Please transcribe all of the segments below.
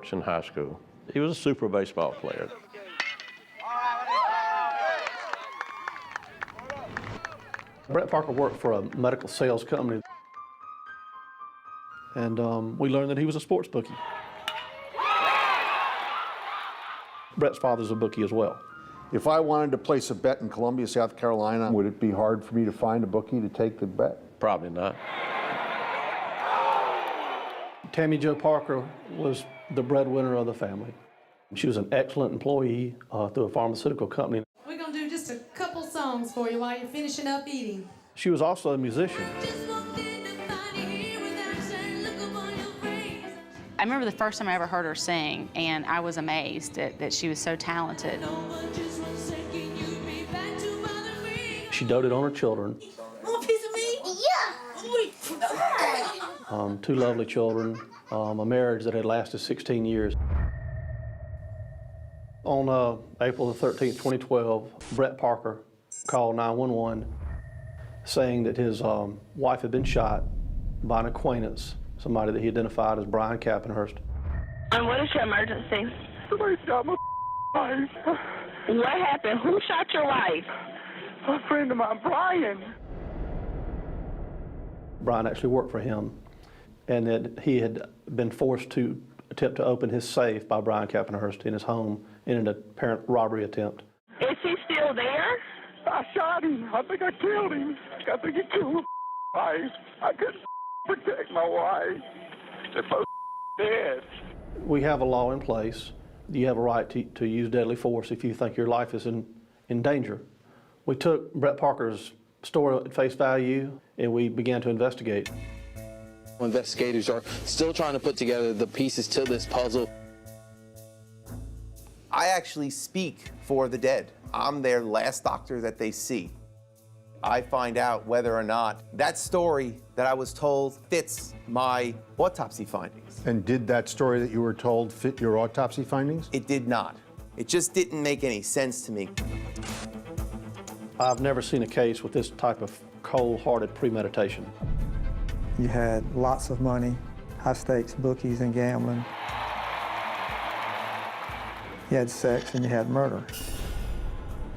in high school. He was a super baseball player. Brett Parker worked for a medical sales company, and we learned that he was a sports bookie. Brett's father's a bookie as well. If I wanted to place a bet in Columbia, South Carolina, would it be hard for me to find a bookie to take the bet? Probably not. Tammy Jo Parker was the breadwinner of the family. She was an excellent employee through a pharmaceutical company. We're going to do just a couple songs for you while you're finishing up eating. She was also a musician. I remember the first time I ever heard her sing, and I was amazed that she was so talented. She doted on her children. Want a piece of me? Yeah! 2 lovely children, a marriage that had lasted 16 years. On April the 13th, 2012, Brett Parker called 911 saying that his wife had been shot by an acquaintance, somebody that he identified as Brian Cappenhurst. And what is your emergency? Somebody shot my wife. What happened? Who shot your wife? A friend of mine, Brian. Brian actually worked for him, and that he had been forced to attempt to open his safe by Brian Cappenhurst in his home in an apparent robbery attempt. Is he still there? I shot him. I think I killed him. I think he killed my wife. I couldn't protect my wife. They're both dead. We have a law in place. You have a right to use deadly force if you think your life is in danger. We took Brett Parker's story at face value, and we began to investigate. Investigators are still trying to put together the pieces to this puzzle. I actually speak for the dead. I'm their last doctor that they see. I find out whether or not that story that I was told fits my autopsy findings. And did that story that you were told fit your autopsy findings? It did not. It just didn't make any sense to me. I've never seen a case with this type of cold-hearted premeditation. You had lots of money, high-stakes bookies and gambling. You had sex and you had murder.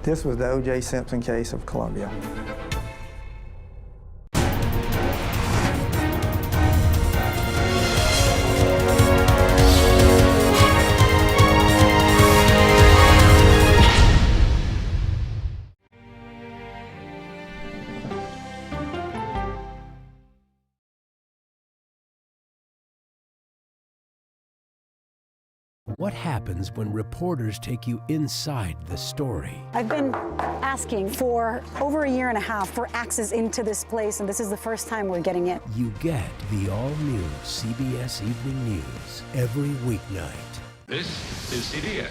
This was the O.J. Simpson case of Columbia. What happens when reporters take you inside the story? I've been asking for over a year and a half for access into this place, and this is the first time we're getting it. You get the all-new CBS Evening News every weeknight. This is CBS.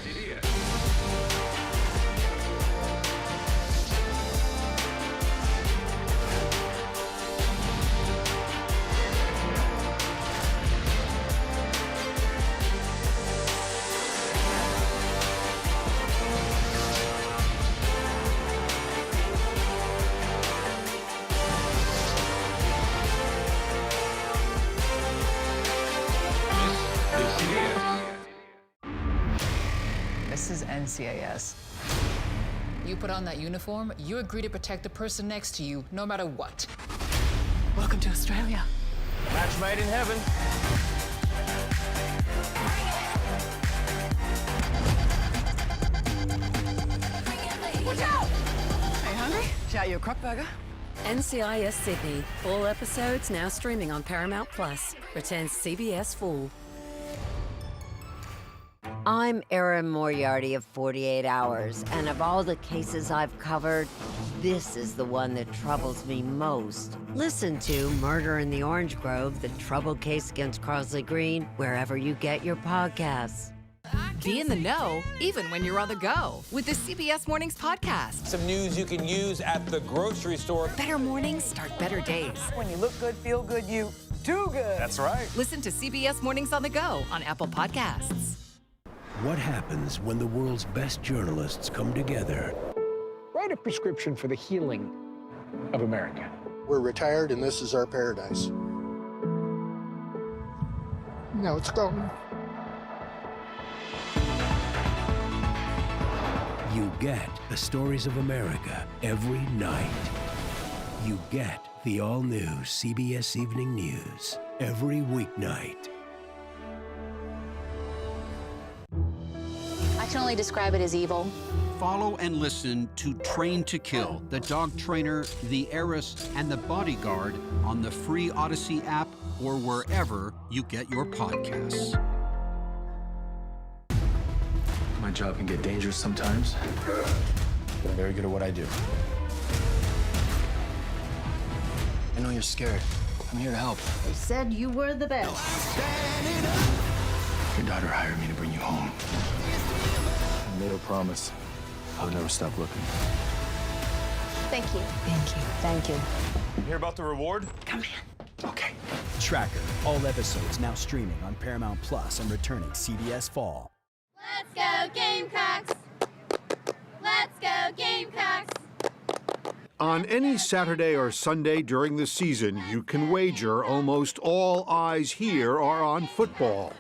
This is NCIS. You put on that uniform, you agree to protect the person next to you, no matter what. Welcome to Australia. Match made in heaven. Watch out! Hey, hungry? Shout you a crock burger? NCIS Sydney. All episodes now streaming on Paramount Plus. Returns CBS Full. I'm Erin Moriarty of 48 Hours, and of all the cases I've covered, this is the one that troubles me most. Listen to Murder in the Orange Grove, the troubled case against Carsley Green, wherever you get your podcasts. Be in the know, even when you're on the go, with the CBS Mornings podcast. Some news you can use at the grocery store. Better mornings start better days. When you look good, feel good, you do good. That's right. Listen to CBS Mornings on the go on Apple Podcasts. What happens when the world's best journalists come together? Write a prescription for the healing of America. We're retired and this is our paradise. Now it's gone. You get the stories of America every night. You get the all-new CBS Evening News every weeknight. I can only describe it as evil. Follow and listen to Train to Kill, The Dog Trainer, The Heiress, and The Bodyguard on the free Odyssey app or wherever you get your podcasts. My job can get dangerous sometimes, but I'm very good at what I do. I know you're scared. I'm here to help. They said you were the best. Your daughter hired me to bring you home. I made her promise I'll never stop looking. Thank you. Thank you. Thank you. Hear about the reward? Come in. Okay. Tracker, all episodes now streaming on Paramount Plus and returning CBS Fall. Let's go Gamecocks! Let's go Gamecocks! On any Saturday or Sunday during the season, you can wager almost all eyes here are on football.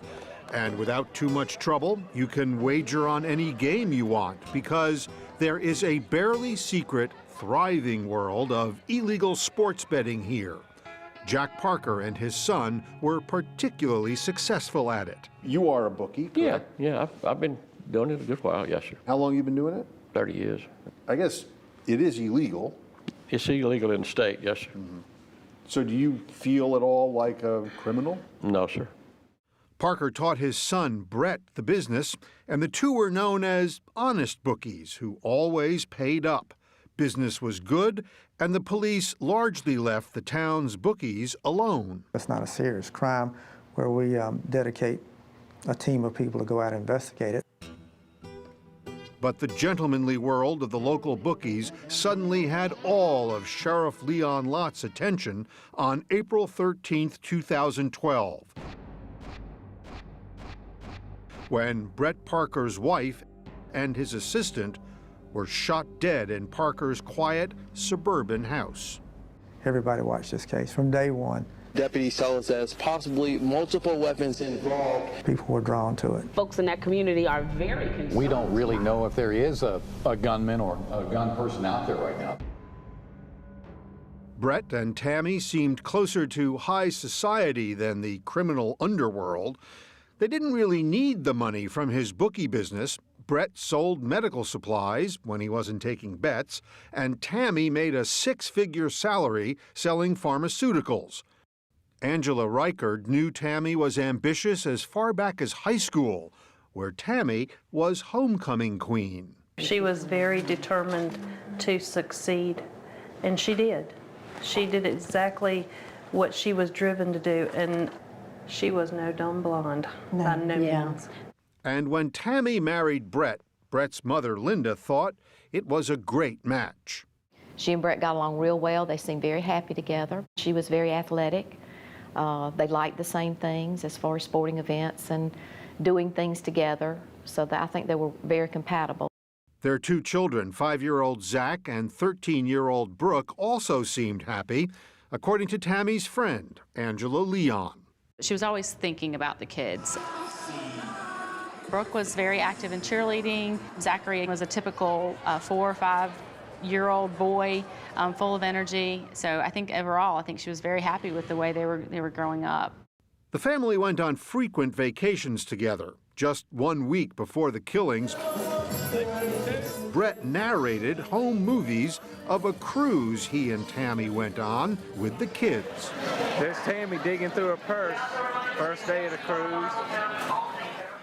And without too much trouble, you can wager on any game you want because there is a barely secret, thriving world of illegal sports betting here. Jack Parker and his son were particularly successful at it. You are a bookie, correct? Yeah, I've been doing it a good while, yes, sir. How long you been doing it? 30 years. I guess it is illegal. It's illegal in the state, yes, sir. Mm-hmm. So do you feel at all like a criminal? No, sir. Parker taught his son, Brett, the business, and the two were known as honest bookies who always paid up. Business was good, and the police largely left the town's bookies alone. It's not a serious crime where we dedicate a team of people to go out and investigate it. But the gentlemanly world of the local bookies suddenly had all of Sheriff Leon Lott's attention on April 13th, 2012. When Brett Parker's wife and his assistant were shot dead in Parker's quiet suburban house. Everybody watched this case from day one. Deputies tell us there's possibly multiple weapons involved. People were drawn to it. Folks in that community are very concerned. We don't really know if there is a gunman or a gun person out there right now. Brett and Tammy seemed closer to high society than the criminal underworld. They didn't really need the money from his bookie business. Brett sold medical supplies when he wasn't taking bets, and Tammy made a six-figure salary selling pharmaceuticals. Angela Reichard knew Tammy was ambitious as far back as high school, where Tammy was homecoming queen. She was very determined to succeed, and she did. She did exactly what she was driven to do, and she was no dumb blonde by no means. And when Tammy married Brett, Brett's mother, Linda, thought it was a great match. She and Brett got along real well. They seemed very happy together. She was very athletic. They liked the same things as far as sporting events and doing things together, so I think they were very compatible. Their two children, 5-year-old Zach and 13-year-old Brooke, also seemed happy, according to Tammy's friend, Angela Leon. She was always thinking about the kids. Brooke was very active in cheerleading. Zachary was a typical 4 or 5-year-old boy, full of energy. So I think overall, she was very happy with the way they were growing up. The family went on frequent vacations together. Just 1 week before the killings, Brett narrated home movies of a cruise he and Tammy went on with the kids. There's Tammy digging through her purse. First day of the cruise.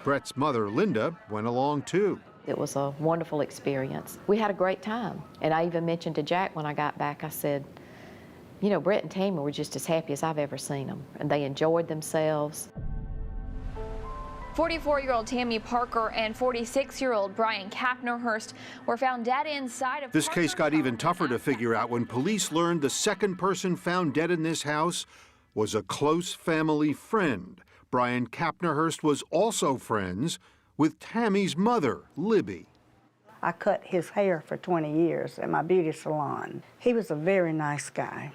Brett's mother, Linda, went along too. It was a wonderful experience. We had a great time. And I even mentioned to Jack when I got back, I said, you know, Brett and Tammy were just as happy as I've ever seen them. And they enjoyed themselves. 44-year-old Tammy Parker and 46-year-old Brian Kapnerhurst were found dead inside of... This case got even tougher to figure out when police learned the second person found dead in this house was a close family friend. Brian Kapnerhurst was also friends with Tammy's mother, Libby. I cut his hair for 20 years at my beauty salon. He was a very nice guy.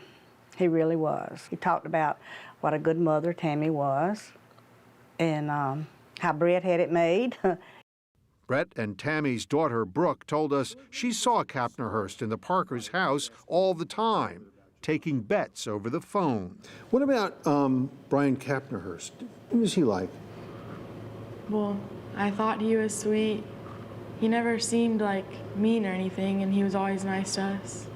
He really was. He talked about what a good mother Tammy was and how Brett had it made. Brett and Tammy's daughter, Brooke, told us she saw Kapnerhurst in the Parkers' house all the time, taking bets over the phone. What about Brian Kapnerhurst? What was he like? Well, I thought he was sweet. He never seemed like mean or anything, and he was always nice to us.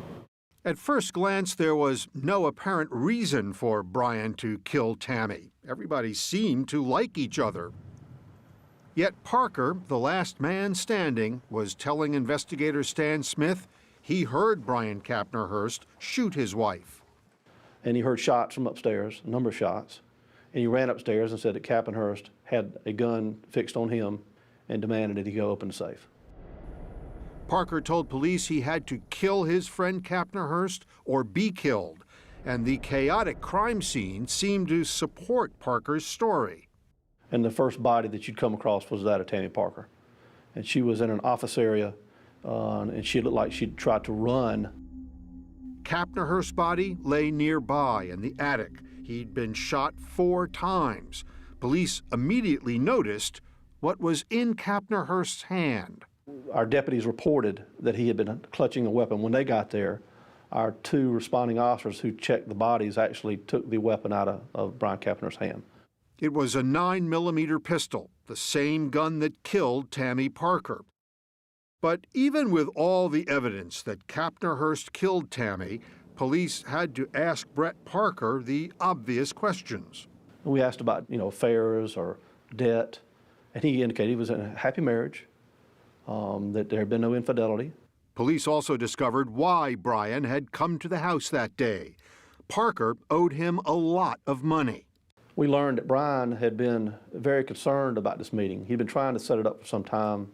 At first glance, there was no apparent reason for Brian to kill Tammy. Everybody seemed to like each other. Yet Parker, the last man standing, was telling investigator Stan Smith he heard Brian Kapnerhurst shoot his wife. And he heard shots from upstairs, a number of shots. And he ran upstairs and said that Kapnerhurst had a gun fixed on him and demanded that he go open the safe. Parker told police he had to kill his friend Kapnerhurst or be killed, and the chaotic crime scene seemed to support Parker's story. And the first body that you'd come across was that of Tammy Parker. And she was in an office area, and she looked like she'd tried to run. Kapnerhurst's body lay nearby in the attic. He'd been shot 4 times. Police immediately noticed what was in Kapnerhurst's hand. Our deputies reported that he had been clutching a weapon. When they got there, our 2 responding officers who checked the bodies actually took the weapon out of Brian Kapnerhurst's hand. It was a 9mm pistol, the same gun that killed Tammy Parker. But even with all the evidence that Kapnerhurst killed Tammy, police had to ask Brett Parker the obvious questions. We asked about, affairs or debt, and he indicated he was in a happy marriage, that there had been no infidelity. Police also discovered why Brian had come to the house that day. Parker owed him a lot of money. We learned that Brian had been very concerned about this meeting. He'd been trying to set it up for some time.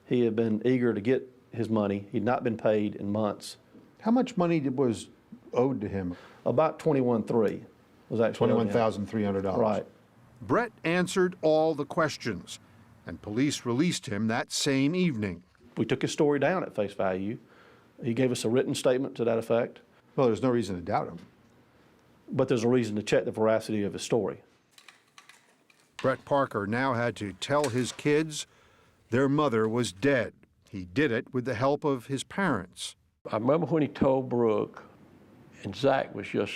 He had been eager to get his money. He'd not been paid in months. How much money was owed to him? About $21,300 was actually $21,300. Right. Brett answered all the questions, and police released him that same evening. We took his story down at face value. He gave us a written statement to that effect. Well, there's no reason to doubt him. But there's a reason to check the veracity of his story. Brett Parker now had to tell his kids their mother was dead. He did it with the help of his parents. I remember when he told Brooke, and Zach was just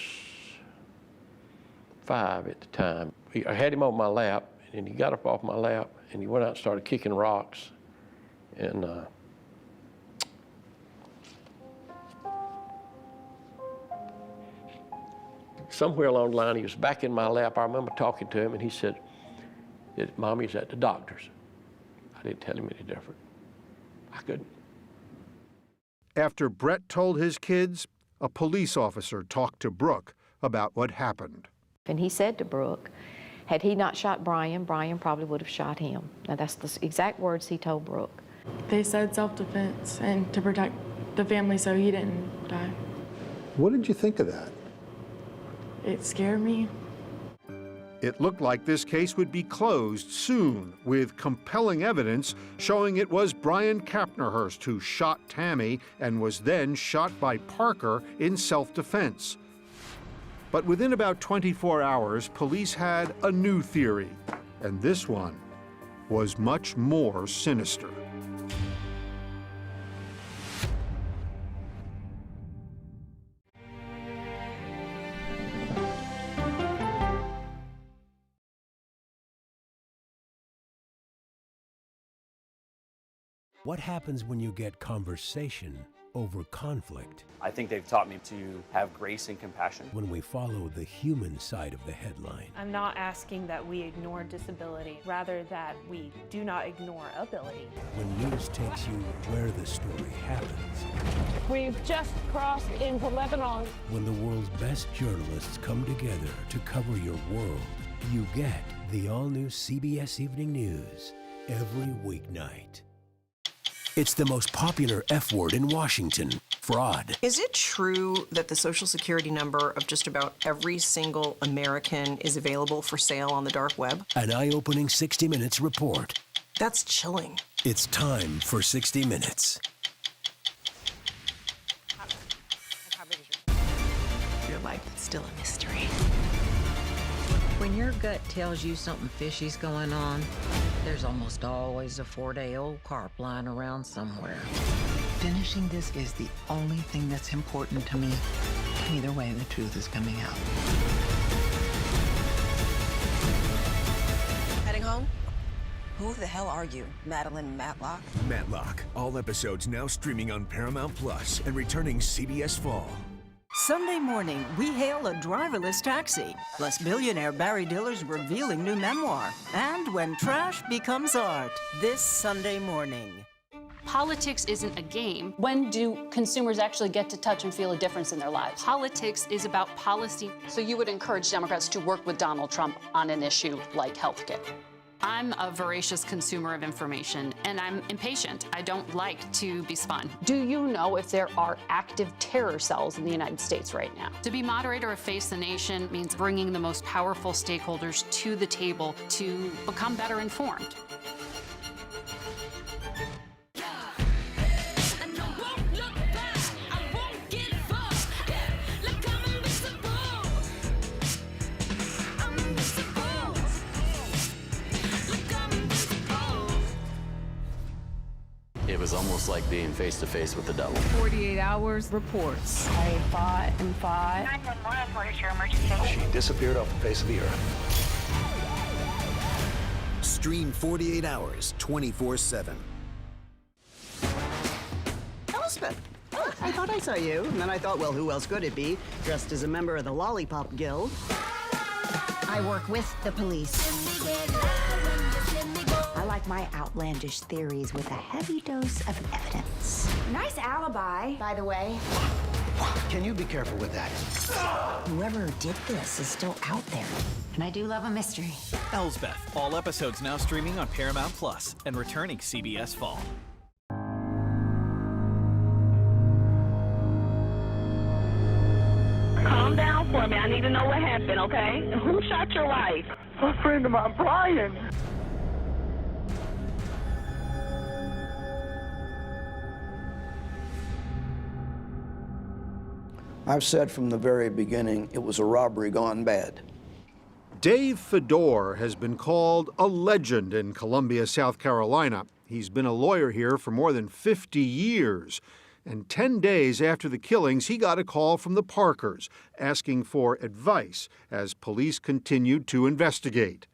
5 at the time. I had him on my lap, and he got up off my lap, and he went out and started kicking rocks. And somewhere along the line, he was back in my lap. I remember talking to him, and he said, "Mommy's at the doctor's." I didn't tell him any different. I couldn't. After Brett told his kids, a police officer talked to Brooke about what happened. And he said to Brooke, had he not shot Brian, Brian probably would have shot him. Now, that's the exact words he told Brooke. They said self-defense and to protect the family so he didn't die. What did you think of that? It scared me. It looked like this case would be closed soon, with compelling evidence showing it was Brian Kapnerhurst who shot Tammy and was then shot by Parker in self-defense. But within about 24 hours, police had a new theory, and this one was much more sinister. What happens when you get conversation over conflict? I think they've taught me to have grace and compassion. When we follow the human side of the headline. I'm not asking that we ignore disability, rather that we do not ignore ability. When news takes you where the story happens. We've just crossed into Lebanon. When the world's best journalists come together to cover your world, you get the all-new CBS Evening News every weeknight. It's the most popular F word in Washington, fraud. Is it true that the Social Security number of just about every single American is available for sale on the dark web? An eye-opening 60 Minutes report. That's chilling. It's time for 60 Minutes. Your life is still a mystery. When your gut tells you something fishy's going on, there's almost always a 4-day-old carp lying around somewhere. Finishing this is the only thing that's important to me. Either way, the truth is coming out. Heading home? Who the hell are you, Madeline Matlock? Matlock. All episodes now streaming on Paramount Plus and returning CBS Fall. Sunday morning, we hail a driverless taxi, plus billionaire Barry Diller's revealing new memoir, and when trash becomes art, this Sunday morning. Politics isn't a game. When do consumers actually get to touch and feel a difference in their lives? Politics is about policy. So you would encourage Democrats to work with Donald Trump on an issue like health care? I'm a voracious consumer of information, and I'm impatient. I don't like to be spun. Do you know if there are active terror cells in the United States right now? To be moderator of Face the Nation means bringing the most powerful stakeholders to the table to become better informed. It was almost like being face to face with the devil. 48 Hours reports. I fought and fought. 911, what is your emergency? She disappeared off the face of the earth. Stream 48 Hours, 24/7. Elspeth! Oh, I thought I saw you. And then I thought, well, who else could it be? Dressed as a member of the Lollipop Guild. I work with the police. I like my outlandish theories with a heavy dose of evidence. Nice alibi, by the way. Can you be careful with that? Whoever did this is still out there. And I do love a mystery. Elsbeth. All episodes now streaming on Paramount Plus and returning CBS Fall. Calm down for me. I need to know what happened, okay? Who shot your wife? A friend of mine, Brian. I've said from the very beginning it was a robbery gone bad. Dave Fedor has been called a legend in Columbia, South Carolina. He's been a lawyer here for more than 50 years. And 10 days after the killings, he got a call from the Parkers asking for advice as police continued to investigate.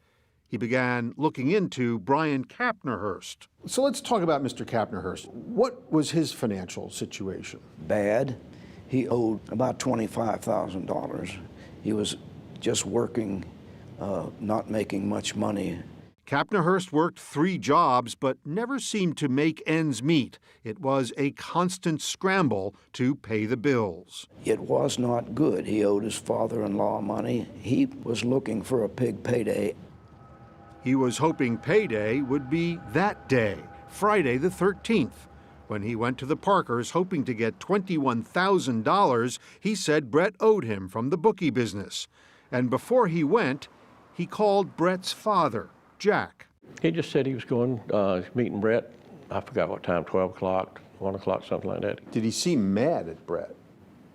He began looking into Brian Kapnerhurst. So let's talk about Mr. Kapnerhurst. What was his financial situation? Bad. He owed about $25,000. He was just working, not making much money. Kapnerhurst worked 3 jobs, but never seemed to make ends meet. It was a constant scramble to pay the bills. It was not good. He owed his father-in-law money. He was looking for a big payday. He was hoping payday would be that day, Friday the 13th. When he went to the Parkers hoping to get $21,000, he said Brett owed him from the bookie business. And before he went, he called Brett's father, Jack. He just said he was going, meeting Brett. I forgot what time, 12 o'clock, 1 o'clock, something like that. Did he seem mad at Brett?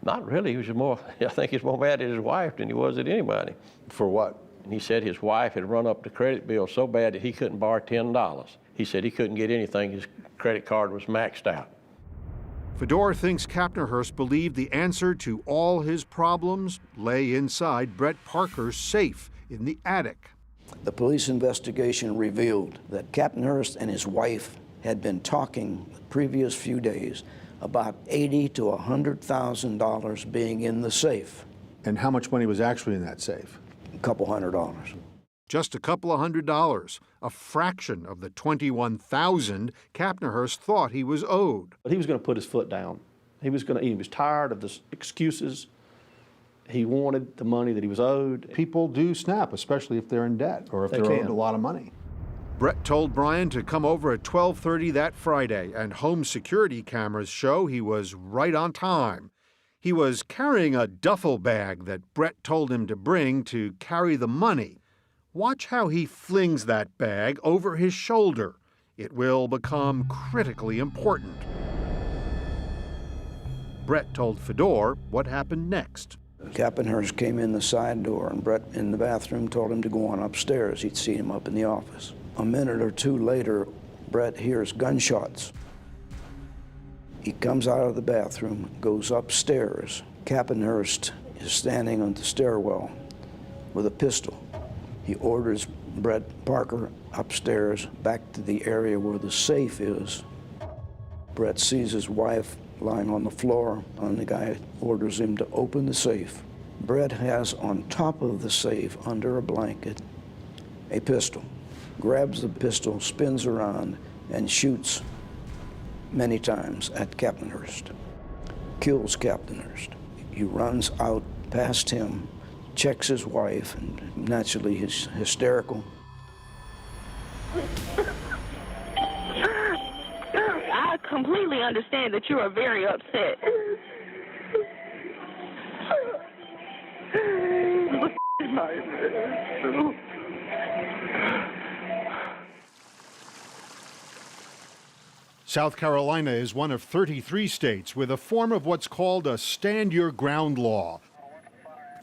Not really. He was more, I think he was more mad at his wife than he was at anybody. For what? And he said his wife had run up the credit bill so bad that he couldn't borrow $10. He said he couldn't get anything. His credit card was maxed out. Fedor thinks Kapnerhurst believed the answer to all his problems lay inside Brett Parker's safe in the attic. The police investigation revealed that Kapnerhurst and his wife had been talking the previous few days about $80,000 to $100,000 being in the safe. And how much money was actually in that safe? A couple $100. Just a couple of $100, a fraction of the $21,000 Kapnerhurst thought he was owed. But he was going to put his foot down. He was tired of the excuses. He wanted the money that he was owed. People do snap, especially if they're in debt or if they're owed a lot of money. Brett told Brian to come over at 12:30 that Friday, and home security cameras show he was right on time. He was carrying a duffel bag that Brett told him to bring to carry the money. Watch how he flings that bag over his shoulder. It will become critically important. Brett told Fedor what happened next. Cappenhurst came in the side door, and Brett in the bathroom told him to go on upstairs. He'd seen him up in the office. A minute or two later, Brett hears gunshots. He comes out of the bathroom, goes upstairs. Cappenhurst is standing on the stairwell with a pistol. He orders Brett Parker upstairs back to the area where the safe is. Brett sees his wife lying on the floor, and the guy orders him to open the safe. Brett has on top of the safe, under a blanket, a pistol. Grabs the pistol, spins around, and shoots many times at Cappenhurst. Kills Cappenhurst. He runs out past him, checks his wife, and naturally he's hysterical. I completely understand that you are very upset. South Carolina is one of 33 states with a form of what's called a stand your ground law,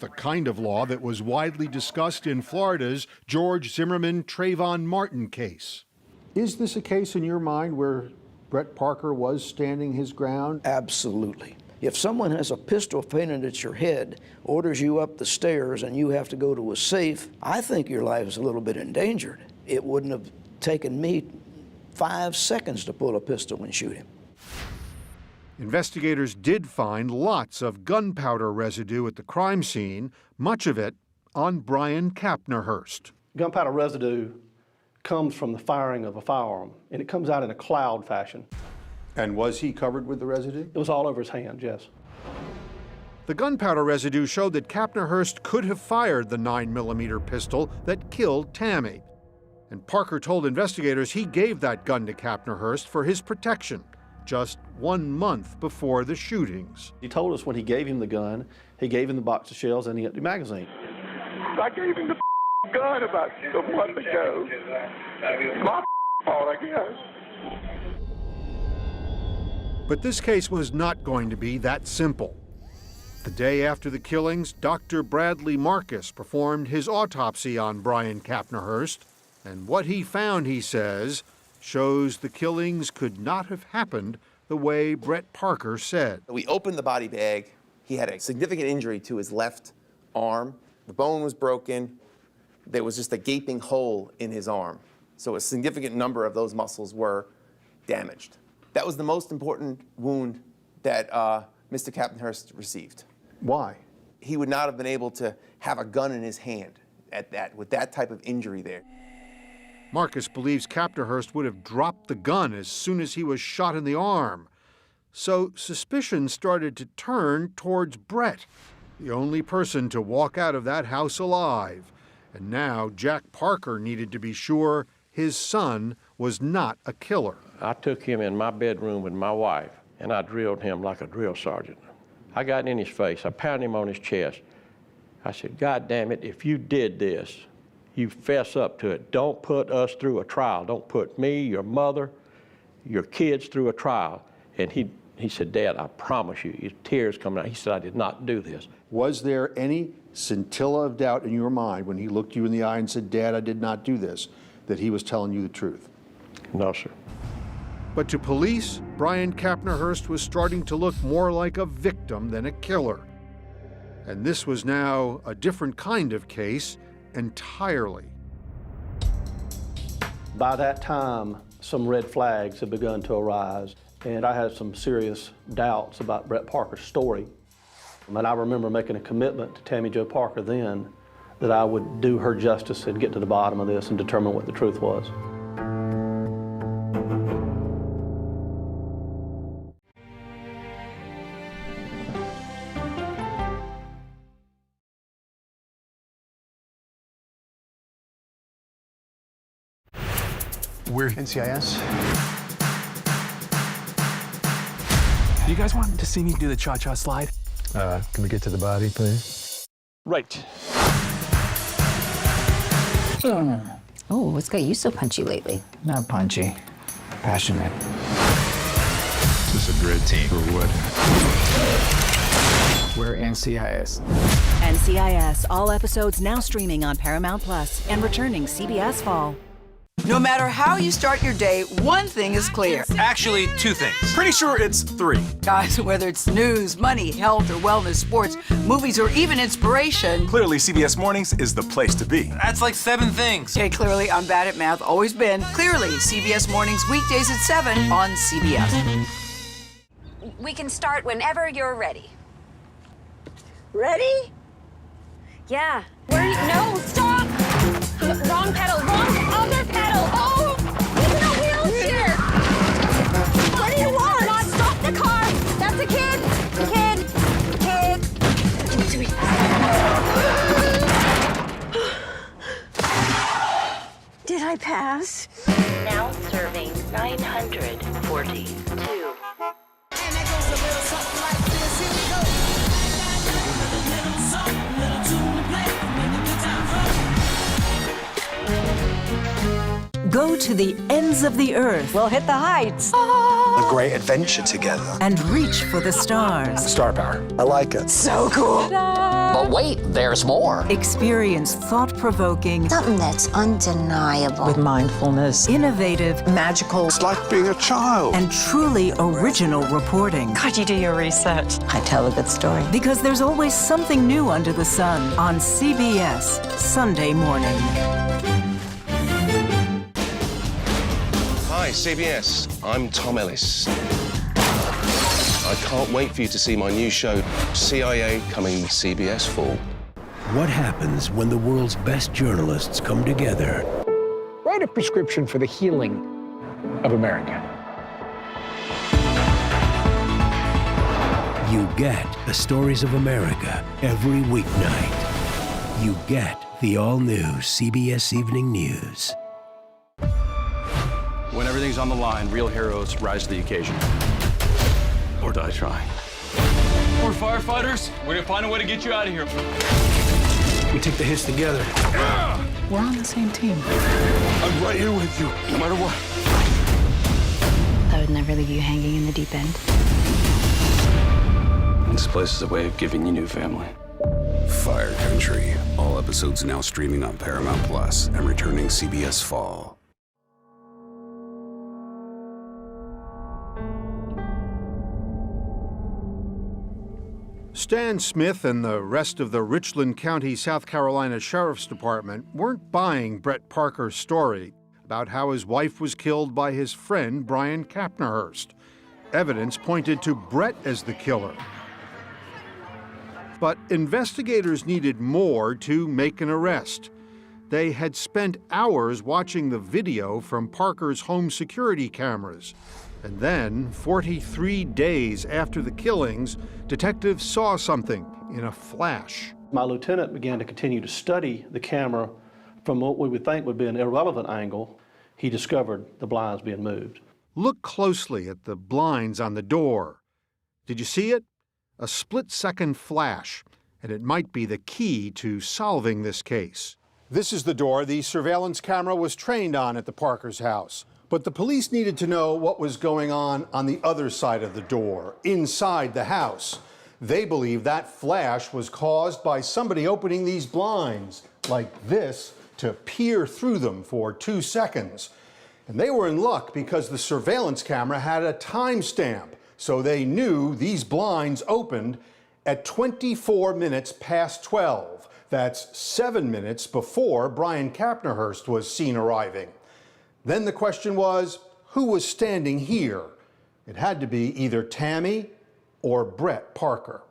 the kind of law that was widely discussed in Florida's George Zimmerman Trayvon Martin case. Is this a case in your mind where Brett Parker was standing his ground? Absolutely. If someone has a pistol pointed at your head, orders you up the stairs, and you have to go to a safe, I think your life is a little bit endangered. It wouldn't have taken me 5 seconds to pull a pistol and shoot him. Investigators did find lots of gunpowder residue at the crime scene, much of it on Brian Cappenhurst. Gunpowder residue comes from the firing of a firearm, and it comes out in a cloud fashion. And was he covered with the residue? It was all over his hands, yes. The gunpowder residue showed that Cappenhurst could have fired the 9mm pistol that killed Tammy. And Parker told investigators he gave that gun to Cappenhurst for his protection, just 1 month before the shootings. He told us when he gave him the gun, he gave him the box of shells and the empty magazine. I gave him the gun about a month ago. My fault, I guess. But this case was not going to be that simple. The day after the killings, Dr. Bradley Marcus performed his autopsy on Brian Cappenhurst, and what he found, he says, shows the killings could not have happened the way Brett Parker said. We opened the body bag. He had a significant injury to his left arm. The bone was broken. There was just a gaping hole in his arm. So a significant number of those muscles were damaged. That was the most important wound that Mr. Cappenhurst received. Why? He would not have been able to have a gun in his hand with that type of injury there. Marcus believes Cappenhurst would have dropped the gun as soon as he was shot in the arm. So suspicion started to turn towards Brett, the only person to walk out of that house alive. And now Jack Parker needed to be sure his son was not a killer. I took him in my bedroom with my wife, and I drilled him like a drill sergeant. I got in his face. I pounded him on his chest. I said, God damn it, if you did this, you fess up to it. Don't put us through a trial. Don't put me, your mother, your kids through a trial. And he said, Dad, I promise you, his tears coming out. He said, I did not do this. Was there any scintilla of doubt in your mind when he looked you in the eye and said, Dad, I did not do this, that he was telling you the truth? No, sir. But to police, Brian Cappenhurst was starting to look more like a victim than a killer. And this was now a different kind of case entirely. By that time, some red flags had begun to arise, and I had some serious doubts about Brett Parker's story. And I remember making a commitment to Tammy Jo Parker then that I would do her justice and get to the bottom of this and determine what the truth was. We're NCIS. Do you guys want to see me do the cha-cha slide? Can we get to the body, please? Right. Oh, what's got you so punchy lately? Not punchy, passionate. Is this a dread team or what? We're NCIS. NCIS, all episodes now streaming on Paramount Plus and returning CBS Fall. No matter how you start your day, one thing is clear. Actually, two things. Pretty sure it's three. Guys, whether it's news, money, health, or wellness, sports, movies, or even inspiration. Clearly, CBS Mornings is the place to be. That's like 7 things. Okay, clearly, I'm bad at math, always been. Clearly, CBS Mornings, weekdays at 7 on CBS. We can start whenever you're ready. Ready? Yeah. No, stop! Wrong pedal, wrong other pedal! Oh! He's in a wheelchair! What do you want? Come on, stop the car! That's a kid! Did I pass? Now serving 942. Go to the ends of the earth. We'll hit the heights. A great adventure together. And reach for the stars. Star power. I like it. So cool. But wait, there's more. Experience thought-provoking, Something that's undeniable. With mindfulness, innovative, magical, It's like being a child. and truly original reporting. God, you do your research. I tell a good story. Because there's always something new under the sun on CBS Sunday morning. Hi, CBS. I'm Tom Ellis. I can't wait for you to see my new show, CIA, coming CBS Fall. What happens when the world's best journalists come together? Write a prescription for the healing of America. You get the stories of America every weeknight. You get the all-new CBS Evening News. When everything's on the line, real heroes rise to the occasion. Or die trying. We're firefighters. We're gonna find a way to get you out of here. We take the hits together. We're on the same team. I'm right here with you, no matter what. I would never leave you hanging in the deep end. This place is a way of giving you new family. Fire Country. All episodes now streaming on Paramount Plus and returning CBS Fall. Stan Smith and the rest of the Richland County, South Carolina Sheriff's Department weren't buying Brett Parker's story about how his wife was killed by his friend Brian Kapnerhurst. Evidence pointed to Brett as the killer. But investigators needed more to make an arrest. They had spent hours watching the video from Parker's home security cameras. And then, 43 days after the killings, detectives saw something in a flash. My lieutenant began to continue to study the camera from what we would think would be an irrelevant angle. He discovered the blinds being moved. Look closely at the blinds on the door. Did you see it? A split-second flash, and it might be the key to solving this case. This is the door the surveillance camera was trained on at the Parkers' house. But the police needed to know what was going on the other side of the door, inside the house. They believe that flash was caused by somebody opening these blinds, like this, to peer through them for 2 seconds. And they were in luck because the surveillance camera had a timestamp, so they knew these blinds opened at 24 minutes past 12. That's 7 minutes before Brian Kapnerhurst was seen arriving. Then the question was, who was standing here? It had to be either Tammy or Brett Parker.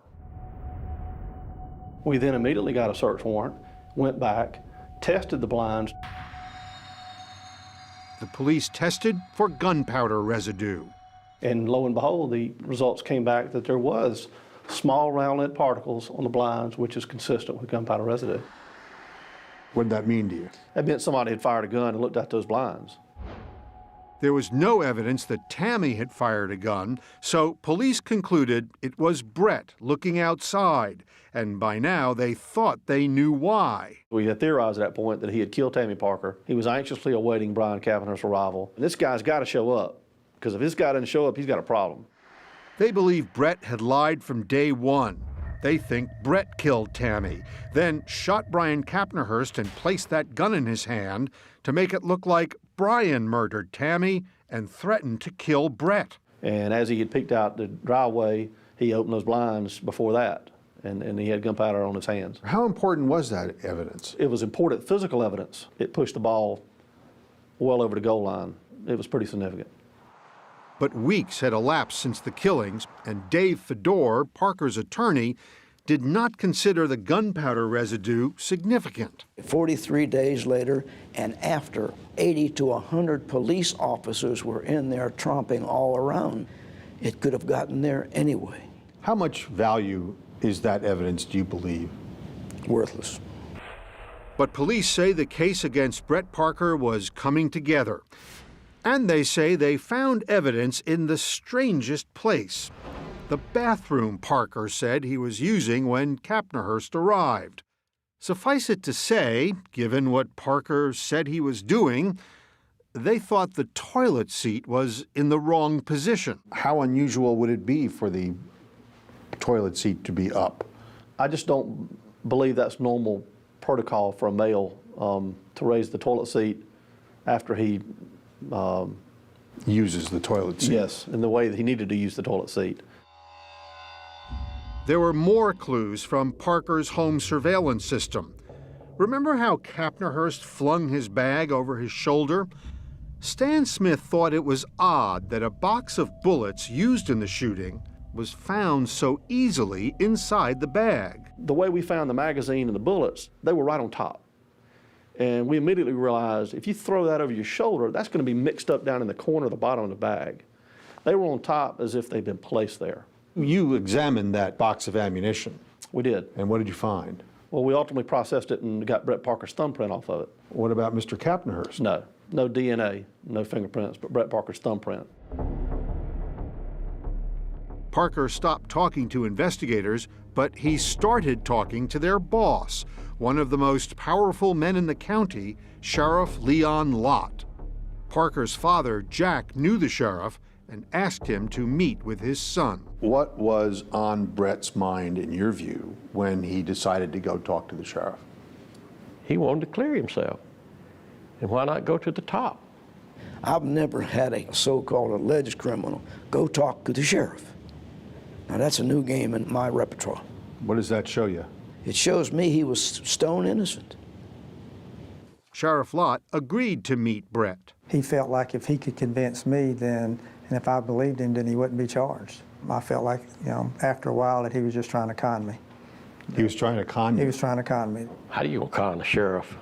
We then immediately got a search warrant, went back, tested the blinds. The police tested for gunpowder residue. And lo and behold, the results came back that there was small roundlet particles on the blinds, which is consistent with gunpowder residue. What did that mean to you? That meant somebody had fired a gun and looked at those blinds. There was no evidence that Tammy had fired a gun, so police concluded it was Brett looking outside, and by now they thought they knew why. We had theorized at that point that he had killed Tammy Parker. He was anxiously awaiting Brian Kapnerhurst's arrival. And this guy's got to show up, because if this guy doesn't show up, he's got a problem. They believe Brett had lied from day one. They think Brett killed Tammy, then shot Brian Kapnerhurst and placed that gun in his hand to make it look like Brian murdered Tammy and threatened to kill Brett. And as he had peeked out the driveway, he opened those blinds before that, and he had gunpowder on his hands. How important was that evidence? It was important physical evidence. It pushed the ball well over the goal line. It was pretty significant. But weeks had elapsed since the killings, and Dave Fedor, Parker's attorney, did not consider the gunpowder residue significant. 43 days later, and after 80 to 100 police officers were in there tromping all around, it could have gotten there anyway. How much value is that evidence, do you believe? Worthless. But police say the case against Brett Parker was coming together. And they say they found evidence in the strangest place. The bathroom Parker said he was using when Kapnerhurst arrived. Suffice it to say, given what Parker said he was doing, they thought the toilet seat was in the wrong position. How unusual would it be for the toilet seat to be up? I just don't believe that's normal protocol for a male to raise the toilet seat after he uses the toilet seat. Yes, in the way that he needed to use the toilet seat. There were more clues from Parker's home surveillance system. Remember how Kapnerhurst flung his bag over his shoulder? Stan Smith thought it was odd that a box of bullets used in the shooting was found so easily inside the bag. The way we found the magazine and the bullets, they were right on top. And we immediately realized if you throw that over your shoulder, that's going to be mixed up down in the corner of the bottom of the bag. They were on top as if they'd been placed there. You examined that box of ammunition. We did. And what did you find? Well, we ultimately processed it and got Brett Parker's thumbprint off of it. What about Mr. Kapnerhurst? No DNA, no fingerprints, but Brett Parker's thumbprint. Parker stopped talking to investigators, but he started talking to their boss, one of the most powerful men in the county, Sheriff Leon Lott. Parker's father, Jack, knew the sheriff and asked him to meet with his son. What was on Brett's mind, in your view, when he decided to go talk to the sheriff? He wanted to clear himself. And why not go to the top? I've never had a so-called alleged criminal go talk to the sheriff. Now that's a new game in my repertoire. What does that show you? It shows me he was stone innocent. Sheriff Lott agreed to meet Brett. He felt like if he could convince me, then, and if I believed him, then he wouldn't be charged. I felt like, after a while that he was just trying to con me. He was trying to con you? He was trying to con me. How do you con the sheriff?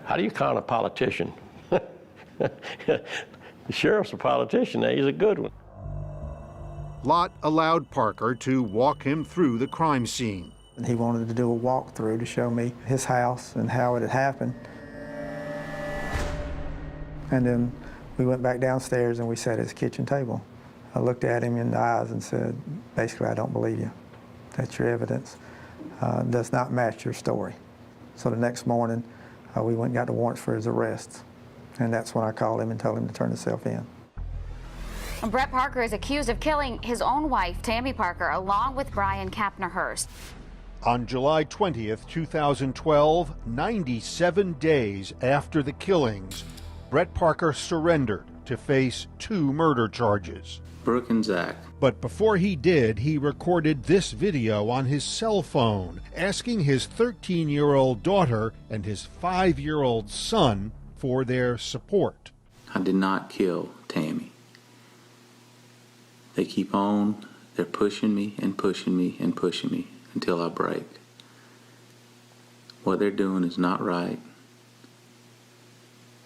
How do you con a politician? The sheriff's a politician, he's a good one. Lott allowed Parker to walk him through the crime scene. He wanted to do a walkthrough to show me his house and how it had happened. And then we went back downstairs and we sat at his kitchen table. I looked at him in the eyes and said, basically, I don't believe you. That your evidence does not match your story. So the next morning, we went and got the warrants for his arrest. And that's when I called him and told him to turn himself in. Brett Parker is accused of killing his own wife, Tammy Parker, along with Brian Kapnerhurst. On July 20th, 2012, 97 days after the killings, Brett Parker surrendered to face 2 murder charges. Brooke and Zach. But before he did, he recorded this video on his cell phone, asking his 13-year-old daughter and his 5-year-old son for their support. I did not kill Tammy. They keep on, they're pushing me and pushing me and pushing me until I break. What they're doing is not right.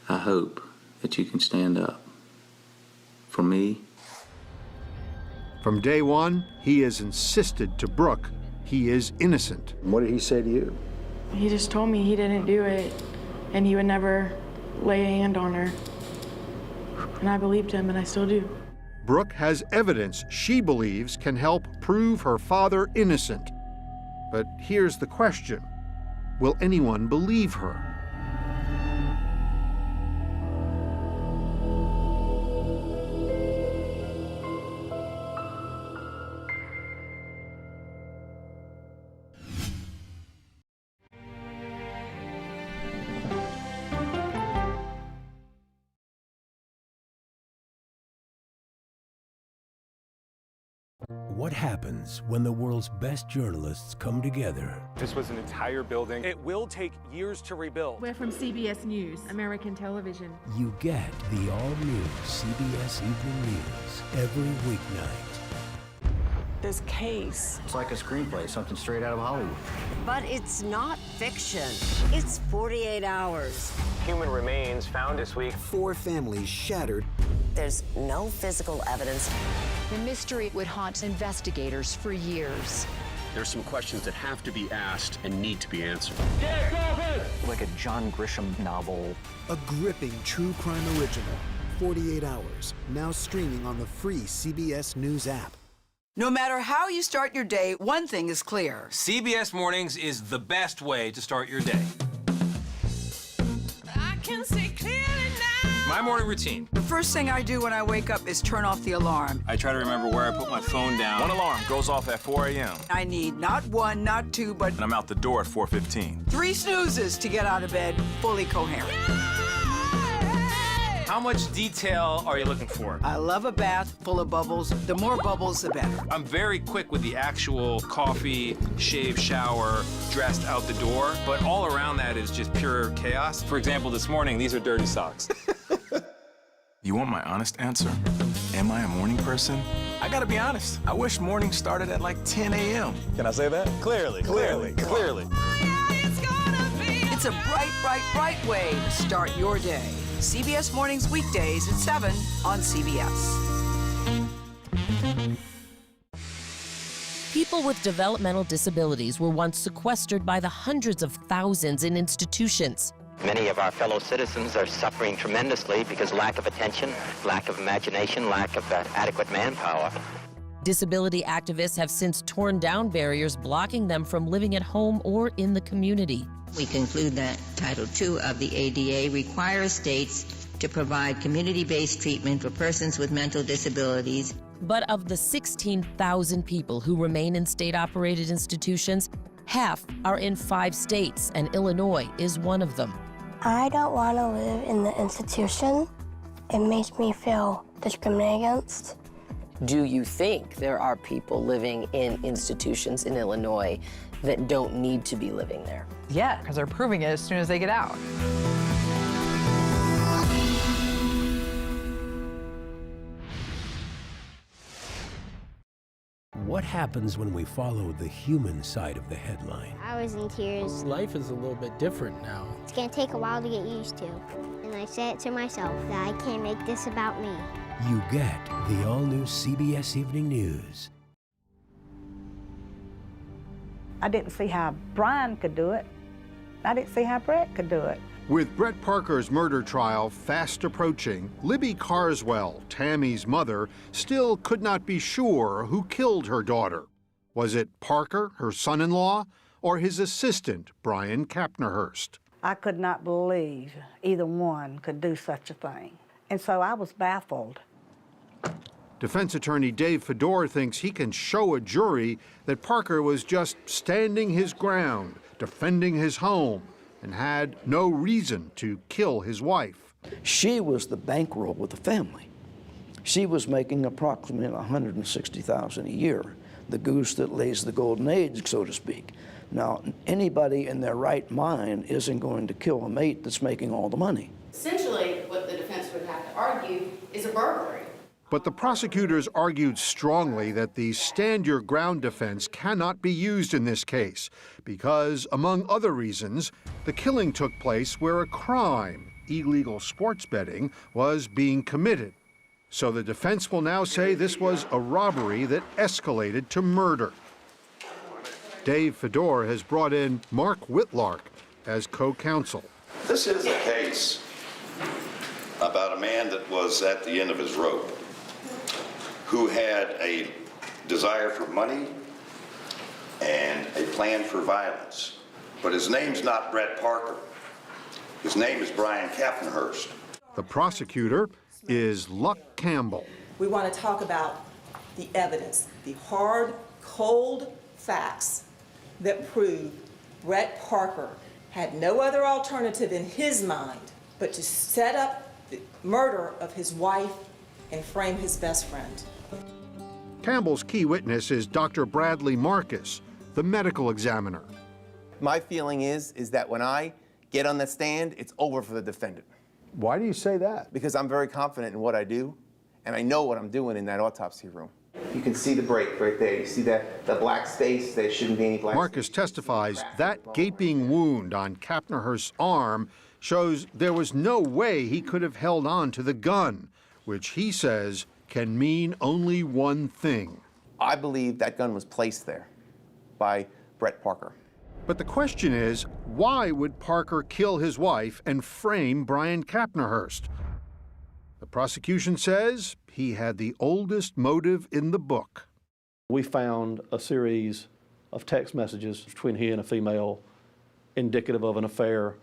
I hope that you can stand up for me. From day one, he has insisted to Brooke he is innocent. What did he say to you? He just told me he didn't do it and he would never lay a hand on her. And I believed him, and I still do. Brooke has evidence she believes can help prove her father innocent. But here's the question: will anyone believe her? What happens when the world's best journalists come together? This was an entire building. It will take years to rebuild. We're from CBS News, American television. You get the all-new CBS Evening News every weeknight. This case. It's like a screenplay, something straight out of Hollywood. But it's not fiction. It's 48 hours. Human remains found this week. 4 families shattered. There's no physical evidence. The mystery would haunt investigators for years. There's some questions that have to be asked and need to be answered. Like a John Grisham novel. A gripping true crime original. 48 hours. Now streaming on the free CBS News app. No matter how you start your day, one thing is clear. CBS Mornings is the best way to start your day. I can see clearly now. My morning routine. The first thing I do when I wake up is turn off the alarm. I try to remember where I put my phone down. One alarm goes off at 4 a.m. I need not 1, not 2, but... And I'm out the door at 4:15. 3 snoozes to get out of bed fully coherent. How much detail are you looking for? I love a bath full of bubbles. The more bubbles, the better. I'm very quick with the actual coffee, shave, shower, dressed out the door, but all around that is just pure chaos. For example, this morning, these are dirty socks. You want my honest answer? Am I a morning person? I gotta be honest. I wish morning started at like 10 a.m. Can I say that? Clearly. It's a bright, bright, bright way to start your day. CBS Mornings weekdays at 7 on CBS. People with developmental disabilities were once sequestered by the hundreds of thousands in institutions. Many of our fellow citizens are suffering tremendously because lack of attention, lack of imagination, lack of adequate manpower. Disability activists have since torn down barriers blocking them from living at home or in the community. We conclude that Title II of the ADA requires states to provide community-based treatment for persons with mental disabilities. But of the 16,000 people who remain in state-operated institutions, half are in 5 states, and Illinois is one of them. I don't want to live in the institution. It makes me feel discriminated against. Do you think there are people living in institutions in Illinois that don't need to be living there? Yeah, because they're proving it as soon as they get out. What happens when we follow the human side of the headline? I was in tears. Life is a little bit different now. It's gonna take a while to get used to. And I said it to myself that I can't make this about me. You get the all-new CBS Evening News. I didn't see how Brian could do it. I didn't see how Brett could do it. With Brett Parker's murder trial fast approaching, Libby Carswell, Tammy's mother, still could not be sure who killed her daughter. Was it Parker, her son-in-law, or his assistant, Brian Kapnerhurst? I could not believe either one could do such a thing. And so I was baffled. Defense attorney Dave Fedor thinks he can show a jury that Parker was just standing his ground, defending his home, and had no reason to kill his wife. She was the bankroll with the family. She was making approximately $160,000 a year, the goose that lays the golden eggs, so to speak. Now, anybody in their right mind isn't going to kill a mate that's making all the money. Essentially, what the defense would have to argue is a burglary. But the prosecutors argued strongly that the stand-your-ground defense cannot be used in this case because, among other reasons, the killing took place where a crime, illegal sports betting, was being committed. So the defense will now say this was a robbery that escalated to murder. Dave Fedor has brought in Mark Whitlark as co-counsel. This is a case about a man that was at the end of his rope, who had a desire for money and a plan for violence. But his name's not Brett Parker. His name is Brian Kapnerhurst. The prosecutor is Luck Campbell. We want to talk about the evidence, the hard, cold facts that prove Brett Parker had no other alternative in his mind but to set up the murder of his wife and frame his best friend. Campbell's key witness is Dr. Bradley Marcus, the medical examiner. My feeling is that when I get on the stand, it's over for the defendant. Why do you say that? Because I'm very confident in what I do, and I know what I'm doing in that autopsy room. You can see the break right there. You see the black space? There shouldn't be any black Marcus space. testifies that gaping wound on Kapnerhurst's arm shows there was no way he could have held on to the gun, which he says can mean only one thing. I believe that gun was placed there by Brett Parker. But the question is, why would Parker kill his wife and frame Brian Kapnerhurst? The prosecution says he had the oldest motive in the book. We found a series of text messages between he and a female indicative of an affair.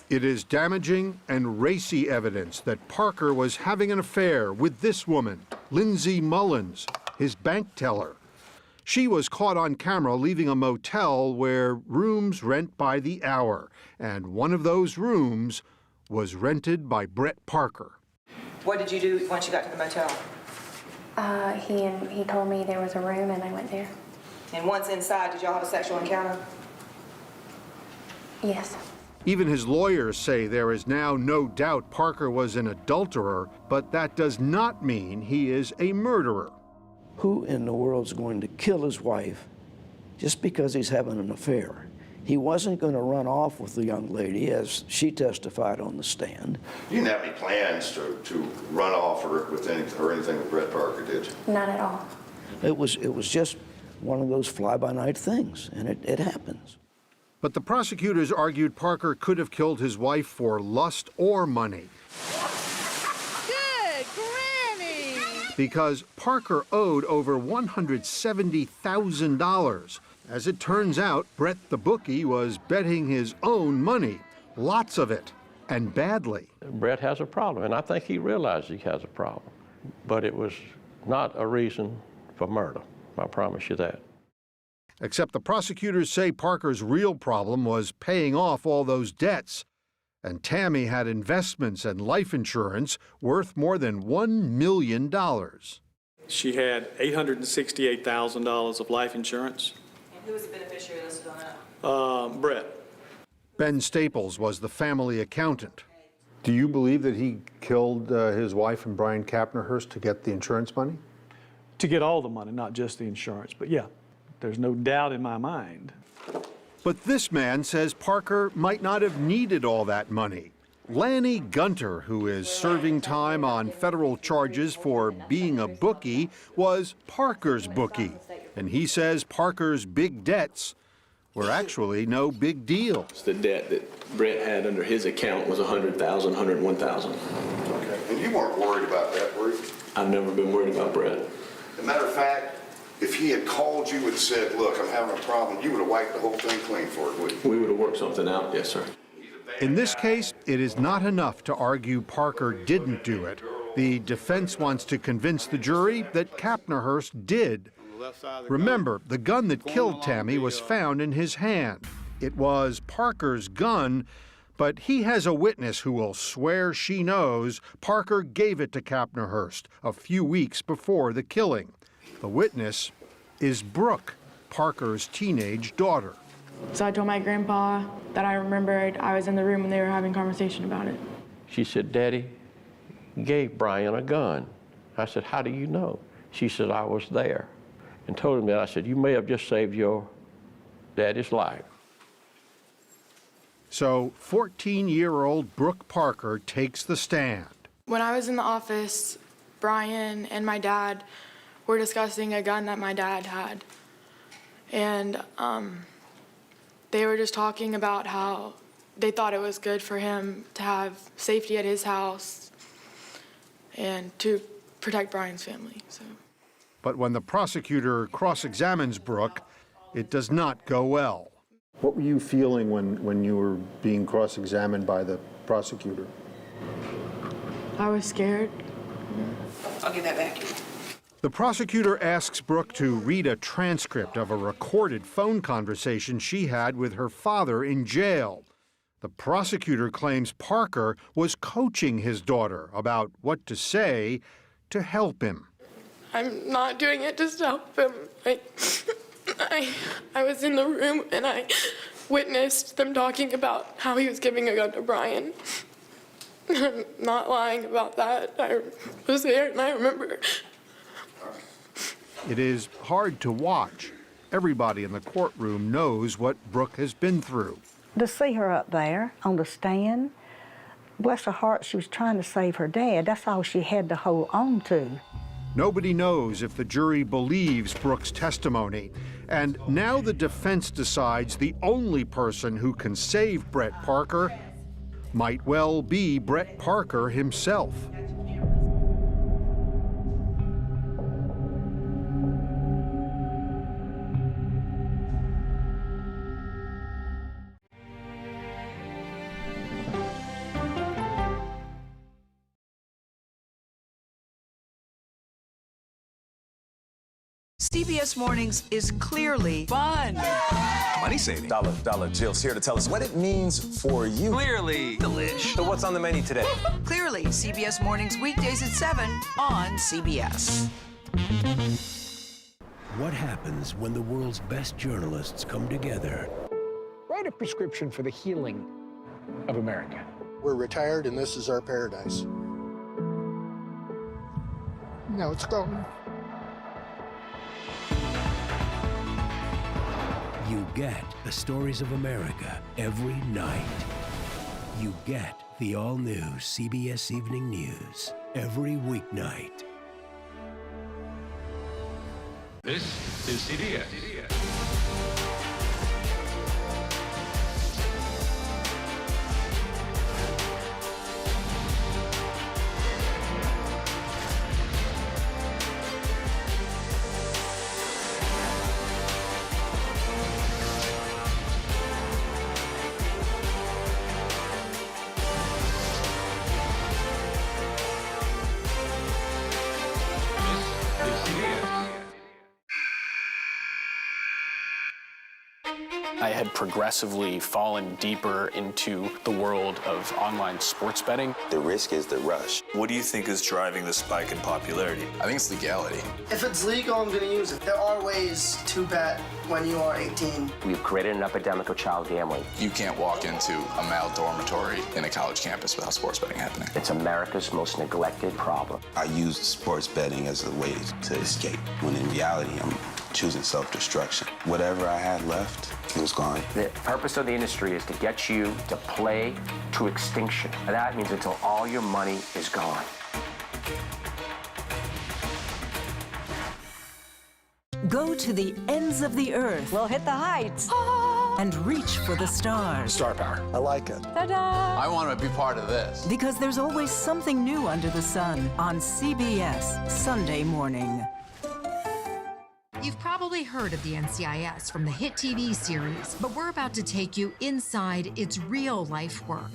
It is damaging and racy evidence that Parker was having an affair with this woman, Lindsay Mullins, his bank teller. She was caught on camera leaving a motel where rooms rent by the hour, and one of those rooms was rented by Brett Parker. What did you do once you got to the motel? He told me there was a room and I went there. And once inside, did y'all have a sexual encounter? Yes. Even his lawyers say there is now no doubt Parker was an adulterer, but that does not mean he is a murderer. Who in the world's going to kill his wife just because he's having an affair? He wasn't going to run off with the young lady, as she testified on the stand. You didn't have any plans to run off or anything with Brett Parker, did you? Not at all. It was just one of those fly-by-night things, and it happens. But the prosecutors argued Parker could have killed his wife for lust or money. Good granny! Because Parker owed over $170,000. As it turns out, Brett the bookie was betting his own money, lots of it, and badly. Brett has a problem, and I think he realized he has a problem. But it was not a reason for murder, I promise you that. Except the prosecutors say Parker's real problem was paying off all those debts. And Tammy had investments and life insurance worth more than $1 million. She had $868,000 of life insurance. And who was the beneficiary listed on that? Brett. Ben Staples was the family accountant. Do you believe that he killed his wife and Brian Kapnerhurst to get the insurance money? To get all the money, not just the insurance, but yeah, there's no doubt in my mind. But this man says Parker might not have needed all that money. Lanny Gunter, who is serving time on federal charges for being a bookie, was Parker's bookie. And he says Parker's big debts were actually no big deal. The debt that Brett had under his account was $100,000, $101,000. Okay. And you weren't worried about that, were you? I've never been worried about Brett. As a matter of fact, if he had called you and said, look, I'm having a problem, you would have wiped the whole thing clean for it, wouldn't you? We would have worked something out, yes, sir. In this case, it is not enough to argue Parker didn't do it. The defense wants to convince the jury that Kapnerhurst did. Remember, the gun that killed Tammy was found in his hand. It was Parker's gun, but he has a witness who will swear she knows Parker gave it to Kapnerhurst a few weeks before the killing. The witness is Brooke, Parker's teenage daughter. So I told my grandpa that I remembered I was in the room when they were having a conversation about it. She said, Daddy gave Brian a gun. I said, how do you know? She said, I was there. And told him that. I said, you may have just saved your daddy's life. So 14-year-old Brooke Parker takes the stand. When I was in the office, Brian and my dad were discussing a gun that my dad had. And they were just talking about how they thought it was good for him to have safety at his house and to protect Brian's family. So. But when the prosecutor cross-examines Brooke, it does not go well. What were you feeling when you were being cross-examined by the prosecutor? I was scared. I'll give that back. The prosecutor asks Brooke to read a transcript of a recorded phone conversation she had with her father in jail. The prosecutor claims Parker was coaching his daughter about what to say to help him. I'm not doing it just to help him. I was in the room and I witnessed them talking about how he was giving a gun to Brian. I'm not lying about that. I was there and I remember. It is hard to watch. Everybody in the courtroom knows what Brooke has been through. To see her up there on the stand, bless her heart, she was trying to save her dad. That's all she had to hold on to. Nobody knows if the jury believes Brooke's testimony. And now the defense decides the only person who can save Brett Parker might well be Brett Parker himself. CBS Mornings is clearly fun. Money saving. Dollar Jill's here to tell us what it means for you. Clearly delish. So what's on the menu today? Clearly, CBS Mornings weekdays at 7 on CBS. What happens when the world's best journalists come together? Write a prescription for the healing of America. We're retired and this is our paradise. Now it's gone. You get the stories of America every night. You get the all-new CBS Evening News every weeknight. This is CBS. I had progressively fallen deeper into the world of online sports betting. The risk is the rush. What do you think is driving the spike in popularity? I think it's legality. If it's legal, I'm going to use it. There are ways to bet when you are 18. We've created an epidemic of child gambling. You can't walk into a male dormitory in a college campus without sports betting happening. It's America's most neglected problem. I used sports betting as a way to escape, when in reality, I'm choosing self-destruction. Whatever I had left, it was gone. The purpose of the industry is to get you to play to extinction. And that means until all your money is gone. Go to the ends of the earth. We'll hit the heights. And reach for the stars. Star power. I like it. Ta-da! I want to be part of this. Because there's always something new under the sun on CBS Sunday morning. You've probably heard of the NCIS from the hit TV series, but we're about to take you inside its real-life work.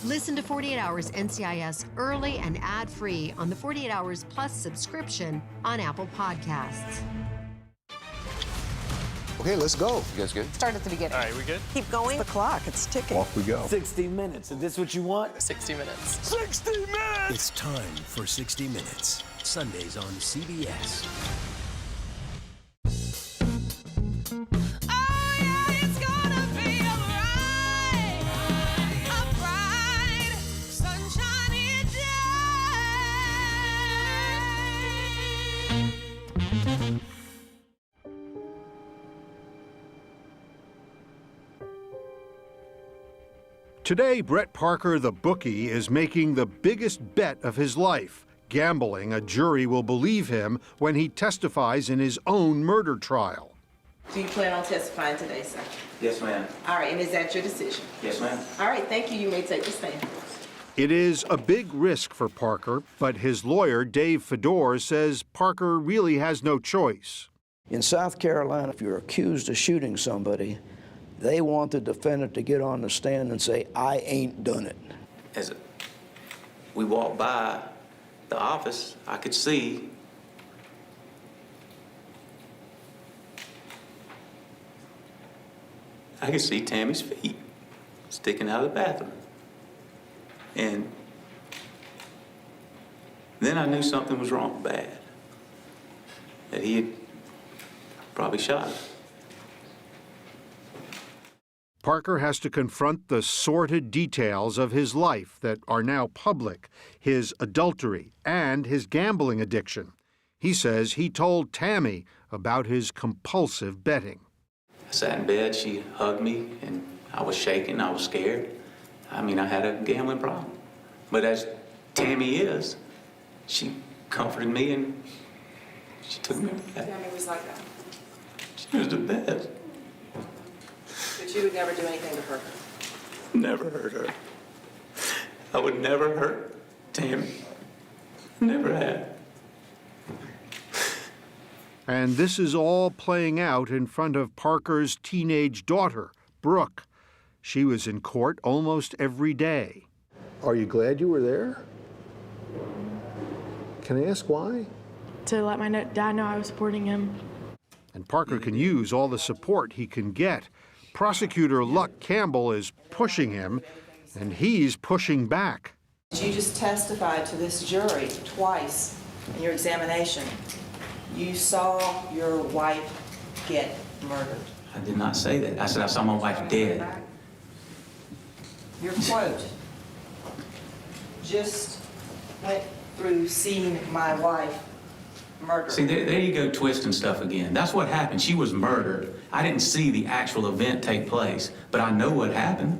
Listen to 48 Hours NCIS early and ad-free on the 48 Hours Plus subscription on Apple Podcasts. Okay, let's go. You guys good? Start at the beginning. All right, we good? Keep going. The clock, it's ticking. Off we go. 60 minutes. Is this what you want? 60 minutes. 60 minutes! It's time for 60 Minutes, Sundays on CBS. Today, Brett Parker, the bookie, is making the biggest bet of his life, gambling a jury will believe him when he testifies in his own murder trial. Do you plan on testifying today, sir? Yes, ma'am. All right, and is that your decision? Yes, ma'am. All right, thank you. You may take the stand. It is a big risk for Parker, but his lawyer, Dave Fedor, says Parker really has no choice. In South Carolina, if you're accused of shooting somebody, they want the defendant to get on the stand and say, I ain't done it. As we walked by the office, I could see Tammy's feet sticking out of the bathroom. And then I knew something was wrong, bad. that he had probably shot her. Parker has to confront the sordid details of his life that are now public, his adultery and his gambling addiction. He says he told Tammy about his compulsive betting. I sat in bed, she hugged me, and I was shaking, I was scared. I mean, I had a gambling problem. But as Tammy is, she comforted me and she took me back. Tammy was like that. She was the best. But you would never do anything to hurt her. Never hurt her. I would never hurt Tammy. Never had. And this is all playing out in front of Parker's teenage daughter, Brooke. She was in court almost every day. Are you glad you were there? Can I ask why? To let my dad know I was supporting him. And Parker can use all the support he can get. Prosecutor Luck Campbell is pushing him, and he's pushing back. You just testified to this jury twice in your examination. You saw your wife get murdered. I did not say that. I said I saw my wife dead. Your quote just went through seeing my wife murdered. See, there you go twisting stuff again. That's what happened. She was murdered. I didn't see the actual event take place, but I know what happened.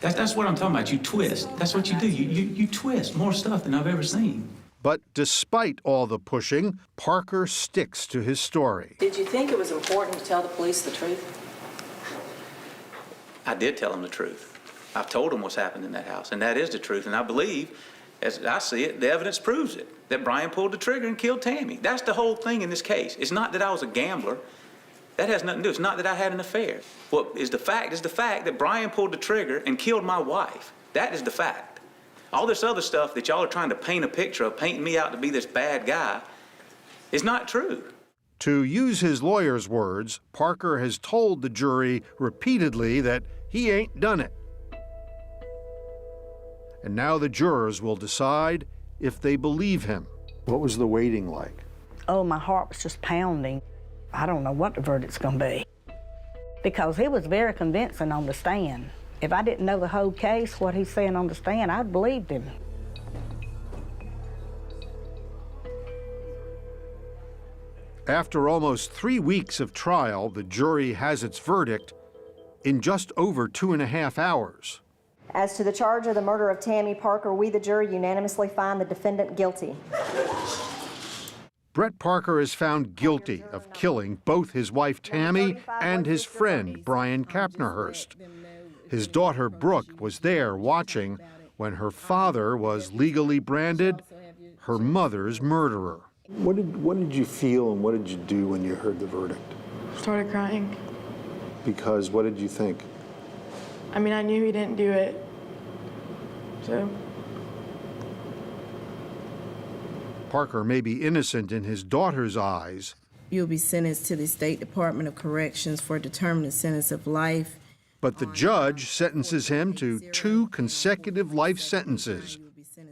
That's what I'm talking about. You twist. That's what you do. You twist more stuff than I've ever seen. But despite all the pushing, Parker sticks to his story. Did you think it was important to tell the police the truth? I did tell them the truth. I've told them what's happened in that house, and that is the truth. And I believe, as I see it, the evidence proves it, that Brian pulled the trigger and killed Tammy. That's the whole thing in this case. It's not that I was a gambler. That has nothing to do. It's not that I had an affair. What is the fact that Brian pulled the trigger and killed my wife. That is the fact. All this other stuff that y'all are trying to paint a picture of, painting me out to be this bad guy, is not true. To use his lawyer's words, Parker has told the jury repeatedly that he ain't done it. And now the jurors will decide if they believe him. What was the waiting like? Oh, my heart was just pounding. I don't know what the verdict's gonna be. Because he was very convincing on the stand. If I didn't know the whole case, what he's saying on the stand, I'd believed him. After almost 3 weeks of trial, the jury has its verdict in just over 2.5 hours. As to the charge of the murder of Tammy Parker, we, the jury, unanimously find the defendant guilty. Brett Parker is found guilty of killing both his wife Tammy and his friend Brian Kapnerhurst. His daughter Brooke was there watching when her father was legally branded her mother's murderer. What did you feel and what did you do when you heard the verdict? Started crying. Because what did you think? I mean, I knew he didn't do it, so. Parker may be innocent in his daughter's eyes. You'll be sentenced to the State Department of Corrections for a determinate sentence of life. But the judge sentences him to 2 consecutive life sentences,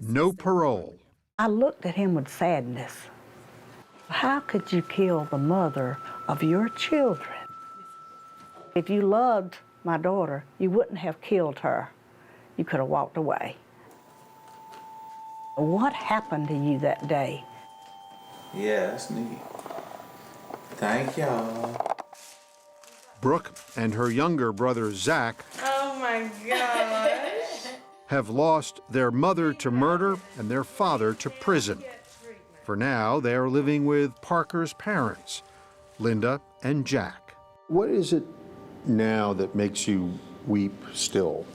no parole. I looked at him with sadness. How could you kill the mother of your children? If you loved my daughter, you wouldn't have killed her. You could have walked away. What happened to you that day? Yeah, that's neat. Thank y'all. Brooke and her younger brother Zach Oh my gosh. have lost their mother to murder and their father to prison. For now, they are living with Parker's parents, Linda and Jack. What is it now that makes you weep still?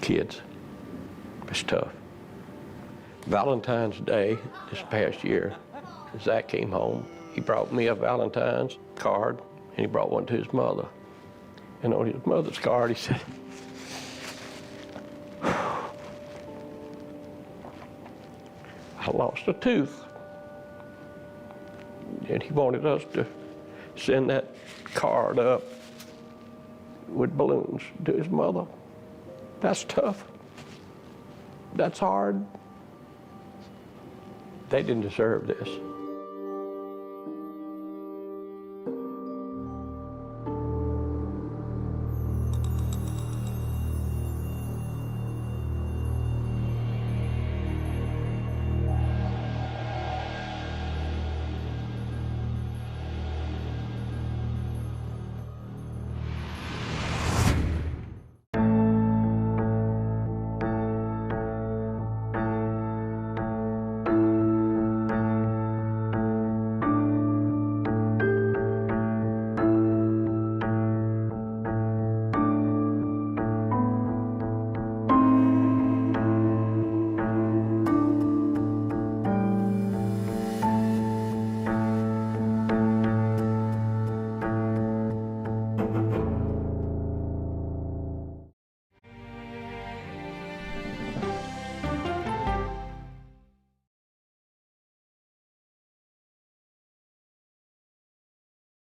Kids. It's tough. Valentine's Day this past year, Zach came home. He brought me a Valentine's card, and he brought one to his mother. And on his mother's card, he said, I lost a tooth. And he wanted us to send that card up with balloons to his mother. That's tough. That's hard. They didn't deserve this.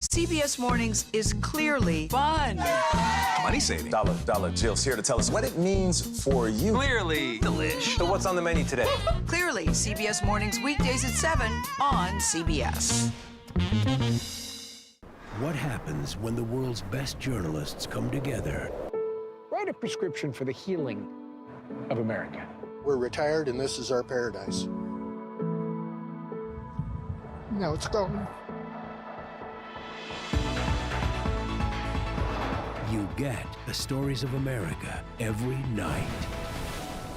CBS Mornings is clearly fun. Money saving. Dollar Jill's here to tell us what it means for you. Clearly delish. So what's on the menu today? Clearly, CBS Mornings weekdays at 7 on CBS. What happens when the world's best journalists come together? Write a prescription for the healing of America. We're retired and this is our paradise. Now it's gone. You get the stories of America every night.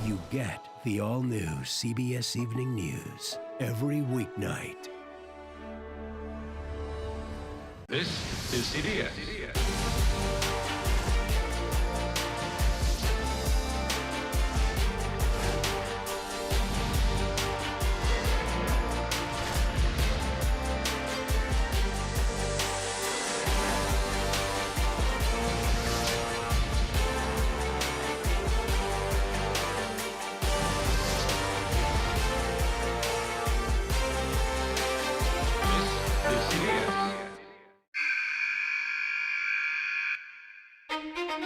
You get the all-new CBS Evening News every weeknight. This is CBS.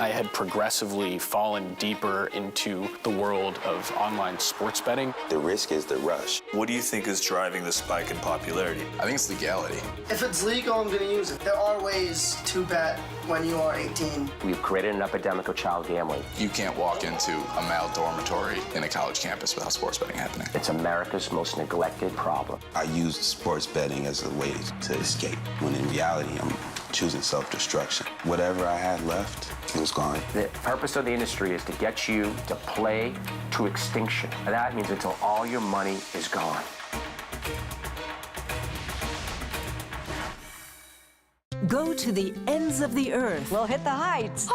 I had progressively fallen deeper into the world of online sports betting. The risk is the rush. What do you think is driving the spike in popularity? I think it's legality. If it's legal, I'm gonna use it. There are ways to bet when you are 18. We've created an epidemic of child gambling. You can't walk into a male dormitory in a college campus without sports betting happening. It's America's most neglected problem. I used sports betting as a way to escape, when in reality, I'm choosing self-destruction. Whatever I had left, it was gone. The purpose of the industry is to get you to play to extinction. And that means until all your money is gone. Go to the ends of the earth. We'll hit the heights.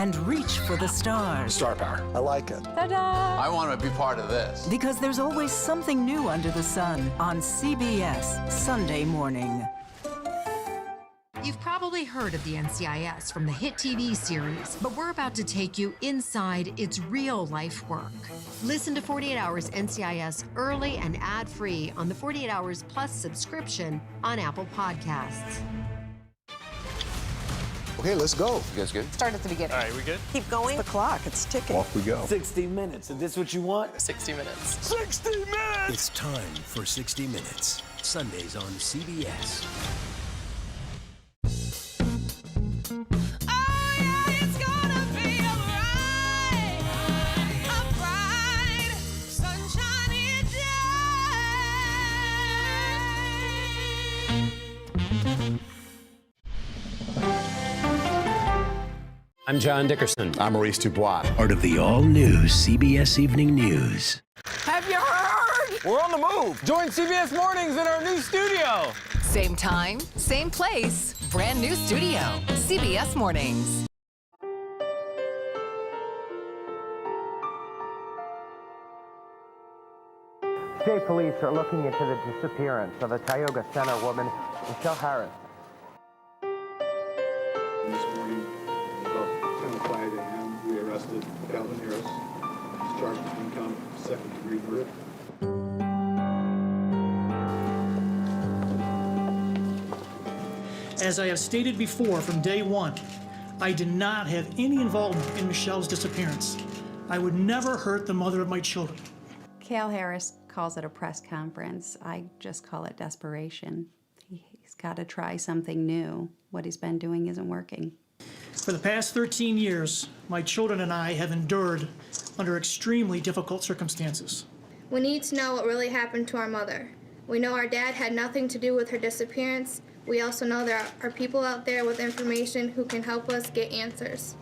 And reach for the stars. Star power. I like it. Ta-da! I want to be part of this. Because there's always something new under the sun on CBS Sunday morning. You've probably heard of the NCIS from the hit TV series, but we're about to take you inside its real-life work. Listen to 48 Hours NCIS early and ad-free on the 48 Hours Plus subscription on Apple Podcasts. Okay, let's go. You guys good? Start at the beginning. All right, we good? Keep going. The clock, it's ticking. Off we go. 60 minutes. Is this what you want? 60 minutes. 60 minutes! It's time for 60 Minutes, Sundays on CBS. I'm John Dickerson. I'm Maurice Dubois. Part of the all-new CBS Evening News. Have you heard? We're on the move. Join CBS Mornings in our new studio. Same time, same place, brand new studio. CBS Mornings. State police are looking into the disappearance of a Tioga Center woman, Michelle Harris. This morning, about 10:05 a.m., we arrested Calvin Harris. He's charged with one count of second-degree murder. As I have stated before from day one, I did not have any involvement in Michelle's disappearance. I would never hurt the mother of my children. Cal Harris calls it a press conference. I just call it desperation. He's got to try something new. What he's been doing isn't working. For the past 13 years, my children and I have endured under extremely difficult circumstances. We need to know what really happened to our mother. We know our dad had nothing to do with her disappearance. We also know there are people out there with information who can help us get answers.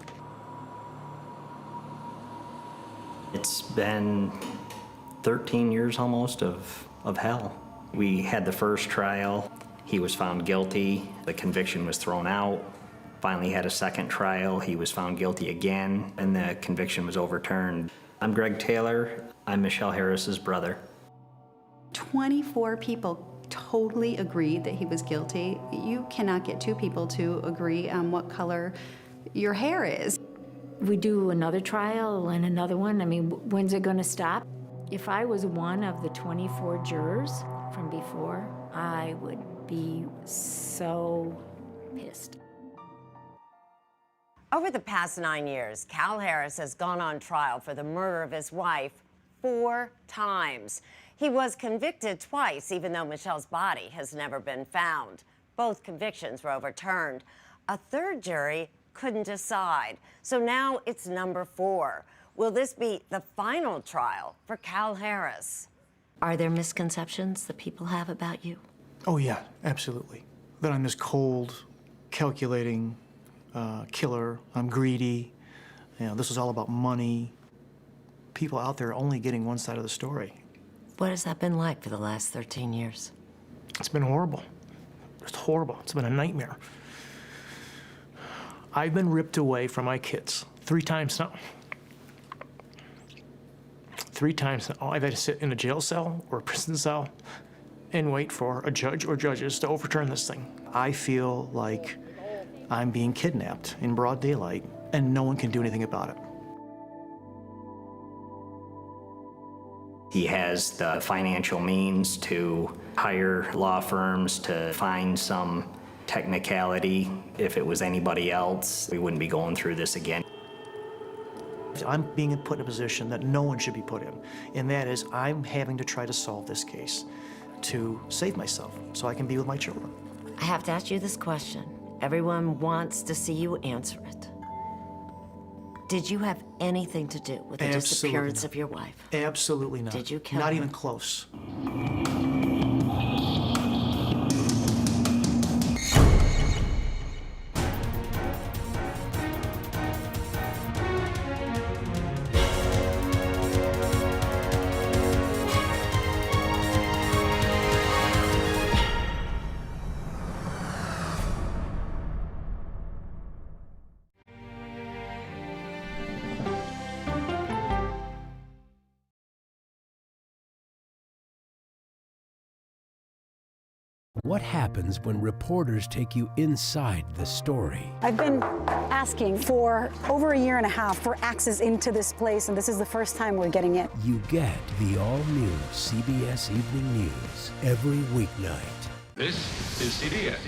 It's been 13 years almost of hell. We had the first trial. He was found guilty. The conviction was thrown out. Finally had a second trial. He was found guilty again, and the conviction was overturned. I'm Greg Taylor. I'm Michelle Harris's brother. 24 people totally agreed that he was guilty. You cannot get two people to agree on what color your hair is. We do another trial and another one. I mean, when's it going to stop? If I was one of the 24 jurors from before, I would be so pissed. Over the past 9 years, Cal Harris has gone on trial for the murder of his wife 4 times. He was convicted twice, even though Michelle's body has never been found. Both convictions were overturned. A third jury couldn't decide. So now it's number 4. Will this be the final trial for Cal Harris? Are there misconceptions that people have about you? Oh, yeah, absolutely. That I'm this cold, calculating killer. I'm greedy. You know, this is all about money. People out there are only getting one side of the story. What has that been like for the last 13 years? It's been horrible. It's horrible. It's been a nightmare. I've been ripped away from my kids 3 times now. 3 times now. I've had to sit in a jail cell or a prison cell and wait for a judge or judges to overturn this thing. I feel like I'm being kidnapped in broad daylight, and no one can do anything about it. He has the financial means to hire law firms to find some technicality. If it was anybody else, we wouldn't be going through this again. I'm being put in a position that no one should be put in, and that is I'm having to try to solve this case to save myself so I can be with my children. I have to ask you this question. Everyone wants to see you answer it. Did you have anything to do with the disappearance of your wife? Absolutely not. Did you kill Not her? even close. What happens when reporters take you inside the story? I've been asking for over a year and a half for access into this place, and this is the first time we're getting it. You get the all-new CBS Evening News every weeknight. This is CBS.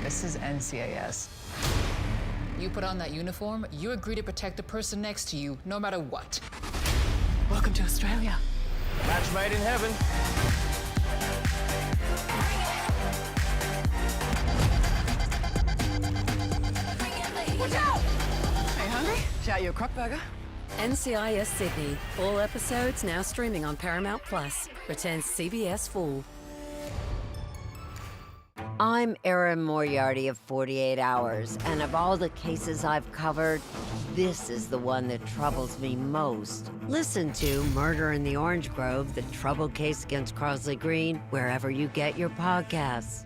This is NCIS. You put on that uniform, you agree to protect the person next to you, no matter what. Welcome to Australia. Match made in heaven. Watch out! Hey, hungry? Shout you a crock burger. NCIS Sydney. All episodes now streaming on Paramount Plus. Returns CBS Full. I'm Erin Moriarty of 48 Hours, and of all the cases I've covered, this is the one that troubles me most. Listen to Murder in the Orange Grove, the troubled case against Crosley Green, wherever you get your podcasts.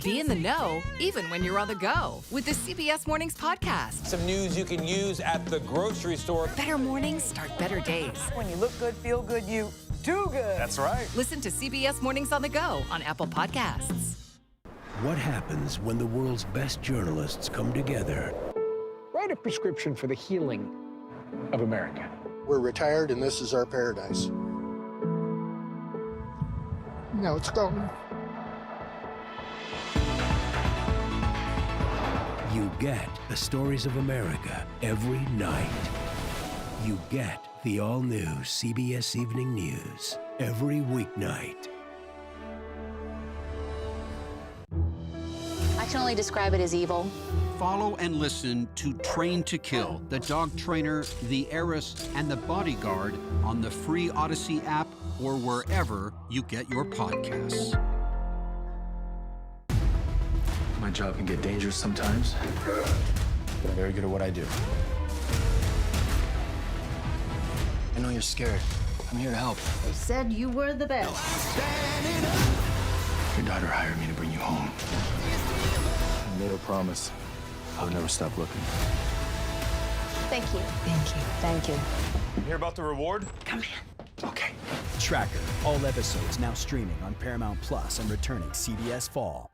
Be in the know, even when you're on the go, with the CBS Mornings podcast. Some news you can use at the grocery store. Better mornings start better days. When you look good, feel good, you do good. That's right. Listen to CBS Mornings on the go on Apple Podcasts. What happens when the world's best journalists come together? Write a prescription for the healing of America. We're retired and this is our paradise. Now it's gone. You get the stories of America every night. You get the all-new CBS Evening News every weeknight. I can only describe it as evil. Follow and listen to Train to Kill, The Dog Trainer, The Heiress, and The Bodyguard on the free Odyssey app or wherever you get your podcasts. My job can get dangerous sometimes, but I'm very good at what I do. I know you're scared. I'm here to help. They said you were the best. Your daughter hired me to bring you home. I made her promise I would never stop looking. Thank you. Thank you. Thank you. Hear about the reward? Come in. Okay. Tracker, all episodes now streaming on Paramount Plus and returning CBS Fall.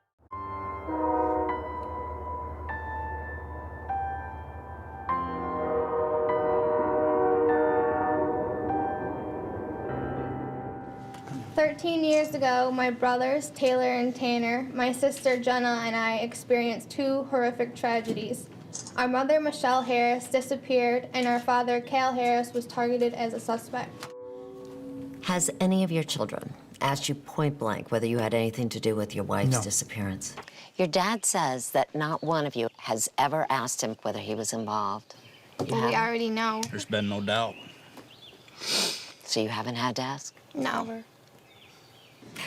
"13 years ago, my brothers, Taylor and Tanner, my sister Jenna, and I experienced two horrific tragedies. Our mother, Michelle Harris, disappeared, and our father, Cal Harris, was targeted as a suspect." Has any of your children asked you point blank whether you had anything to do with your wife's No. disappearance? Your dad says that not one of you has ever asked him whether he was involved. You Well, we haven't? already know. There's been no doubt. So you haven't had to ask? No.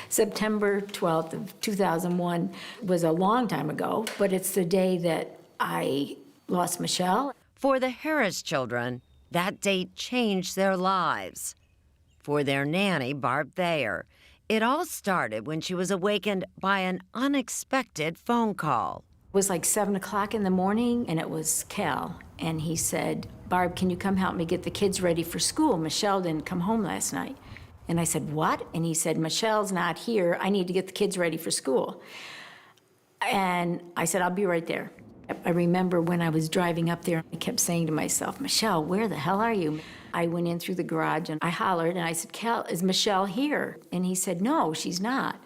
September 12th of 2001 was a long time ago, but it's the day that I lost Michelle. For the Harris children, that date changed their lives. For their nanny, Barb Thayer, it all started when she was awakened by an unexpected phone call. It was like 7 o'clock in the morning, and it was Cal. And he said, "Barb, can you come help me get the kids ready for school? Michelle didn't come home last night." And I said, "What?" And he said, "Michelle's not here. I need to get the kids ready for school." And I said, "I'll be right there." I remember when I was driving up there, I kept saying to myself, "Michelle, where the hell are you?" I went in through the garage and I hollered and I said, "Cal, is Michelle here?" And he said, "No, she's not."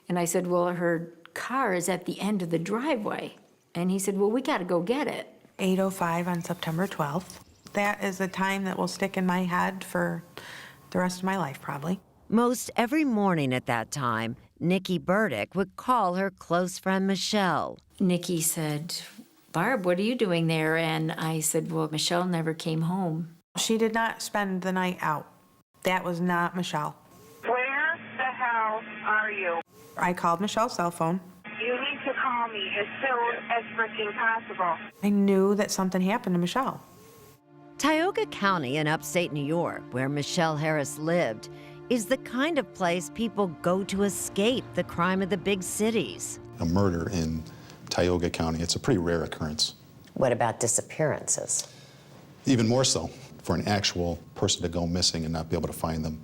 And I said, "Well, her car is at the end of the driveway." And he said, "Well, we got to go get it." 8:05 on September 12th. That is a time that will stick in my head for the rest of my life, probably. Most every morning at that time, Nikki Burdick would call her close friend Michelle. Nikki said, "Barb, what are you doing there?" And I said, "Well, Michelle never came home." She did not spend the night out. That was not Michelle. Where the hell are you? I called Michelle's cell phone. You need to call me as soon as freaking possible. I knew that something happened to Michelle. Tioga County in upstate New York, where Michelle Harris lived, is the kind of place people go to escape the crime of the big cities. A murder in Tioga County, it's a pretty rare occurrence. What about disappearances? Even more so. For an actual person to go missing and not be able to find them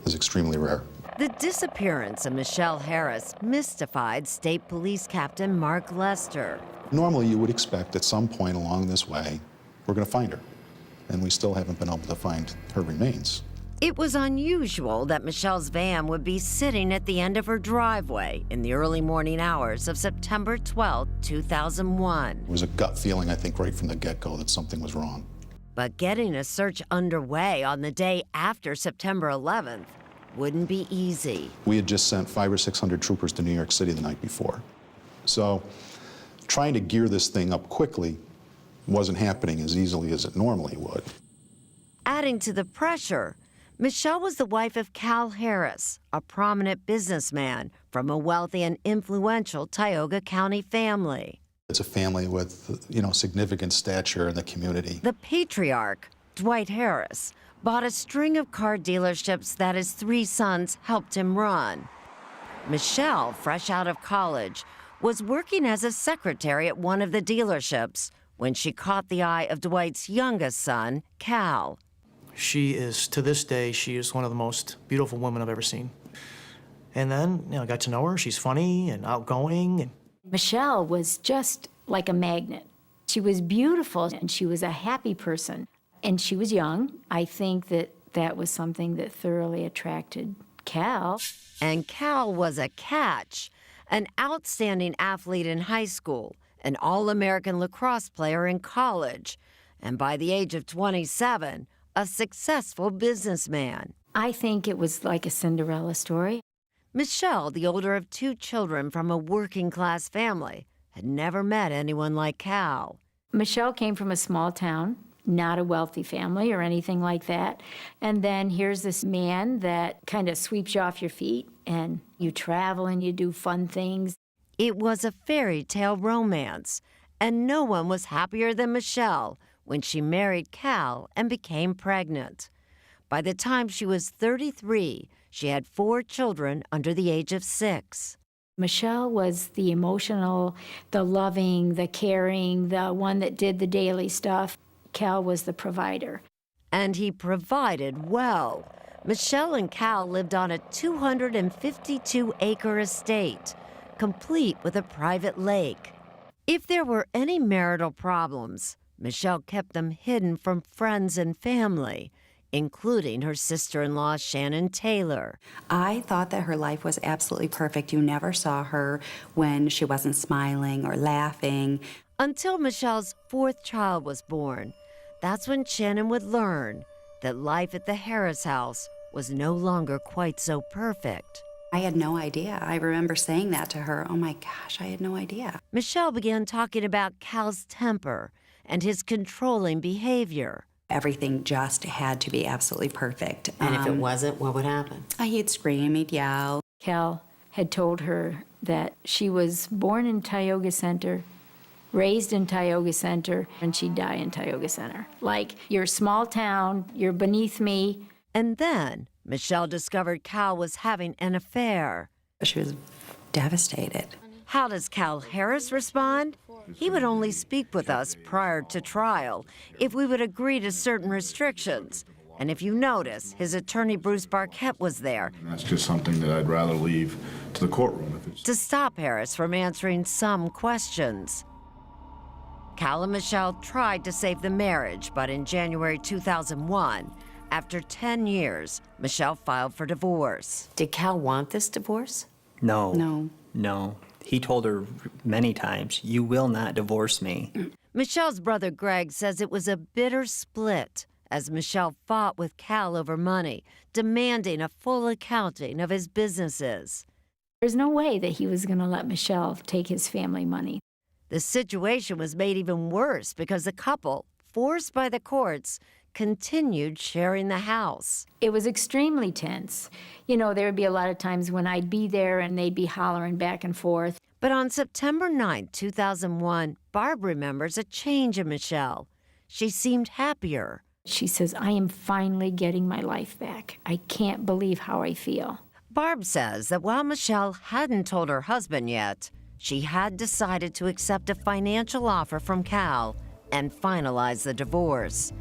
is extremely rare. The disappearance of Michelle Harris mystified State Police Captain Mark Lester. Normally, you would expect at some point along this way, we're going to find her. And we still haven't been able to find her remains. It was unusual that Michelle's van would be sitting at the end of her driveway in the early morning hours of September 12, 2001. It was a gut feeling, I think, right from the get-go that something was wrong. But getting a search underway on the day after September 11th wouldn't be easy. We had just sent 500 or 600 troopers to New York City the night before. So trying to gear this thing up quickly wasn't happening as easily as it normally would. Adding to the pressure, Michelle was the wife of Cal Harris, a prominent businessman from a wealthy and influential Tioga County family. It's a family with, significant stature in the community. The patriarch, Dwight Harris, bought a string of car dealerships that his three sons helped him run. Michelle, fresh out of college, was working as a secretary at one of the dealerships when she caught the eye of Dwight's youngest son, Cal. She is, to this day, she is one of the most beautiful women I've ever seen. And then, I got to know her. She's funny and outgoing. And Michelle was just like a magnet. She was beautiful and she was a happy person. And she was young. I think that was something that thoroughly attracted Cal. And Cal was a catch, an outstanding athlete in high school, an All-American lacrosse player in college, and by the age of 27, a successful businessman. I think it was like a Cinderella story. Michelle, the older of two children from a working-class family, had never met anyone like Cal. Michelle came from a small town, not a wealthy family or anything like that. And then here's this man that kind of sweeps you off your feet, and you travel and you do fun things. It was a fairy tale romance, and no one was happier than Michelle when she married Cal and became pregnant. By the time she was 33, she had 4 children under the age of 6. Michelle was the emotional, the loving, the caring, the one that did the daily stuff. Cal was the provider. And he provided well. Michelle and Cal lived on a 252-acre estate, complete with a private lake. If there were any marital problems, Michelle kept them hidden from friends and family, including her sister-in-law, Shannon Taylor. I thought that her life was absolutely perfect. You never saw her when she wasn't smiling or laughing. Until Michelle's fourth child was born. That's when Shannon would learn that life at the Harris house was no longer quite so perfect. I had no idea. I remember saying that to her. Oh my gosh, I had no idea. Michelle began talking about Cal's temper and his controlling behavior. Everything just had to be absolutely perfect. And if it wasn't, what would happen? He'd scream, he'd yell. Cal had told her that she was born in Tioga Center, raised in Tioga Center, and she'd die in Tioga Center. Like, you're a small town, you're beneath me. And then Michelle discovered Cal was having an affair. She was devastated. How does Cal Harris respond? He would only speak with us prior to trial if we would agree to certain restrictions. And if you notice, his attorney Bruce Barquette was there. That's just something that I'd rather leave to the courtroom. To stop Harris from answering some questions. Cal and Michelle tried to save the marriage, but in January 2001, after 10 years, Michelle filed for divorce. Did Cal want this divorce? No. No. No. He told her many times, "You will not divorce me." Michelle's brother Greg says it was a bitter split as Michelle fought with Cal over money, demanding a full accounting of his businesses. There's no way that he was going to let Michelle take his family money. The situation was made even worse because the couple, forced by the courts, continued sharing the house. It was extremely tense. You know, there would be a lot of times when I'd be there and they'd be hollering back and forth. But on September 9, 2001, Barb remembers a change in Michelle. She seemed happier. She says, I am finally getting my life back. I can't believe how I feel. Barb says that while Michelle hadn't told her husband yet, she had decided to accept a financial offer from Cal and finalize the divorce.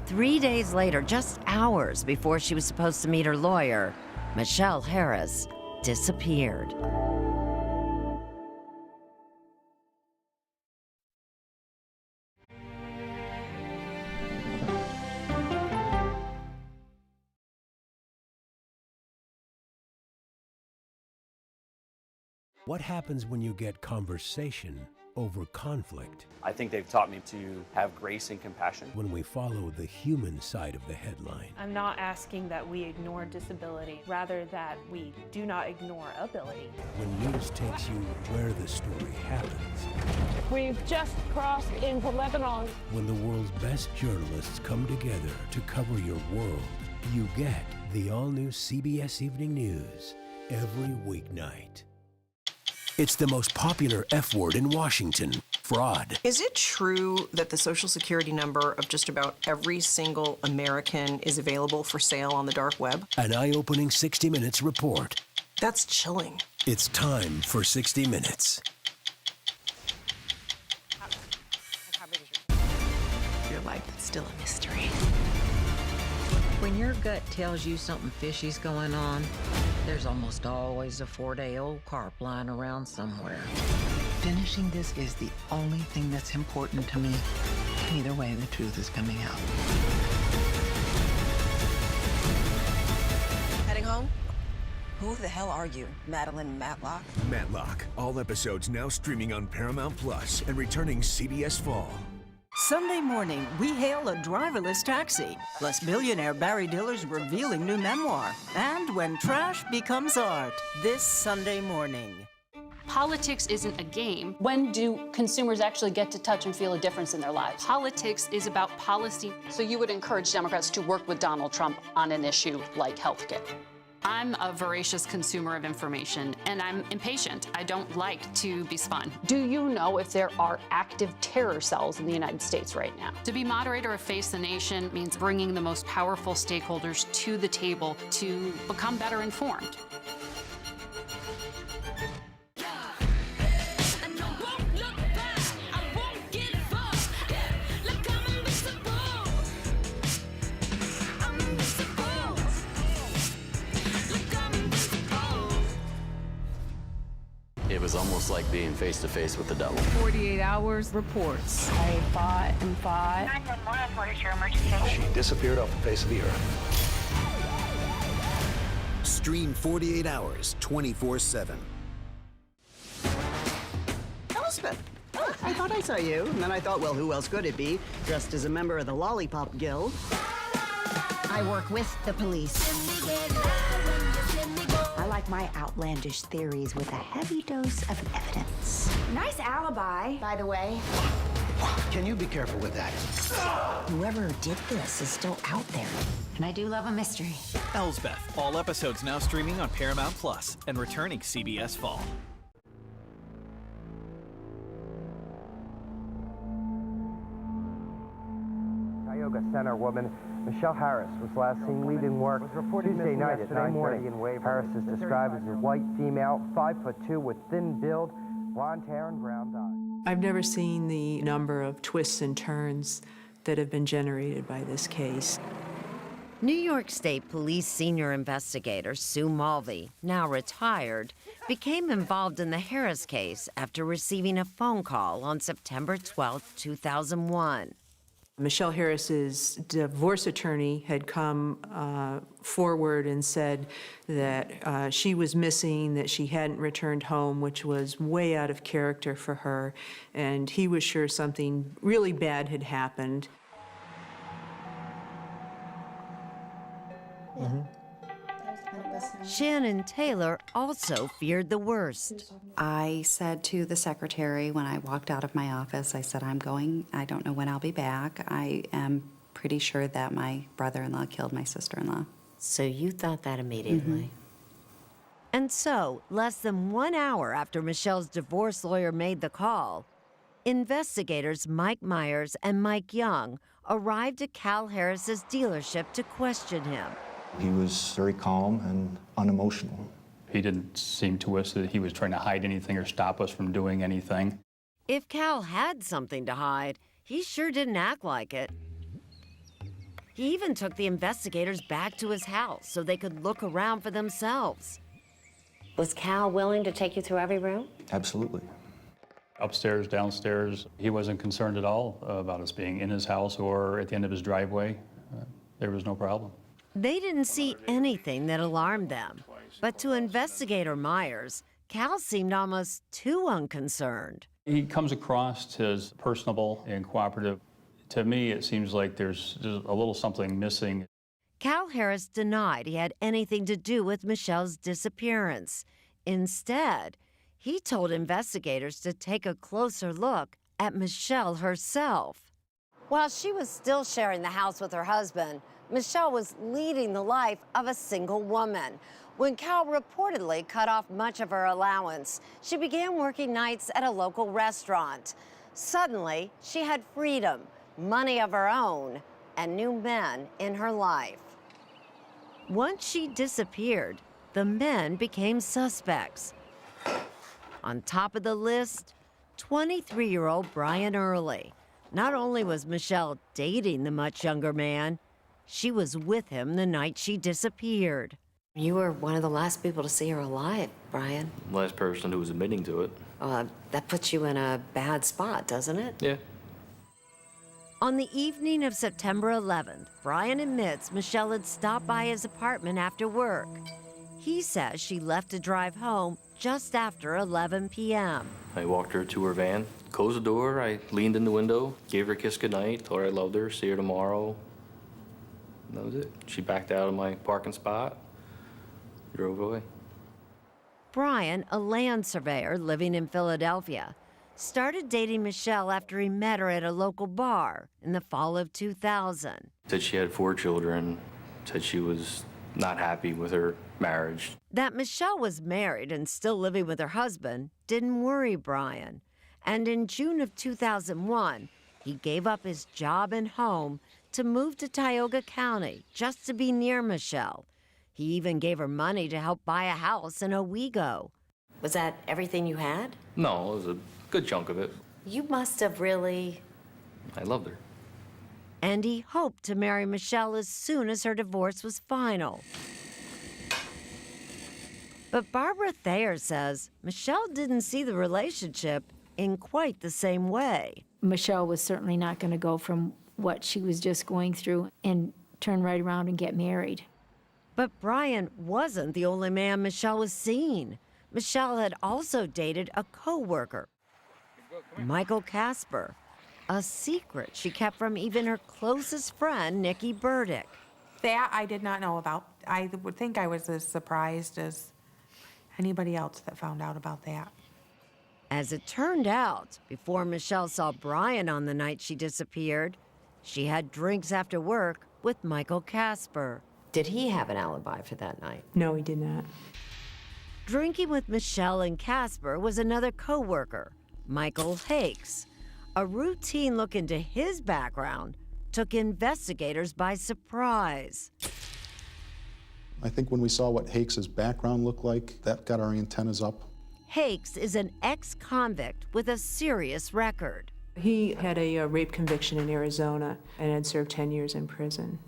3 days later, just hours before she was supposed to meet her lawyer, Michelle Harris disappeared. What happens when you get conversation over conflict? I think they've taught me to have grace and compassion. When we follow the human side of the headline. I'm not asking that we ignore disability, rather that we do not ignore ability. When news takes you where the story happens. We've just crossed into Lebanon. When the world's best journalists come together to cover your world, you get the all-new CBS Evening News every weeknight. It's the most popular F word in Washington, fraud. Is it true that the Social Security number of just about every single American is available for sale on the dark web? An eye-opening 60 Minutes report. That's chilling. It's time for 60 Minutes. Your life is still a mystery. When your gut tells you something fishy's going on, there's almost always a 4-day-old carp lying around somewhere. Finishing this is the only thing that's important to me. Either way, the truth is coming out. Heading home? Who the hell are you, Madeline Matlock? Matlock. All episodes now streaming on Paramount Plus and returning CBS Fall. Sunday morning, we hail a driverless taxi, plus billionaire Barry Diller's revealing new memoir, and when trash becomes art, this Sunday morning. Politics isn't a game. When do consumers actually get to touch and feel a difference in their lives? Politics is about policy. So you would encourage Democrats to work with Donald Trump on an issue like healthcare? I'm a voracious consumer of information, and I'm impatient. I don't like to be spun. Do you know if there are active terror cells in the United States right now? To be moderator of Face the Nation means bringing the most powerful stakeholders to the table to become better informed. was almost like being face-to-face with the devil. 48 Hours reports. I fought and fought. 911, what is your emergency? She disappeared off the face of the earth. Stream 48 Hours, 24/7. Elspeth! Oh, I thought I saw you. And then I thought, well, who else could it be? Dressed as a member of the Lollipop Guild. I work with the police. I like my outlandish theories with a heavy dose of evidence. Nice alibi, by the way. Can you be careful with that? Whoever did this is still out there. And I do love a mystery. Elsbeth, all episodes now streaming on Paramount Plus and returning CBS Fall. Tioga Center woman Michelle Harris was last seen leaving work Tuesday night at 9:30 in Waverly. Harris is described as a white female, 5'2", with thin build, blonde hair and brown eyes. I've never seen the number of twists and turns that have been generated by this case. New York State Police senior investigator Sue Mulvey, now retired, became involved in the Harris case after receiving a phone call on September 12, 2001. Michelle Harris's divorce attorney had come forward and said that she was missing, that she hadn't returned home, which was way out of character for her, and he was sure something really bad had happened. Shannon Taylor also feared the worst. I said to the secretary when I walked out of my office, I said, I don't know when I'll be back. I am pretty sure that my brother-in-law killed my sister-in-law. So you thought that immediately? And so, less than 1 hour after Michelle's divorce lawyer made the call, investigators Mike Myers and Mike Young arrived at Cal Harris's dealership to question him. He was very calm and unemotional. He didn't seem to us that he was trying to hide anything or stop us from doing anything. If Cal had something to hide, he sure didn't act like it. He even took the investigators back to his house so they could look around for themselves. Was Cal willing to take you through every room? Absolutely. Upstairs, downstairs, he wasn't concerned at all about us being in his house or at the end of his driveway. There was no problem. They didn't see anything that alarmed them. But to investigator Myers, Cal seemed almost too unconcerned. He comes across as personable and cooperative. To me, it seems like there's a little something missing. Cal Harris denied he had anything to do with Michelle's disappearance. Instead, he told investigators to take a closer look at Michelle herself. While she was still sharing the house with her husband, Michelle was leading the life of a single woman. When Cal reportedly cut off much of her allowance, she began working nights at a local restaurant. Suddenly, she had freedom, money of her own, and new men in her life. Once she disappeared, the men became suspects. On top of the list, 23-year-old Brian Early. Not only was Michelle dating the much younger man, she was with him the night she disappeared. You were one of the last people to see her alive, Brian. Last person who was admitting to it. That puts you in a bad spot, doesn't it? Yeah. On the evening of September 11th, Brian admits Michelle had stopped by his apartment after work. He says she left to drive home just after 11 p.m. I walked her to her van, closed the door, I leaned in the window, gave her a kiss goodnight, told her I loved her, see her tomorrow. And that was it. She backed out of my parking spot, drove away. Brian, a land surveyor living in Philadelphia, started dating Michelle after he met her at a local bar in the fall of 2000. Said she had 4 children, said she was not happy with her marriage. That Michelle was married and still living with her husband didn't worry Brian. And in June of 2001, he gave up his job and home to move to Tioga County just to be near Michelle. He even gave her money to help buy a house in Owego. Was that everything you had? No, it was a good chunk of it. You must have really... I loved her. And he hoped to marry Michelle as soon as her divorce was final. But Barbara Thayer says Michelle didn't see the relationship in quite the same way. Michelle was certainly not going to go from what she was just going through and turn right around and get married. But Brian wasn't the only man Michelle was seeing. Michelle had also dated a co-worker, Michael Casper, a secret she kept from even her closest friend, Nikki Burdick. That I did not know about. I would think I was as surprised as anybody else that found out about that. As it turned out, before Michelle saw Brian on the night she disappeared, she had drinks after work with Michael Casper. Did he have an alibi for that night? No, he did not. Drinking with Michelle and Casper was another co-worker, Michael Hakes. A routine look into his background took investigators by surprise. I think when we saw what Hakes' background looked like, that got our antennas up. Hakes is an ex-convict with a serious record. He had a rape conviction in Arizona and had served 10 years in prison.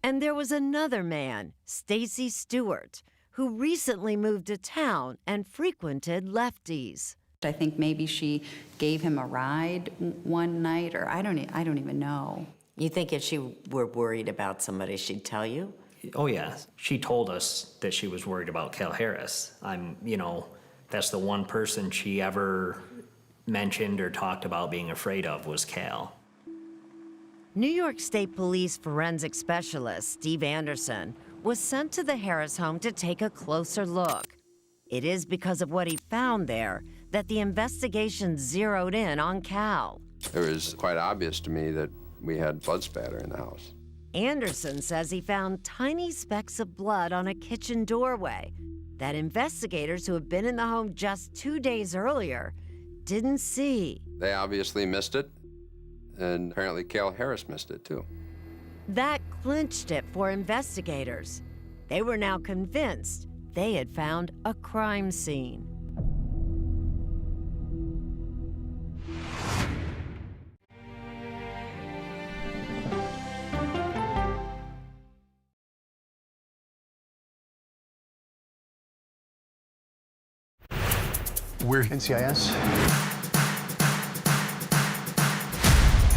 And there was another man, Stacy Stewart, who recently moved to town and frequented lefties. I think maybe she gave him a ride one night, or I don't even know. You think if she were worried about somebody, she'd tell you? Oh yeah, she told us that she was worried about Cal Harris. That's the one person she ever mentioned or talked about being afraid of was Cal. New York State Police forensic specialist Steve Anderson was sent to the Harris home to take a closer look. It is because of what he found there that the investigation zeroed in on Cal. It was quite obvious to me that we had blood spatter in the house. Anderson says he found tiny specks of blood on a kitchen doorway that investigators who had been in the home just 2 days earlier didn't see. They obviously missed it, and apparently Cal Harris missed it too. That clinched it for investigators. They were now convinced they had found a crime scene. We're NCIS.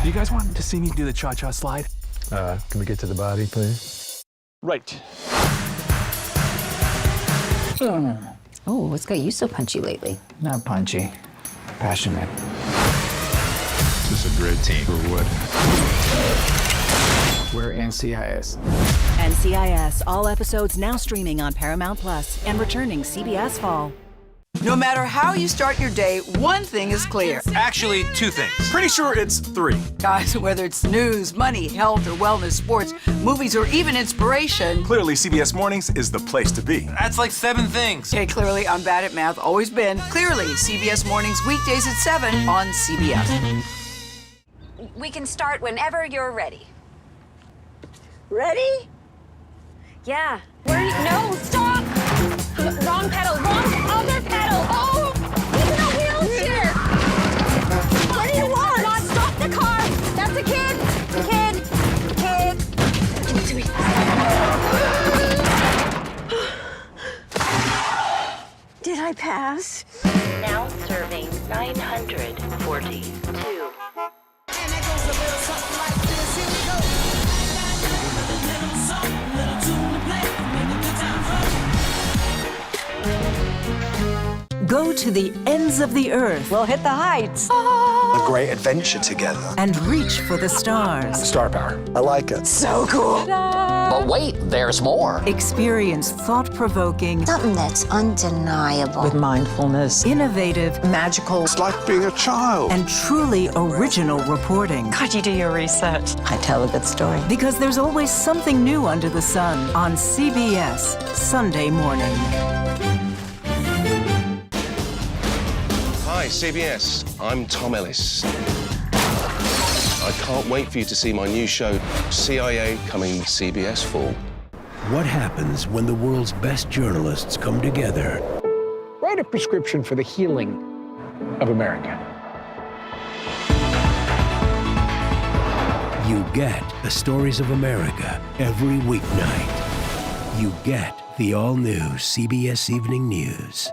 Do you guys want to see me do the cha-cha slide? Can we get to the body, please? Right. Oh, what's got you so punchy lately? Not punchy, passionate. This is a great team for what? We're NCIS. NCIS, all episodes now streaming on Paramount Plus and returning CBS Fall. No matter how you start your day, one thing is clear. Actually, two things. Pretty sure it's three. Guys, whether it's news, money, health, or wellness, sports, movies, or even inspiration. Clearly, CBS Mornings is the place to be. That's like 7 things. Okay, clearly, I'm bad at math, always been. Clearly, CBS Mornings, weekdays at 7 on CBS. We can start whenever you're ready. Ready? Yeah. No, stop! Wrong pedal, wrong other pedal. Oh, he's in a wheelchair. What do you want? Not stop the car. That's a kid. Did I pass? Now serving 942. Go to the ends of the earth. We'll hit the heights. A great adventure together. And reach for the stars. Star power. I like it. So cool. But wait, there's more. Experience thought-provoking. Something that's undeniable. With mindfulness. Innovative. Magical. It's like being a child. And truly original reporting. God, you do your research. I tell a good story. Because there's always something new under the sun on CBS Sunday morning. Hi, CBS. I'm Tom Ellis. I can't wait for you to see my new show, CIA, coming CBS Fall. What happens when the world's best journalists come together? Write a prescription for the healing of America. You get the stories of America every weeknight. You get The all-new CBS Evening News.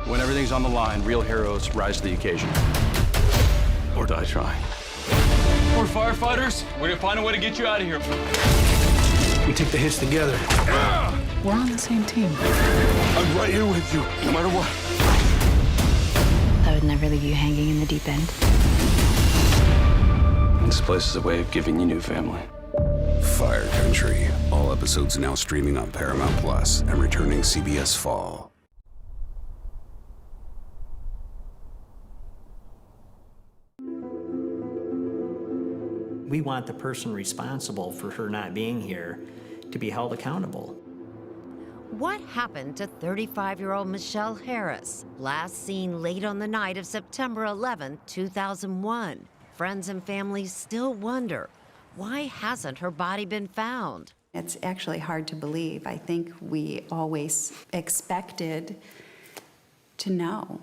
When everything's on the line, real heroes rise to the occasion. Or die trying. We're firefighters. We're gonna find a way to get you out of here. We take the hits together. We're on the same team. I'm right here with you, no matter what. I would never leave you hanging in the deep end. This place is a way of giving you new family. Fire Country. All episodes now streaming on Paramount Plus and returning CBS Fall. We want the person responsible for her not being here to be held accountable. What happened to 35-year-old Michelle Harris, last seen late on the night of September 11, 2001? Friends and family still wonder, why hasn't her body been found? It's actually hard to believe. I think we always expected to know,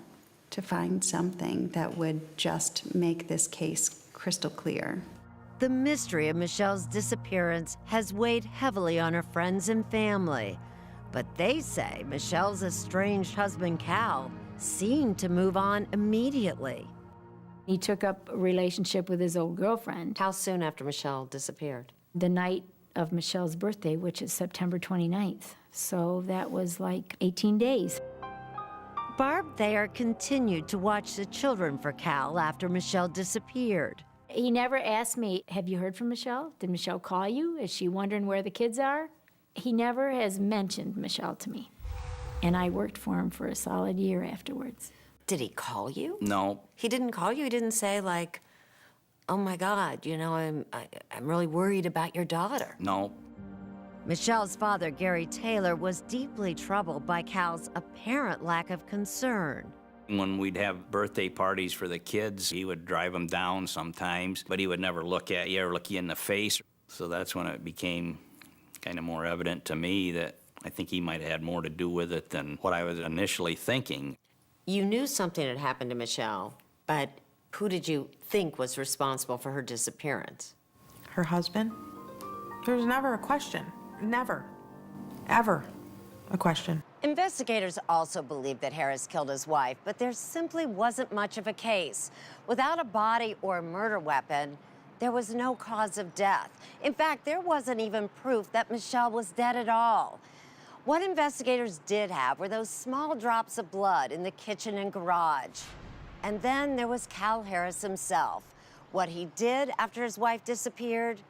to find something that would just make this case crystal clear. The mystery of Michelle's disappearance has weighed heavily on her friends and family. But they say Michelle's estranged husband, Cal, seemed to move on immediately. He took up a relationship with his old girlfriend. How soon after Michelle disappeared? The night of Michelle's birthday, which is September 29th. So that was like 18 days. Barb Thayer continued to watch the children for Cal after Michelle disappeared. He never asked me, have you heard from Michelle? Did Michelle call you? Is she wondering where the kids are? He never has mentioned Michelle to me. And I worked for him for a solid year afterwards. Did he call you? No. He didn't call you? He didn't say, like, oh my God, you know, I'm really worried about your daughter. No. Michelle's father, Gary Taylor, was deeply troubled by Cal's apparent lack of concern. When we'd have birthday parties for the kids, he would drive them down sometimes, but he would never look at you or look you in the face. So that's when it became kind of more evident to me that I think he might have had more to do with it than what I was initially thinking. You knew something had happened to Michelle, but who did you think was responsible for her disappearance? Her husband? There was never a question. Never. Ever a question. Investigators also believe that Harris killed his wife, but there simply wasn't much of a case. Without a body or a murder weapon, there was no cause of death. In fact, there wasn't even proof that Michelle was dead at all. What investigators did have were those small drops of blood in the kitchen and garage. And then there was Cal Harris himself, what he did after his wife disappeared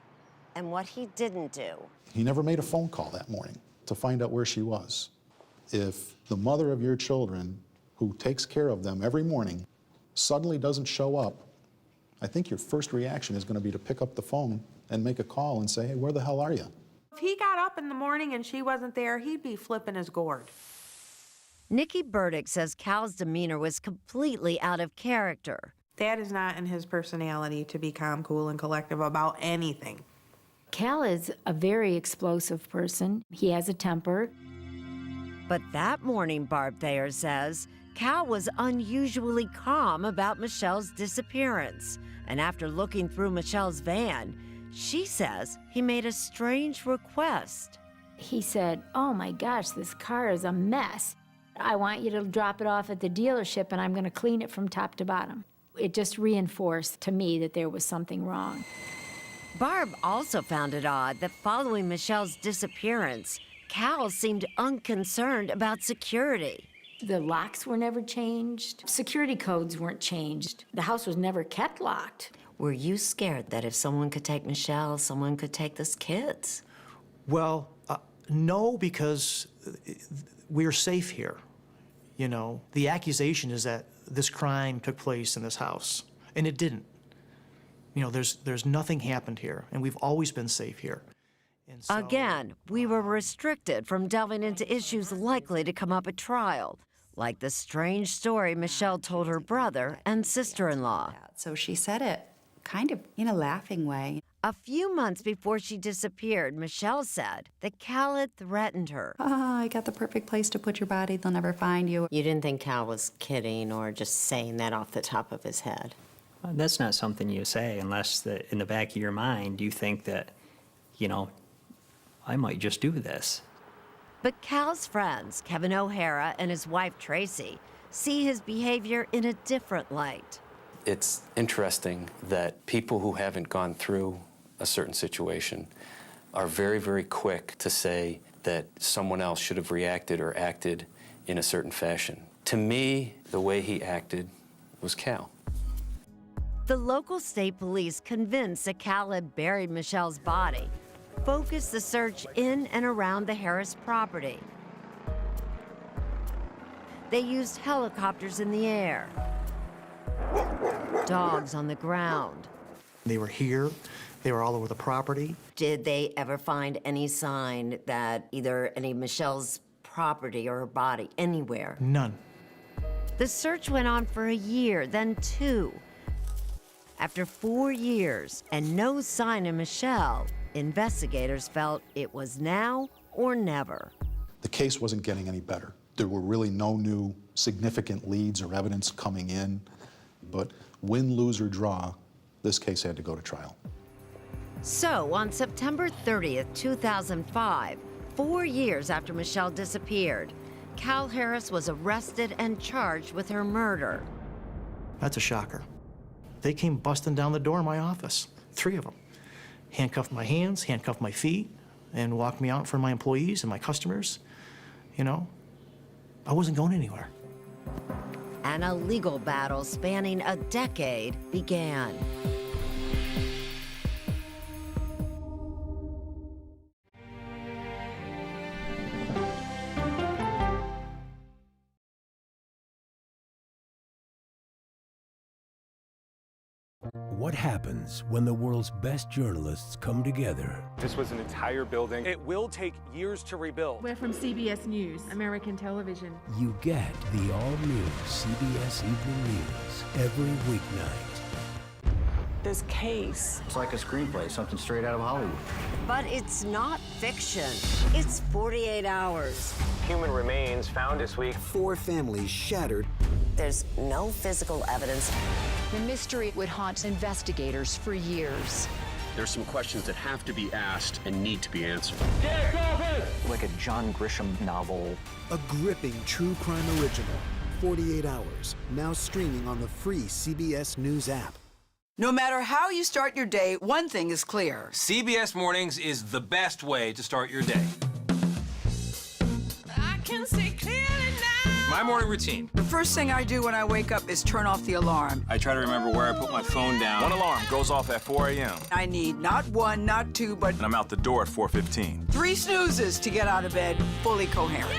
and what he didn't do. He never made a phone call that morning to find out where she was. If the mother of your children, who takes care of them every morning, suddenly doesn't show up, I think your first reaction is going to be to pick up the phone and make a call and say, hey, where the hell are you? If he got up in the morning and she wasn't there, he'd be flipping his gourd. Nikki Burdick says Cal's demeanor was completely out of character. That is not in his personality to be calm, cool, and collective about anything. Cal is a very explosive person. He has a temper. But that morning, Barb Thayer says, Cal was unusually calm about Michelle's disappearance. And after looking through Michelle's van, she says he made a strange request. He said, oh my gosh, this car is a mess. I want you to drop it off at the dealership and I'm going to clean it from top to bottom. It just reinforced to me that there was something wrong. Barb also found it odd that following Michelle's disappearance, Cal seemed unconcerned about security. The locks were never changed. Security codes weren't changed. The house was never kept locked. Were you scared that if someone could take Michelle, someone could take the kids? Well, no, because we're safe here. You know, the accusation is that this crime took place in this house, and it didn't. You know, there's nothing happened here, and we've always been safe here. And so, again, we were restricted from delving into issues likely to come up at trial, like the strange story Michelle told her brother and sister-in-law. So she said it kind of in a laughing way. A few months before she disappeared, Michelle said that Cal had threatened her. Oh, I got the perfect place to put your body. They'll never find you. You didn't think Cal was kidding or just saying that off the top of his head? That's not something you say unless in the back of your mind you think that, you know, I might just do this. But Cal's friends, Kevin O'Hara and his wife Tracy, see his behavior in a different light. It's interesting that people who haven't gone through a certain situation are very, very quick to say that someone else should have reacted or acted in a certain fashion. To me, the way he acted was Cal. The local state police, convinced that Cal had buried Michelle's body, focused the search in and around the Harris property. They used helicopters in the air, dogs on the ground. They were here. They were all over the property. Did they ever find any sign that either any of Michelle's property or her body anywhere? None. The search went on for a year, then 2. After 4 years and no sign of Michelle, investigators felt it was now or never. The case wasn't getting any better. There were really no new significant leads or evidence coming in, but win, lose, or draw, this case had to go to trial. So on September 30th, 2005, 4 years after Michelle disappeared, Cal Harris was arrested and charged with her murder. That's a shocker. They came busting down the door in my office, 3 of them. Handcuffed my hands, handcuffed my feet, and walked me out in front of my employees and my customers. You know, I wasn't going anywhere. And a legal battle spanning a decade began. What happens when the world's best journalists come together? This was an entire building. It will take years to rebuild. We're from CBS News, American television. You get the all-new CBS Evening News every weeknight. This case. It's like a screenplay, something straight out of Hollywood. But it's not fiction. It's 48 hours. Human remains found this week. 4 families shattered. There's no physical evidence. The mystery would haunt investigators for years. There's some questions that have to be asked and need to be answered. Like a John Grisham novel. A gripping true crime original. 48 hours. Now streaming on the free CBS News app. No matter how you start your day, one thing is clear. CBS Mornings is the best way to start your day. I can see clearly now. My morning routine. The first thing I do when I wake up is turn off the alarm. I try to remember where I put my phone down. One alarm goes off at 4 a.m. I need not 1, not 2, but And I'm out the door at 4:15. 3 snoozes to get out of bed fully coherent.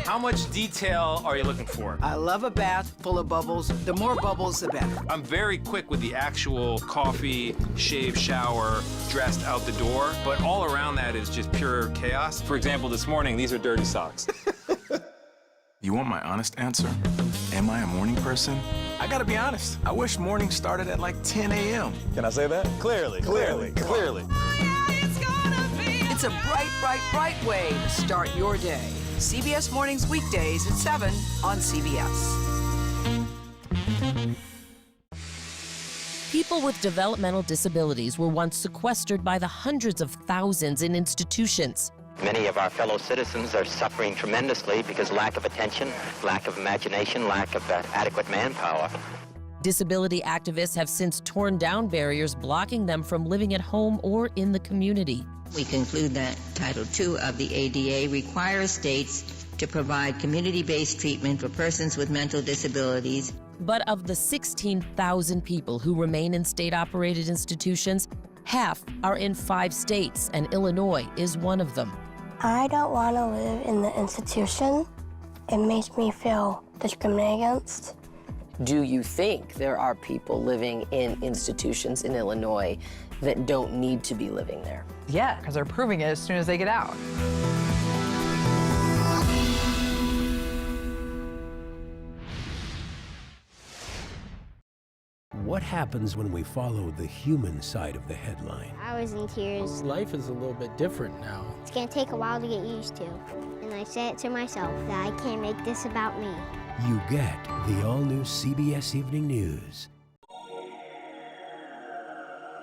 How much detail are you looking for? I love a bath full of bubbles. The more bubbles, the better. I'm very quick with the actual coffee, shave, shower, dressed out the door, but all around that is just pure chaos. For example, this morning, these are dirty socks. You want my honest answer? Am I a morning person? I gotta be honest. I wish mornings started at like 10 a.m. Can I say that? Clearly. It's a bright, bright, bright way to start your day. CBS Mornings weekdays at 7 on CBS. People with developmental disabilities were once sequestered by the hundreds of thousands in institutions. Many of our fellow citizens are suffering tremendously because lack of attention, lack of imagination, lack of adequate manpower. Disability activists have since torn down barriers blocking them from living at home or in the community. We conclude that Title II of the ADA requires states to provide community-based treatment for persons with mental disabilities. But of the 16,000 people who remain in state-operated institutions, half are in 5 states, and Illinois is one of them. I don't want to live in the institution. It makes me feel discriminated against. Do you think there are people living in institutions in Illinois that don't need to be living there? Yeah, because they're proving it as soon as they get out. What happens when we follow the human side of the headline? I was in tears. Life is a little bit different now. It's going to take a while to get used to. And I said it to myself that I can't make this about me. You get the all-new CBS Evening News.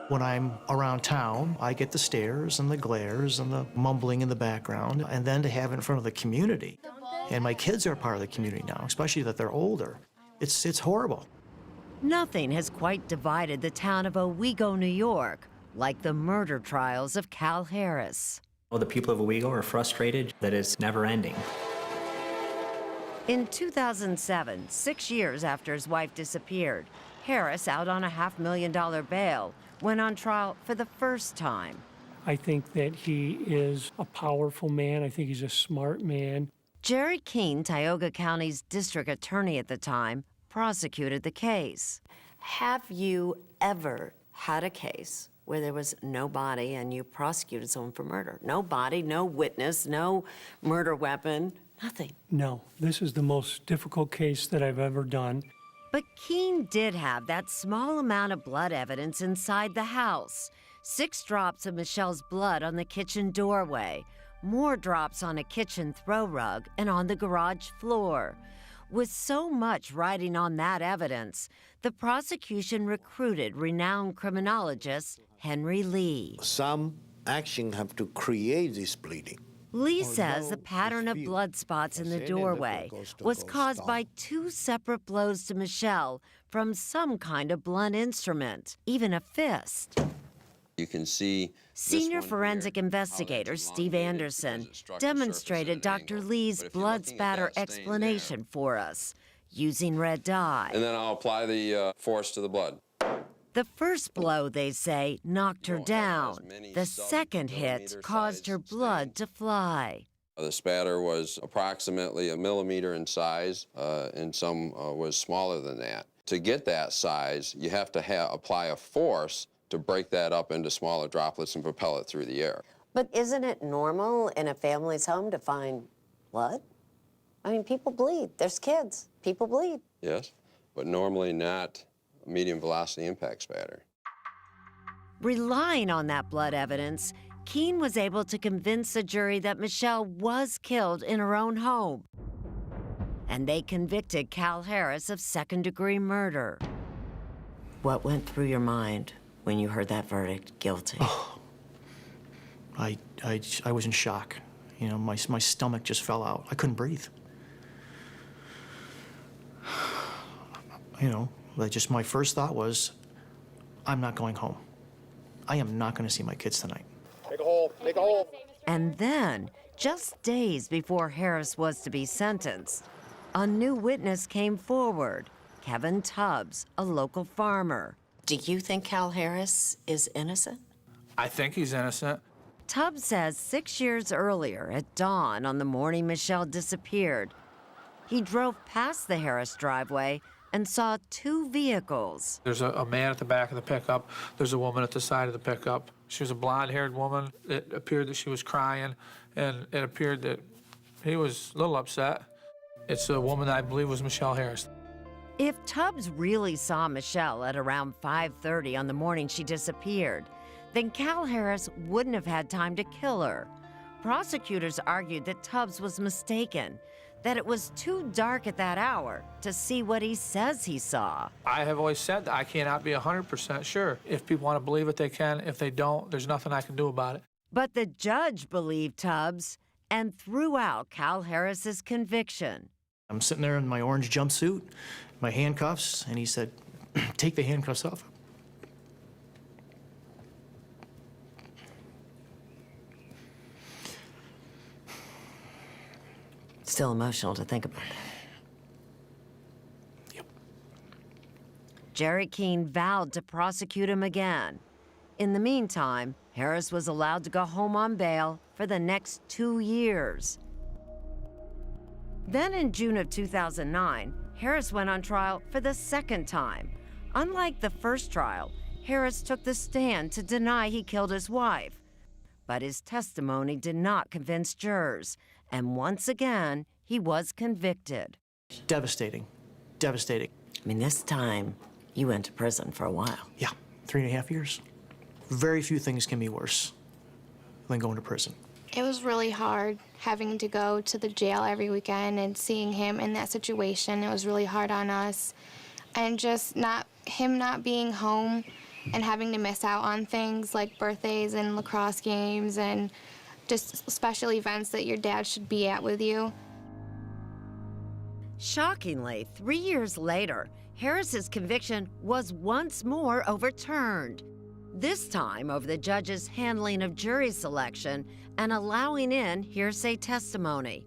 When I'm around town, I get the stares and the glares and the mumbling in the background, and then to have it in front of the community. And my kids are part of the community now, especially that they're older. It's horrible. Nothing has quite divided the town of Owego, New York, like the murder trials of Cal Harris. Well, the people of Owego are frustrated that it's never ending. In 2007, 6 years after his wife disappeared, Harris, out on a $500,000 bail, went on trial for the first time. I think that he is a powerful man. I think he's a smart man. Jerry Keene, Tioga County's district attorney at the time, prosecuted the case. Have you ever had a case where there was no body and you prosecuted someone for murder? No body, no witness, no murder weapon, nothing. No, this is the most difficult case that I've ever done. But Keene did have that small amount of blood evidence inside the house. 6 drops of Michelle's blood on the kitchen doorway, more drops on a kitchen throw rug and on the garage floor. With so much riding on that evidence, the prosecution recruited renowned criminologist Henry Lee. Some action have to create this bleeding. Lee says the pattern of blood spots in the doorway was caused by 2 separate blows to Michelle from some kind of blunt instrument, even a fist. You can see Senior forensic investigator Steve Anderson demonstrated Dr. Lee's blood spatter explanation for us using red dye. and then I'll apply the force to the blood. The first blow, they say, knocked her down. The second hit caused her blood to fly. The spatter was approximately 1 millimeter in size, and some was smaller than that. To get that size, you have to apply a force to break that up into smaller droplets and propel it through the air. But isn't it normal in a family's home to find blood? I mean, people bleed. There's kids. People bleed. Yes, but normally not medium velocity impact spatter. Relying on that blood evidence, Keene was able to convince the jury that Michelle was killed in her own home. And they convicted Cal Harris of second-degree murder. What went through your mind when you heard that verdict, guilty? Oh, I was in shock. You know, my stomach just fell out. I couldn't breathe. You know, my first thought was, I'm not going home. I am not going to see my kids tonight. Make a hole, make a hole. And then, just days before Harris was to be sentenced, a new witness came forward, Kevin Tubbs, a local farmer. Do you think Cal Harris is innocent? I think he's innocent. Tubbs says 6 years earlier, at dawn on the morning Michelle disappeared, he drove past the Harris driveway and saw 2 vehicles. There's a man at the back of the pickup. There's a woman at the side of the pickup. She was a blonde-haired woman. It appeared that she was crying, and it appeared that he was a little upset. It's a woman that I believe was Michelle Harris. If Tubbs really saw Michelle at around 5:30 on the morning she disappeared, then Cal Harris wouldn't have had time to kill her. Prosecutors argued that Tubbs was mistaken, that it was too dark at that hour to see what he says he saw. I have always said that I cannot be 100% sure. If people want to believe it, they can. If they don't, there's nothing I can do about it. But the judge believed Tubbs and threw out Cal Harris's conviction. I'm sitting there in my orange jumpsuit, my handcuffs, and he said, take the handcuffs off. Still emotional to think about that. Yep. Jerry Keene vowed to prosecute him again. In the meantime, Harris was allowed to go home on bail for the next 2 years. Then in June of 2009, Harris went on trial for the second time. Unlike the first trial, Harris took the stand to deny he killed his wife. But his testimony did not convince jurors, and once again, he was convicted. Devastating. Devastating. I mean, this time, you went to prison for a while. Yeah, 3.5 years. Very few things can be worse than going to prison. It was really hard having to go to the jail every weekend and seeing him in that situation. It was really hard on us. And just him not being home and having to miss out on things like birthdays and lacrosse games and just special events that your dad should be at with you. Shockingly, 3 years later, Harris's conviction was once more overturned. This time over the judge's handling of jury selection and allowing in hearsay testimony.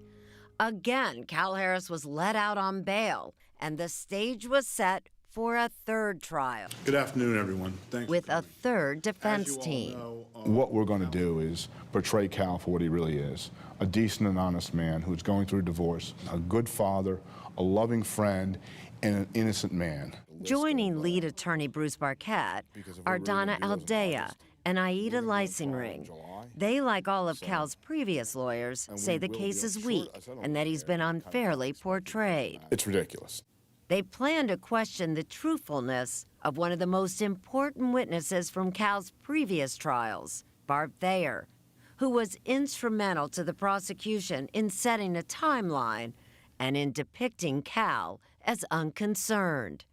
Again, Cal Harris was let out on bail, and the stage was set for a third trial. Good afternoon, everyone. Thanks. With a third defense team. What we're going to do is portray Cal for what he really is, a decent and honest man who's going through a divorce, a good father, a loving friend, and an innocent man. Joining lead attorney Bruce Barquette are Donna Aldea and Aida Leisingring. They, like all of Cal's previous lawyers, say the case is weak and that he's been unfairly portrayed. It's ridiculous. They plan to question the truthfulness of one of the most important witnesses from Cal's previous trials, Barb Thayer, who was instrumental to the prosecution in setting a timeline and in depicting Cal as unconcerned.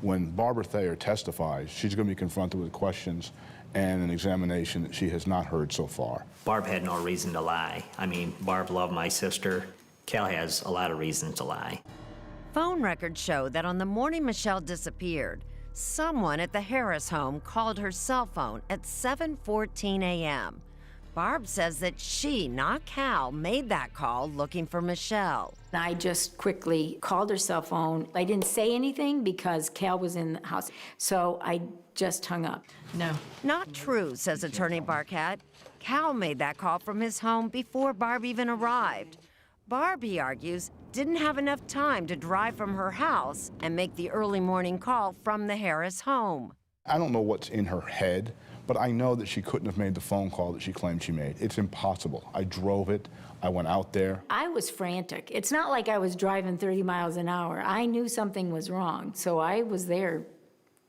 When Barbara Thayer testifies, she's going to be confronted with questions and an examination that she has not heard so far. Barb had no reason to lie. I mean, Barb loved my sister. Cal has a lot of reasons to lie. Phone records show that on the morning Michelle disappeared, someone at the Harris home called her cell phone at 7:14 a.m. Barb says that she, not Cal, made that call looking for Michelle. I just quickly called her cell phone. I didn't say anything because Cal was in the house, so I just hung up. No. Not true, says attorney Barquette. Cal made that call from his home before Barb even arrived. Barb, he argues, didn't have enough time to drive from her house and make the early morning call from the Harris home. I don't know what's in her head, but I know that she couldn't have made the phone call that she claimed she made. It's impossible. I drove it. I went out there. I was frantic. It's not like I was driving 30 miles an hour. I knew something was wrong, so I was there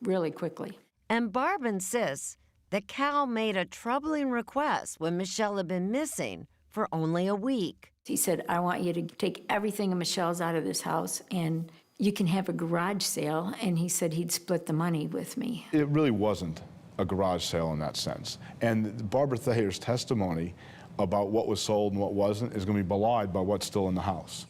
really quickly. And Barb insists that Cal made a troubling request when Michelle had been missing for only a week. He said, I want you to take everything of Michelle's out of this house and you can have a garage sale. And he said he'd split the money with me. It really wasn't a garage sale in that sense. And Barbara Thayer's testimony about what was sold and what wasn't is going to be belied by what's still in the house.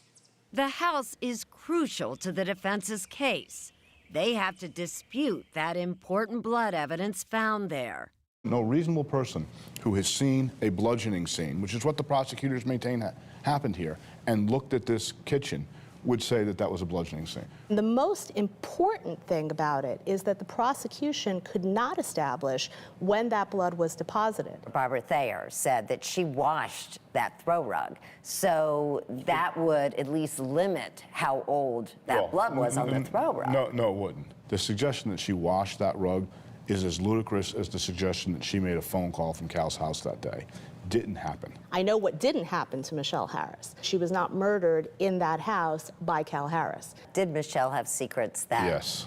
The house is crucial to the defense's case. They have to dispute that important blood evidence found there. No reasonable person who has seen a bludgeoning scene, which is what the prosecutors maintain happened here, and looked at this kitchen, would say that that was a bludgeoning scene. The most important thing about it is that the prosecution could not establish when that blood was deposited. Barbara Thayer said that she washed that throw rug, so that would at least limit how old that blood was on the throw rug. No, it wouldn't. The suggestion that she washed that rug is as ludicrous as the suggestion that she made a phone call from Cal's house that day. Didn't happen. I know what didn't happen to Michelle Harris. She was not murdered in that house by Cal Harris. Did Michelle have secrets that... Yes.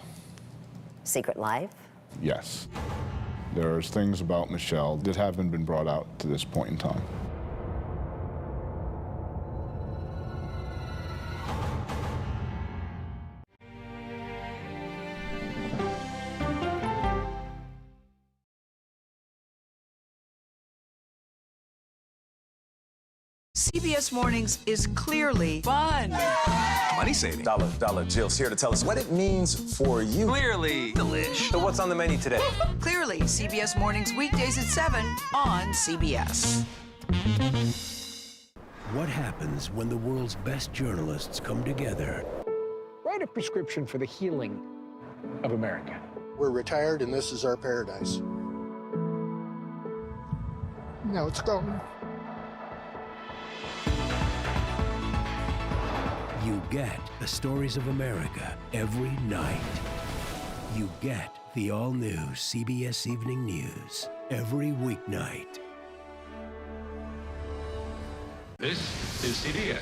Secret life? Yes. There's things about Michelle that haven't been brought out to this point in time. CBS Mornings is clearly fun. Money saving. Dollar Jill's here to tell us what it means for you. Clearly delish. So what's on the menu today? Clearly, CBS Mornings weekdays at 7 on CBS. What happens when the world's best journalists come together? Write a prescription for the healing of America. We're retired and this is our paradise. No, it's going. You get the stories of America every night. You get the all-new CBS Evening News every weeknight. This is CBS.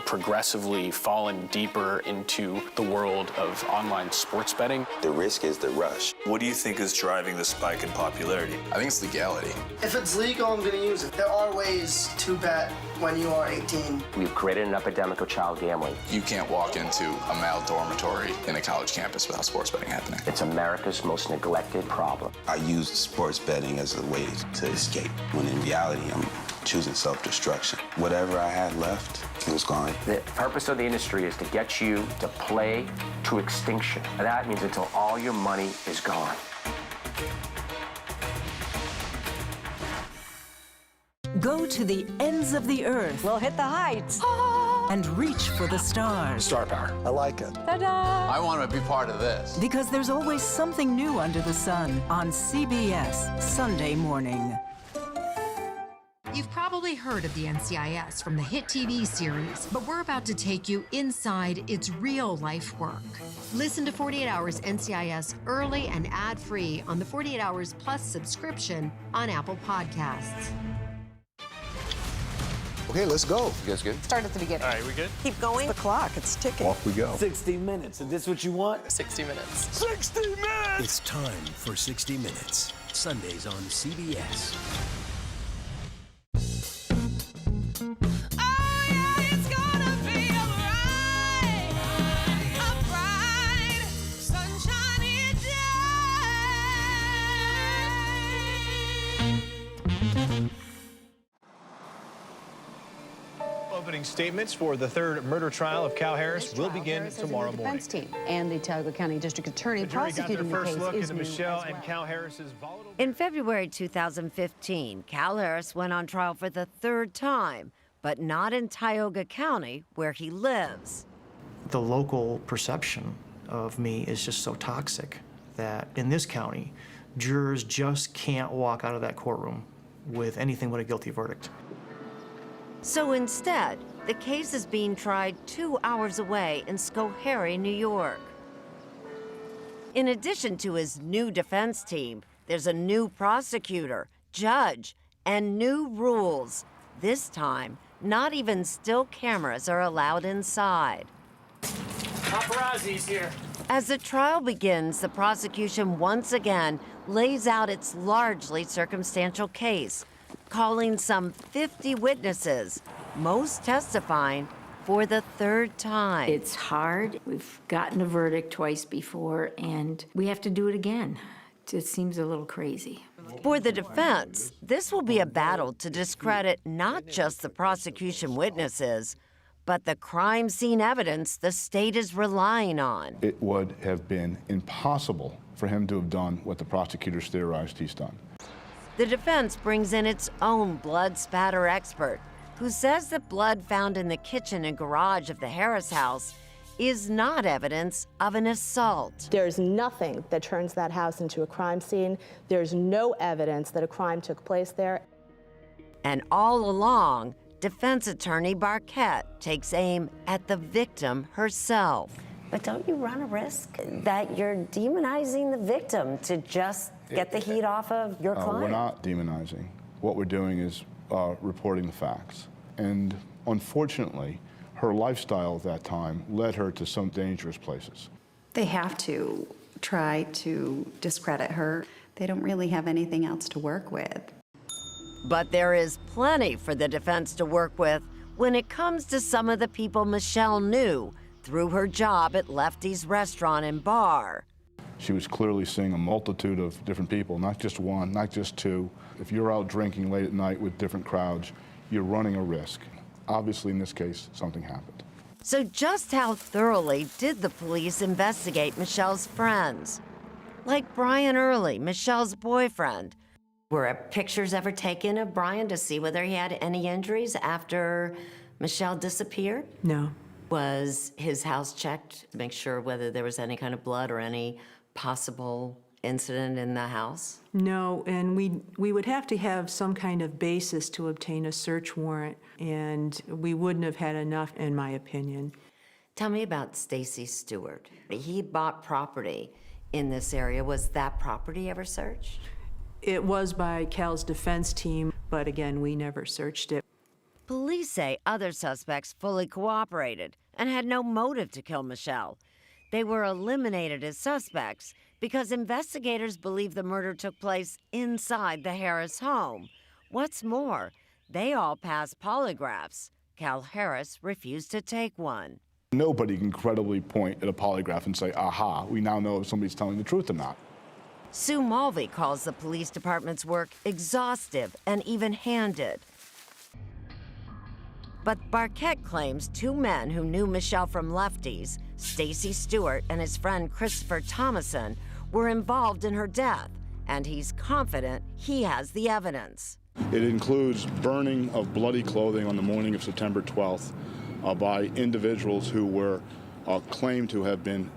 progressively fallen deeper into the world of online sports betting. The risk is the rush. What do you think is driving the spike in popularity? I think it's legality. If it's legal, I'm going to use it. There are ways to bet when you are 18. We've created an epidemic of child gambling. You can't walk into a male dormitory in a college campus without sports betting happening. It's America's most neglected problem. I used sports betting as a way to escape, when in reality, I'm choosing self-destruction. Whatever I had left, it was gone. The purpose of the industry is to get you to play to extinction. And that means until all your money is gone. Go to the ends of the earth. We'll hit the heights. And reach for the stars. Star power. I like it. Ta-da! I want to be part of this. Because there's always something new under the sun on CBS Sunday morning. You've probably heard of the NCIS from the hit TV series, but we're about to take you inside its real-life work. Listen to 48 Hours NCIS early and ad-free on the 48 Hours Plus subscription on Apple Podcasts. Okay, let's go. You guys good? Start at the beginning. All right, we good? Keep going. The clock, it's ticking. Off we go. 60 minutes. Is this what you want? 60 minutes. 60 minutes! It's time for 60 Minutes. Sundays on CBS. Opening statements for the third murder trial of Cal Harris will begin tomorrow morning. Defense team and the Tioga County District Attorney The jury got their prosecuting the first case look is into new Michelle as well. and Cal Harris's volatile. In February 2015, Cal Harris went on trial for the third time, but not in Tioga County, where he lives. The local perception of me is just so toxic that in this county, jurors just can't walk out of that courtroom with anything but a guilty verdict. So instead, the case is being tried 2 hours away in Schoharie, New York. In addition to his new defense team, there's a new prosecutor, judge, and new rules. This time, not even still cameras are allowed inside. Paparazzi's here. As the trial begins, the prosecution once again lays out its largely circumstantial case, calling some 50 witnesses, most testifying for the third time. It's hard. We've gotten a verdict twice before, and we have to do it again. It seems a little crazy. For the defense, this will be a battle to discredit not just the prosecution witnesses, but the crime scene evidence the state is relying on. It would have been impossible for him to have done what the prosecutors theorized he's done. The defense brings in its own blood spatter expert, who says that blood found in the kitchen and garage of the Harris house is not evidence of an assault. There's nothing that turns that house into a crime scene. There's no evidence that a crime took place there. And all along, defense attorney Barquette takes aim at the victim herself. But don't you run a risk that you're demonizing the victim to just get the heat off of your client? We're not demonizing. What we're doing is reporting the facts. And unfortunately, her lifestyle at that time led her to some dangerous places. They have to try to discredit her. They don't really have anything else to work with. But there is plenty for the defense to work with when it comes to some of the people Michelle knew through her job at Lefty's restaurant and bar. She was clearly seeing a multitude of different people, not just one, not just two. If you're out drinking late at night with different crowds, you're running a risk. Obviously, in this case, something happened. So just how thoroughly did the police investigate Michelle's friends? Like Brian Early, Michelle's boyfriend. Were pictures ever taken of Brian to see whether he had any injuries after Michelle disappeared? No. Was his house checked to make sure whether there was any kind of blood or any possible incident in the house? No, and we would have to have some kind of basis to obtain a search warrant, and we wouldn't have had enough, in my opinion. Tell me about Stacy Stewart. He bought property in this area. Was that property ever searched? It was by Cal's defense team, but again, we never searched it. Police say other suspects fully cooperated and had no motive to kill Michelle. They were eliminated as suspects because investigators believe the murder took place inside the Harris home. What's more, they all passed polygraphs. Cal Harris refused to take one. Nobody can credibly point at a polygraph and say, aha, we now know if somebody's telling the truth or not. Sue Mulvey calls the police department's work exhaustive and even-handed. But Barquette claims two men who knew Michelle from Lefties, Stacy Stewart and his friend Christopher Thomason, were involved in her death, and he's confident he has the evidence. It includes burning of bloody clothing on the morning of September 12th by individuals who were claimed to have been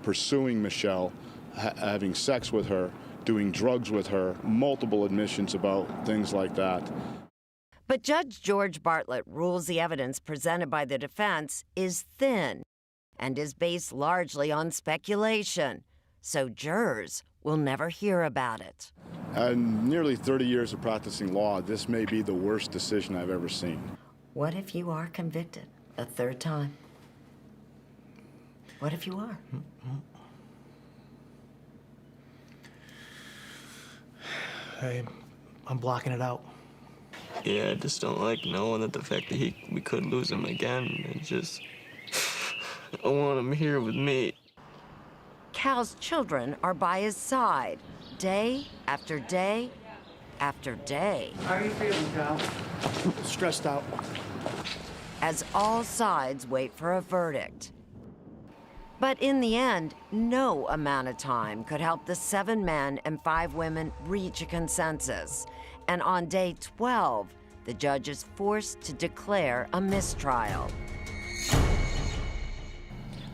pursuing Michelle, having sex with her, doing drugs with her, multiple admissions about things like that. But Judge George Bartlett rules the evidence presented by the defense is thin and is based largely on speculation, so jurors will never hear about it. In nearly 30 years of practicing law, this may be the worst decision I've ever seen. What if you are convicted a third time? What if you are? I'm blocking it out. Yeah, I just don't like knowing that the fact that we could lose him again. It just, I want him here with me. Cal's children are by his side, day after day after day. How are you feeling, Cal? Stressed out. As all sides wait for a verdict. But in the end, no amount of time could help the 7 men and 5 women reach a consensus. And on day 12, the judge is forced to declare a mistrial.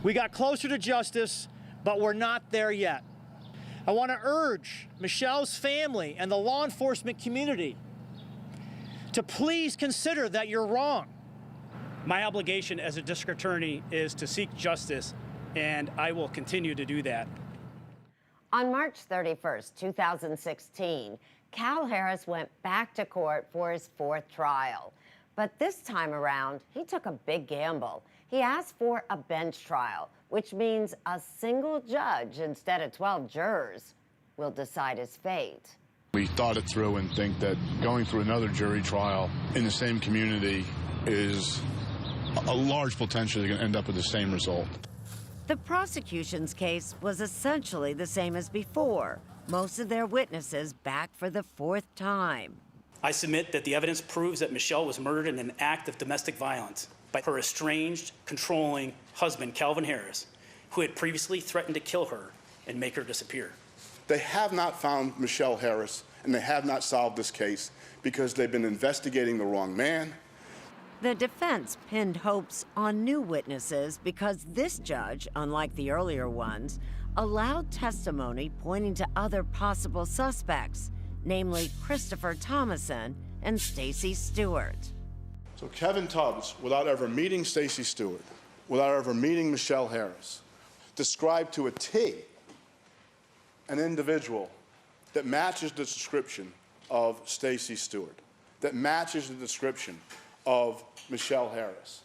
We got closer to justice, but we're not there yet. I want to urge Michelle's family and the law enforcement community to please consider that you're wrong. My obligation as a district attorney is to seek justice, and I will continue to do that. On March 31st, 2016, Cal Harris went back to court for his 4th trial. But this time around, he took a big gamble. He asked for a bench trial, which means a single judge instead of 12 jurors will decide his fate. We thought it through and think that going through another jury trial in the same community is a large potential going to end up with the same result. The prosecution's case was essentially the same as before. Most of their witnesses back for the 4th time. I submit that the evidence proves that Michelle was murdered in an act of domestic violence by her estranged, controlling husband, Calvin Harris, who had previously threatened to kill her and make her disappear. They have not found Michelle Harris, and they have not solved this case because they've been investigating the wrong man. The defense pinned hopes on new witnesses because this judge, unlike the earlier ones, allowed testimony pointing to other possible suspects, namely Christopher Thomason and Stacy Stewart. So Kevin Tubbs, without ever meeting Stacy Stewart, without ever meeting Michelle Harris, described to a T an individual that matches the description of Stacy Stewart, that matches the description of Michelle Harris.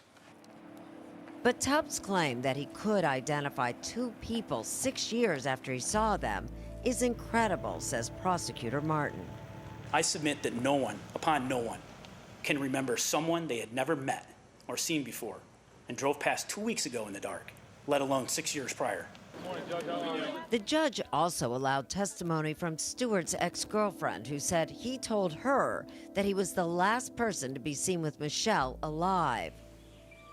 But Tubbs' claim that he could identify 2 people 6 years after he saw them is incredible, says prosecutor Martin. I submit that no one, upon no one, can remember someone they had never met or seen before and drove past 2 weeks ago in the dark, let alone 6 years prior. The judge also allowed testimony from Stewart's ex-girlfriend, who said he told her that he was the last person to be seen with Michelle alive.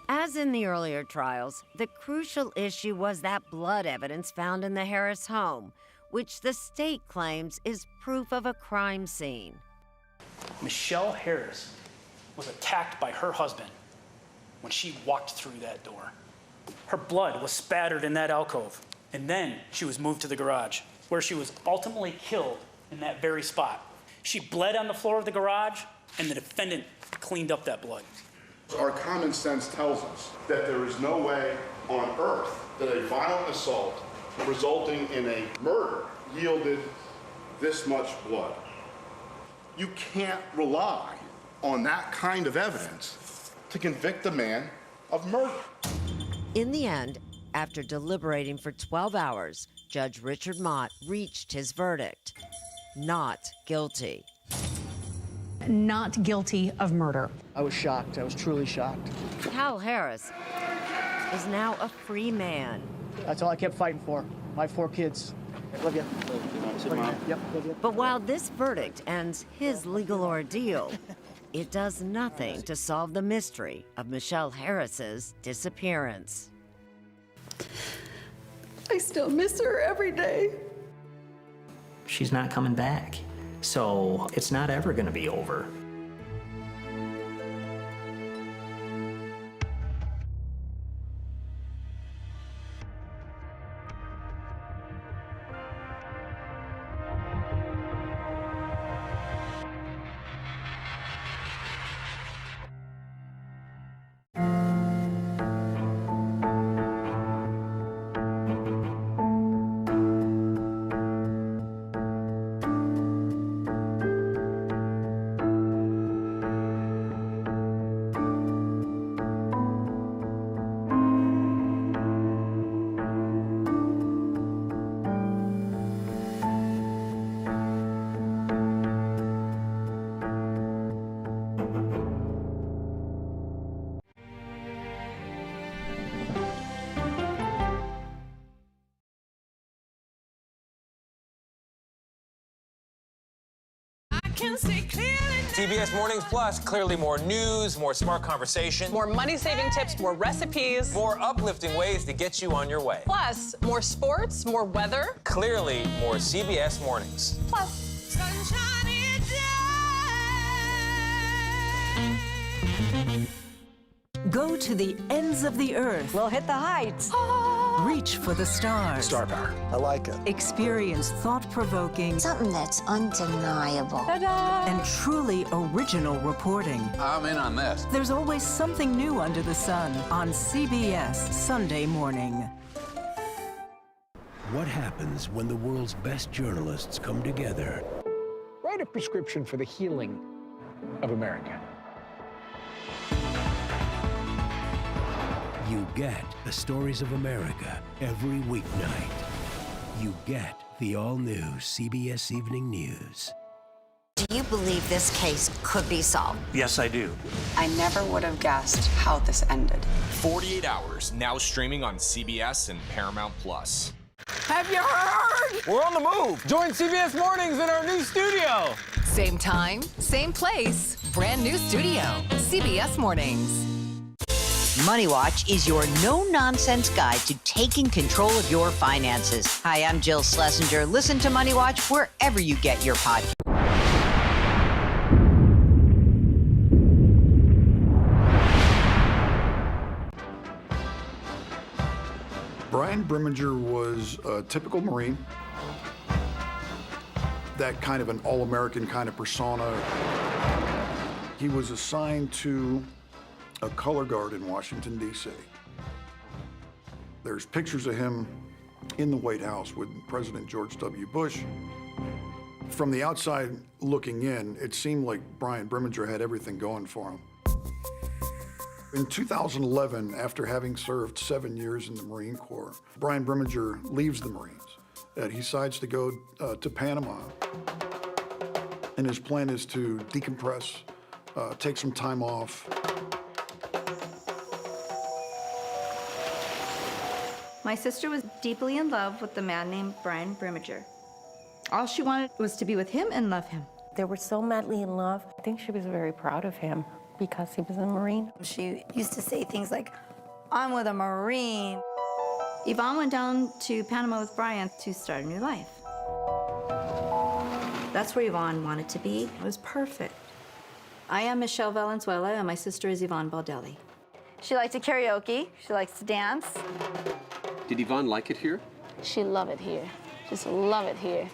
As in the earlier trials, the crucial issue was that blood evidence found in the Harris home, which the state claims is proof of a crime scene. Michelle Harris was attacked by her husband when she walked through that door. Her blood was spattered in that alcove, and then she was moved to the garage, where she was ultimately killed in that very spot. She bled on the floor of the garage, and the defendant cleaned up that blood. Our common sense tells us that there is no way on earth that a violent assault resulting in a murder yielded this much blood. You can't rely on that kind of evidence to convict a man of murder. In the end, after deliberating for 12 hours, Judge Richard Mott reached his verdict: not guilty. Not guilty of murder. I was shocked. I was truly shocked. Cal Harris is now a free man. That's all I kept fighting for. My 4 kids. Love you. Yep, love you. But while this verdict ends his legal ordeal, it does nothing to solve the mystery of Michelle Harris's disappearance. I still miss her every day. She's not coming back. So it's not ever going to be over. CBS Mornings Plus, clearly more news, more smart conversation. More money-saving tips, more recipes. More uplifting ways to get you on your way. Plus, more sports, more weather. Clearly more CBS Mornings. Plus, Go to the ends of the earth. We'll hit the heights. Reach for the stars. Star power. I like it. Experience thought-provoking. Something that's undeniable. Ta-da! And truly original reporting. I'm in on this. There's always something new under the sun on CBS Sunday morning. What happens when the world's best journalists come together? Write a prescription for the healing of America. You get the stories of America every weeknight. You get the all-new CBS Evening News. Do you believe this case could be solved? Yes, I do. I never would have guessed how this ended. 48 Hours, now streaming on CBS and Paramount Plus. Have you heard? We're on the move. Join CBS Mornings in our new studio. Same time, same place, brand new studio. CBS Mornings. Money Watch is your no-nonsense guide to taking control of your finances. Hi, I'm Jill Schlesinger. Listen to Money Watch wherever you get your podcast. Brian Brimminger was a typical Marine, that kind of an all-American kind of persona. He was assigned to a color guard in Washington, D.C. There's pictures of him in the White House with President George W. Bush. From the outside looking in, it seemed like Brian Brimminger had everything going for him. In 2011, after having served 7 years in the Marine Corps, Brian Brimminger leaves the Marines. He decides to go to Panama. And his plan is to decompress, take some time off. My sister was deeply in love with the man named Brian Brimminger. All she wanted was to be with him and love him. They were so madly in love. I think she was very proud of him because he was a Marine. She used to say things like, "I'm with a Marine." Yvonne went down to Panama with Brian to start a new life. That's where Yvonne wanted to be. It was perfect. I am Michelle Valenzuela, and my sister is Yvonne Baldelli. She likes to karaoke. She likes to dance. Did Yvonne like it here? She love it here. Just love it here.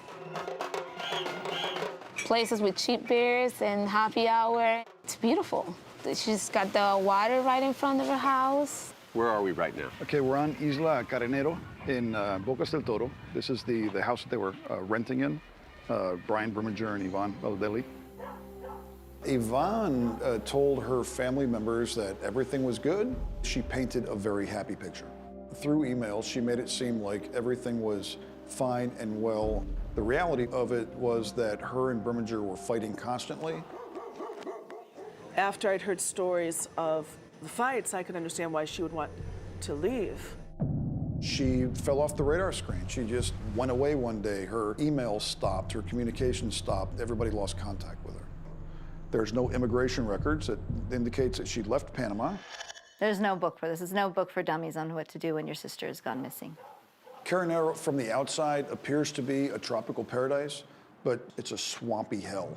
Places with cheap beers and happy hour. It's beautiful. She's got the water right in front of her house. Where are we right now? Okay, we're on Isla Carenero in Bocas del Toro. This is the house that they were renting in, Brian Brimminger and Yvonne Baldelli. Yvonne told her family members that everything was good. She painted a very happy picture. Through emails, she made it seem like everything was fine and well. The reality of it was that her and Brimminger were fighting constantly. After I'd heard stories of the fights, I could understand why she would want to leave. She fell off the radar screen. She just went away one day. Her emails stopped, her communication stopped. Everybody lost contact with her. There's no immigration records that indicates that she left Panama. There's no book for this. There's no book for dummies on what to do when your sister has gone missing. Caronero from the outside appears to be a tropical paradise, but it's a swampy hell.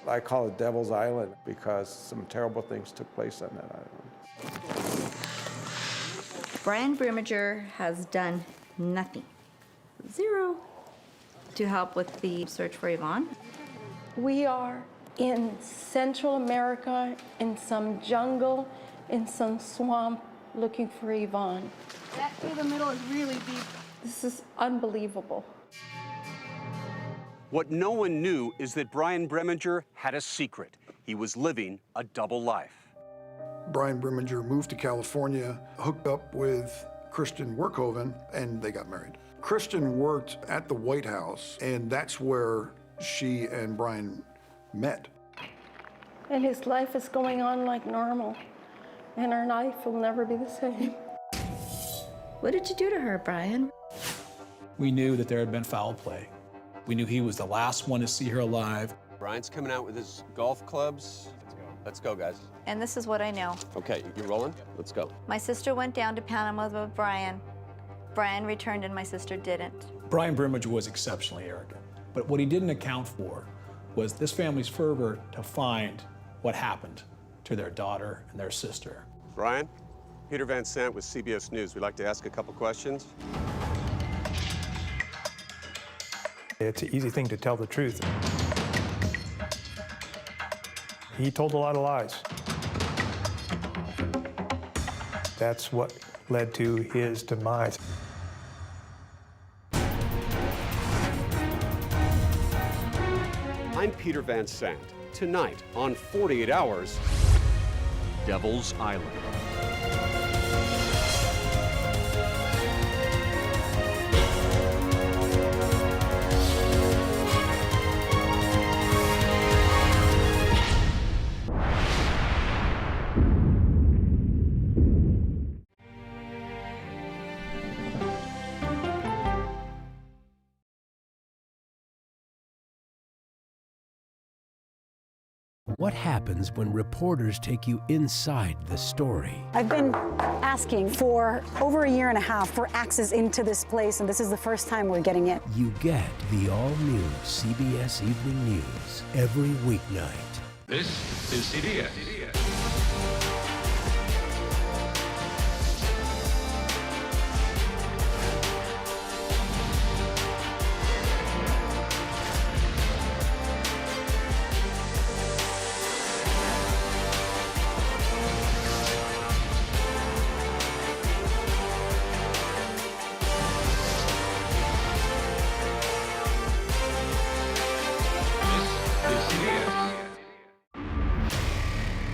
I call it Devil's Island because some terrible things took place on that island. Brian Brimminger has done nothing, zero, to help with the search for Yvonne. We are in Central America, in some jungle, in some swamp, looking for Yvonne. That through the middle is really deep. This is unbelievable. What no one knew is that Brian Brimminger had a secret. He was living a double life. Brian Brimminger moved to California, hooked up with Kristen Werkhoven, and they got married. Kristen worked at the White House, and that's where she and Brian met. And his life is going on like normal, and our life will never be the same. What did you do to her, Brian? We knew that there had been foul play. We knew he was the last one to see her alive. Brian's coming out with his golf clubs. Let's go, guys. And this is what I know. Okay, you rolling? Let's go. My sister went down to Panama with Brian. Brian returned and my sister didn't. Brian Brimminger was exceptionally arrogant. But what he didn't account for was this family's fervor to find what happened to their daughter and their sister. Brian, Peter Van Sant with CBS News. We'd like to ask a couple questions. It's an easy thing to tell the truth. He told a lot of lies. That's what led to his demise. I'm Peter Van Sant. Tonight on 48 Hours, Devil's Island. What happens when reporters take you inside the story? I've been asking for over a year and a half for access into this place, and this is the first time we're getting it. You get the all-new CBS Evening News every weeknight. This is CBS.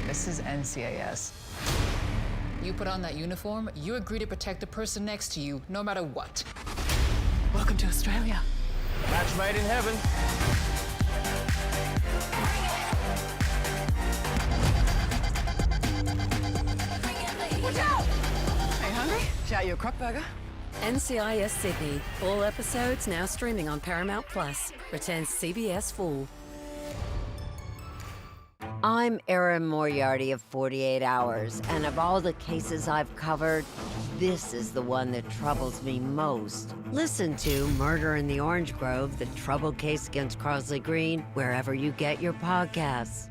This is NCIS. You put on that uniform, you agree to protect the person next to you, no matter what. Welcome to Australia. Match made in heaven. Watch out! Hey, hungry? Shout you a crock burger. NCIS Sydney. All episodes now streaming on Paramount Plus. Returns CBS Full. I'm Erin Moriarty of 48 Hours, and of all the cases I've covered, this is the one that troubles me most. Listen to Murder in the Orange Grove, the troubled case against Crosley Green, wherever you get your podcasts.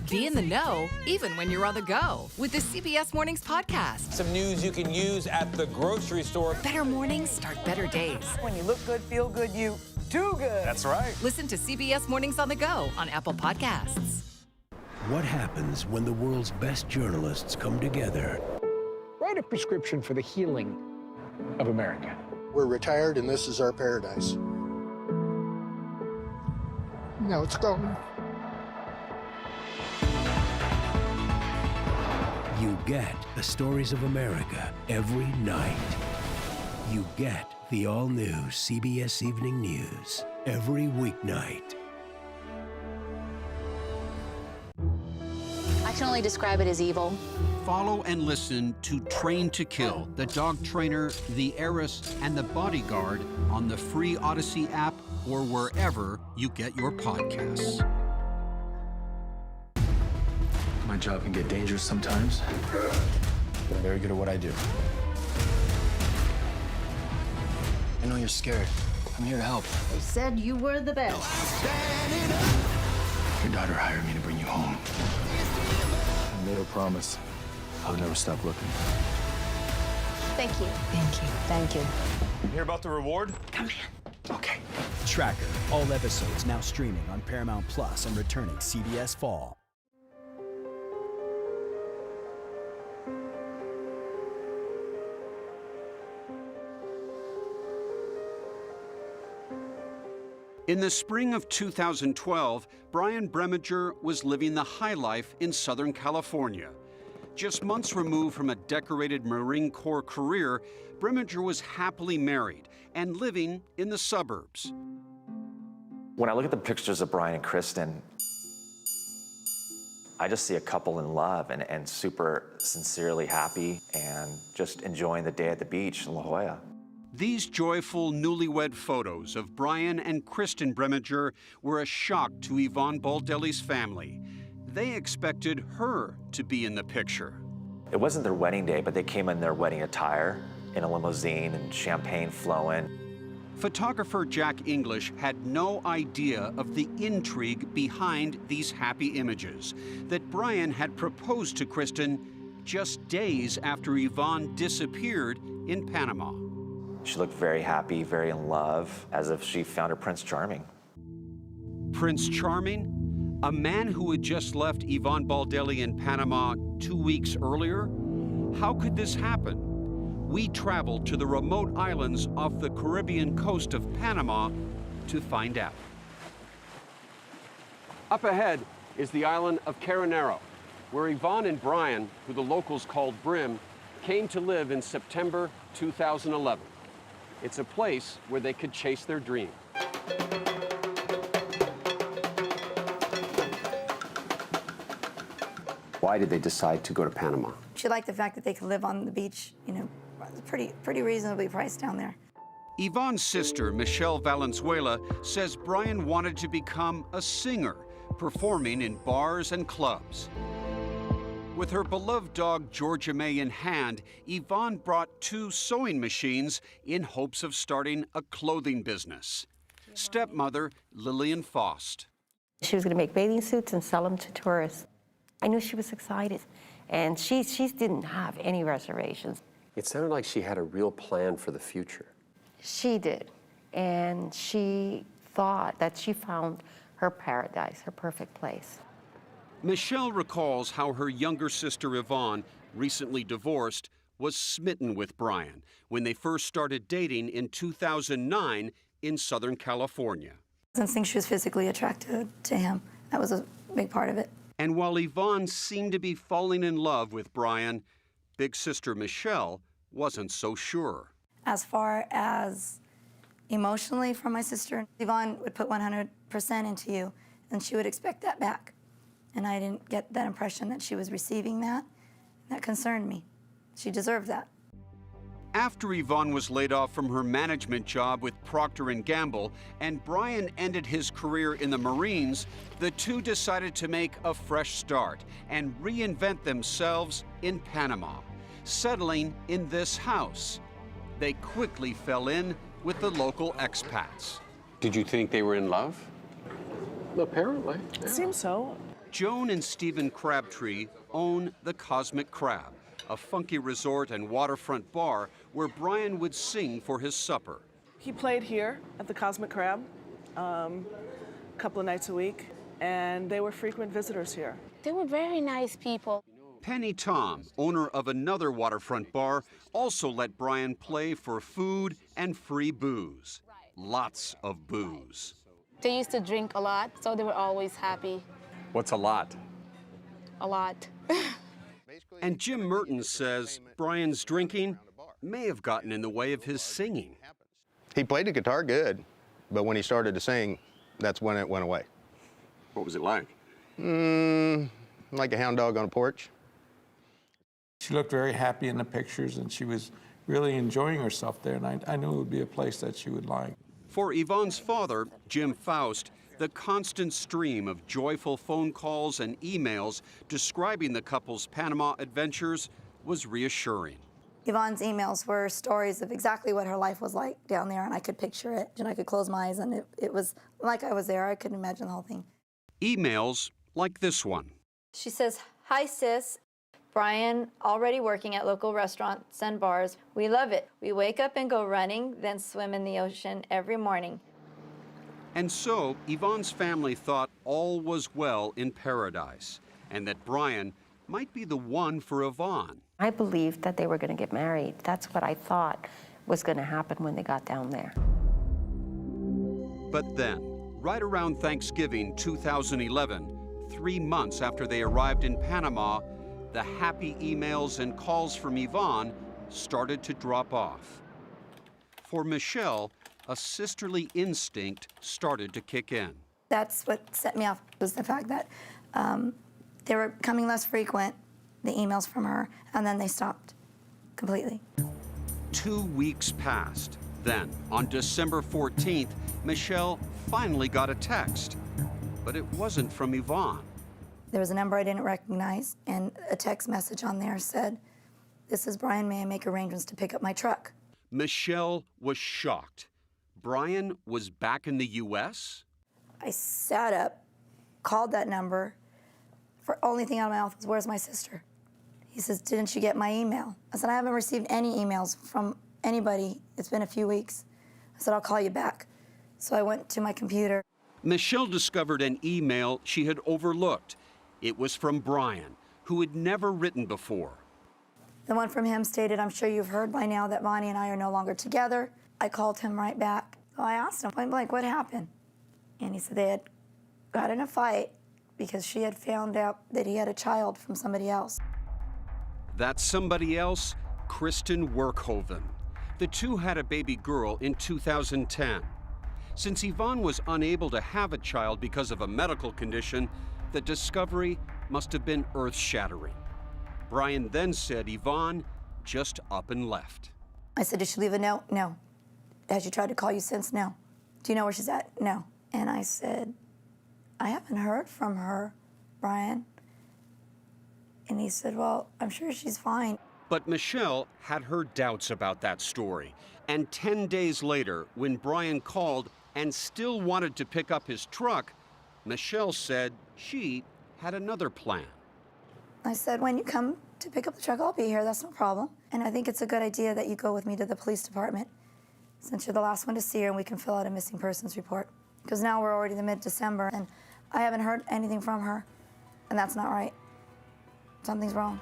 Be in the know, even when you're on the go, with the CBS Mornings podcast. Some news you can use at the grocery store. Better mornings start better days. When you look good, feel good, you do good. That's right. Listen to CBS Mornings on the go on Apple Podcasts. What happens when the world's best journalists come together? Write a prescription for the healing of America. We're retired and this is our paradise. Now it's gone. You get the stories of America every night. You get the all-new CBS Evening News every weeknight. I can only describe it as evil. Follow and listen to Train to Kill, The Dog Trainer, The Heiress, and The Bodyguard on the free Odyssey app or wherever you get your podcasts. My job can get dangerous sometimes. I'm very good at what I do. I know you're scared. I'm here to help. They said you were the best. Your daughter hired me to bring you home. I made her promise I would never stop looking. Thank you. Thank you. Thank you. You hear about the reward? Come in. Okay. Tracker, all episodes now streaming on Paramount Plus and returning CBS Fall. In the spring of 2012, Brian Breminger was living the high life in Southern California. Just months removed from a decorated Marine Corps career, Breminger was happily married and living in the suburbs. When I look at the pictures of Brian and Kristen, I just see a couple in love and super sincerely happy and just enjoying the day at the beach in La Jolla. These joyful newlywed photos of Brian and Kristen Breminger were a shock to Yvonne Baldelli's family. They expected her to be in the picture. It wasn't their wedding day, but they came in their wedding attire in a limousine and champagne flowing. Photographer Jack English had no idea of the intrigue behind these happy images, that Brian had proposed to Kristen just days after Yvonne disappeared in Panama. She looked very happy, very in love, as if she found her Prince Charming. Prince Charming? A man who had just left Yvonne Baldelli in Panama 2 weeks earlier? How could this happen? We traveled to the remote islands off the Caribbean coast of Panama to find out. Up ahead is the island of Caranero, where Yvonne and Brian, who the locals called Brim, came to live in September 2011. It's a place where they could chase their dream. Why did they decide to go to Panama? She liked the fact that they could live on the beach, you know, pretty reasonably priced down there. Yvonne's sister, Michelle Valenzuela, says Brian wanted to become a singer, performing in bars and clubs. With her beloved dog, Georgia May, in hand, Yvonne brought 2 sewing machines in hopes of starting a clothing business. Stepmother, Lillian Faust. She was going to make bathing suits and sell them to tourists. I knew she was excited, and she didn't have any reservations. It sounded like she had a real plan for the future. She did, and she thought that she found her paradise, her perfect place. Michelle recalls how her younger sister Yvonne, recently divorced, was smitten with Brian when they first started dating in 2009 in Southern California. I didn't think she was physically attracted to him. That was a big part of it. And while Yvonne seemed to be falling in love with Brian, big sister Michelle wasn't so sure. As far as emotionally from my sister, Yvonne would put 100% into you, and she would expect that back. And I didn't get that impression that she was receiving that. That concerned me. She deserved that. After Yvonne was laid off from her management job with Procter & Gamble and Brian ended his career in the Marines, the two decided to make a fresh start and reinvent themselves in Panama, settling in this house. They quickly fell in with the local expats. Did you think they were in love? Apparently. Yeah. It seems so. Joan and Stephen Crabtree own the Cosmic Crab, a funky resort and waterfront bar where Brian would sing for his supper. He played here at the Cosmic Crab a couple of nights a week, and they were frequent visitors here. They were very nice people. Penny Tom, owner of another waterfront bar, also let Brian play for food and free booze. Lots of booze. They used to drink a lot, so they were always happy. What's a lot? A lot. And Jim Mertens says Brian's drinking may have gotten in the way of his singing. He played the guitar good, but when he started to sing, that's when it went away. What was it like? Like a hound dog on a porch. She looked very happy in the pictures, and she was really enjoying herself there, and I knew it would be a place that she would like. For Yvonne's father, Jim Faust, the constant stream of joyful phone calls and emails describing the couple's Panama adventures was reassuring. Yvonne's emails were stories of exactly what her life was like down there, and I could picture it, and I could close my eyes, and it was like I was there. I couldn't imagine the whole thing. Emails like this one. She says, "Hi, sis. Brian, already working at local restaurants and bars. We love it. We wake up and go running, then swim in the ocean every morning." And so Yvonne's family thought all was well in paradise, and that Brian might be the one for Yvonne. I believed that they were going to get married. That's what I thought was going to happen when they got down there. But then, right around Thanksgiving 2011, 3 months after they arrived in Panama, the happy emails and calls from Yvonne started to drop off. For Michelle, a sisterly instinct started to kick in. That's what set me off, was the fact that they were becoming less frequent, the emails from her, and then they stopped completely. 2 weeks passed. Then, on December 14th, Michelle finally got a text, but it wasn't from Yvonne. There was a number I didn't recognize, and a text message on there said, "This is Brian, may I make arrangements to pick up my truck?" Michelle was shocked. Brian was back in the U.S.? I sat up, called that number. For only thing out of my mouth was, "Where's my sister?" He says, "Didn't you get my email?" I said, "I haven't received any emails from anybody. It's been a few weeks." I said, "I'll call you back." So I went to my computer. Michelle discovered an email she had overlooked. It was from Brian, who had never written before. The one from him stated, "I'm sure you've heard by now that Bonnie and I are no longer together." I called him right back. So I asked him point blank, "What happened?" And he said they had got in a fight because she had found out that he had a child from somebody else. That somebody else, Kristen Werkhoven. The two had a baby girl in 2010. Since Yvonne was unable to have a child because of a medical condition, the discovery must have been earth-shattering. Brian then said Yvonne just up and left. I said, "Did she leave a note?" "No." "Has she tried to call you since?" "No." "Do you know where she's at?" "No." And I said, "I haven't heard from her, Brian." And he said, "Well, I'm sure she's fine." But Michelle had her doubts about that story. And 10 days later, when Brian called and still wanted to pick up his truck, Michelle said she had another plan. I said, "When you come to pick up the truck, I'll be here. That's no problem. And I think it's a good idea that you go with me to the police department, since you're the last one to see her, and we can fill out a missing persons report. Because now we're already in mid-December, and I haven't heard anything from her, and that's not right. Something's wrong."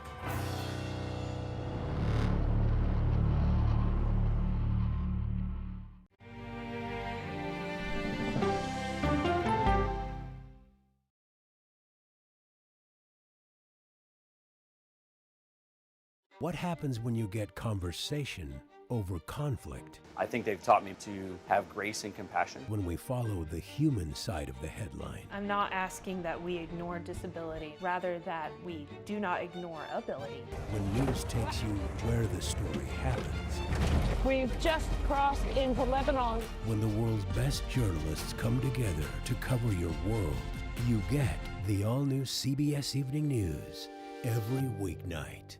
What happens when you get conversation over conflict? I think they've taught me to have grace and compassion. When we follow the human side of the headline. I'm not asking that we ignore disability, rather that we do not ignore ability. When news takes you where the story happens. We've just crossed into Lebanon. When the world's best journalists come together to cover your world, you get the all-new CBS Evening News every weeknight.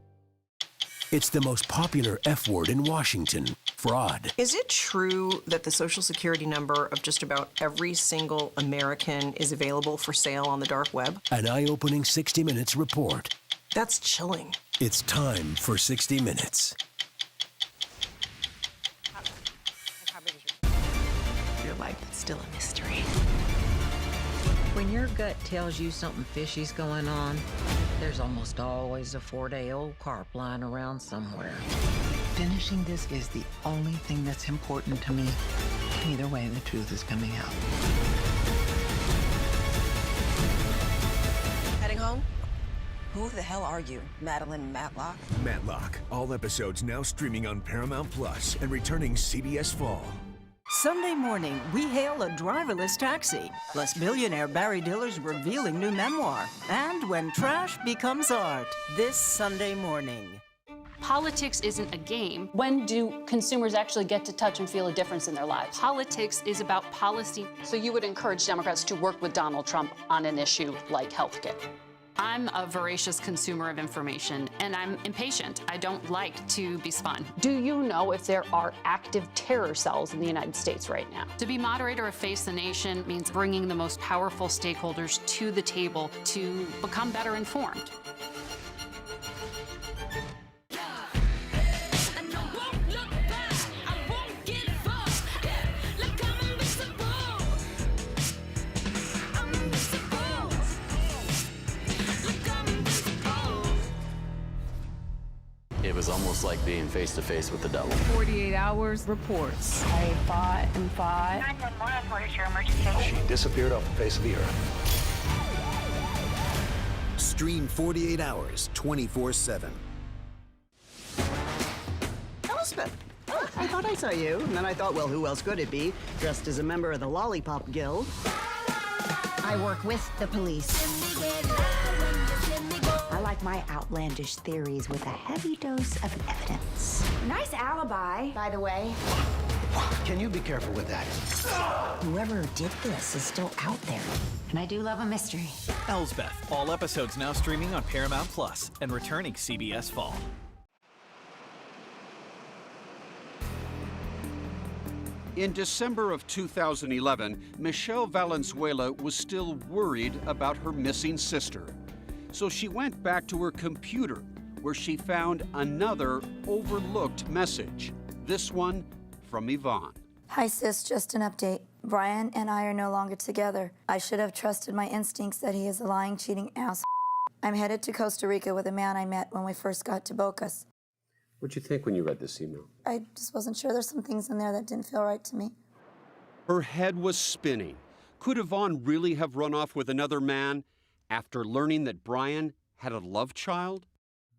It's the most popular F word in Washington, fraud. Is it true that the Social Security number of just about every single American is available for sale on the dark web? An eye-opening 60 Minutes report. That's chilling. It's time for 60 Minutes. Your life is still a mystery. When your gut tells you something fishy's going on, there's almost always a 4-day-old carp lying around somewhere. Finishing this is the only thing that's important to me. Either way, the truth is coming out. Heading home? Who the hell are you, Madeline Matlock? Matlock. All episodes now streaming on Paramount Plus and returning CBS Fall. Sunday morning, we hail a driverless taxi. Plus, billionaire Barry Diller's revealing new memoir. And when trash becomes art, this Sunday morning. Politics isn't a game. When do consumers actually get to touch and feel a difference in their lives? Politics is about policy. So you would encourage Democrats to work with Donald Trump on an issue like healthcare? I'm a voracious consumer of information, and I'm impatient. I don't like to be spun. Do you know if there are active terror cells in the United States right now? To be moderator of Face the Nation means bringing the most powerful stakeholders to the table to become better informed. It was almost like being face-to-face with the devil. 48 Hours reports. I fought and fought. 911, what is your emergency? She disappeared off the face of the earth. Stream 48 Hours, 24/7. Elspeth, I thought I saw you. And then I thought, well, who else could it be? Dressed as a member of the Lollipop Guild. I work with the police. I like my outlandish theories with a heavy dose of evidence. Nice alibi, by the way. Can you be careful with that? Whoever did this is still out there. And I do love a mystery. Elsbeth. All episodes now streaming on Paramount Plus and returning CBS Fall. In December of 2011, Michelle Valenzuela was still worried about her missing sister. So she went back to her computer, where she found another overlooked message. This one from Yvonne. Hi, sis, just an update. Brian and I are no longer together. I should have trusted my instincts that he is a lying, cheating ass. I'm headed to Costa Rica with a man I met when we first got to Bocas. What'd you think when you read this email? I just wasn't sure. There's some things in there that didn't feel right to me. Her head was spinning. Could Yvonne really have run off with another man after learning that Brian had a love child?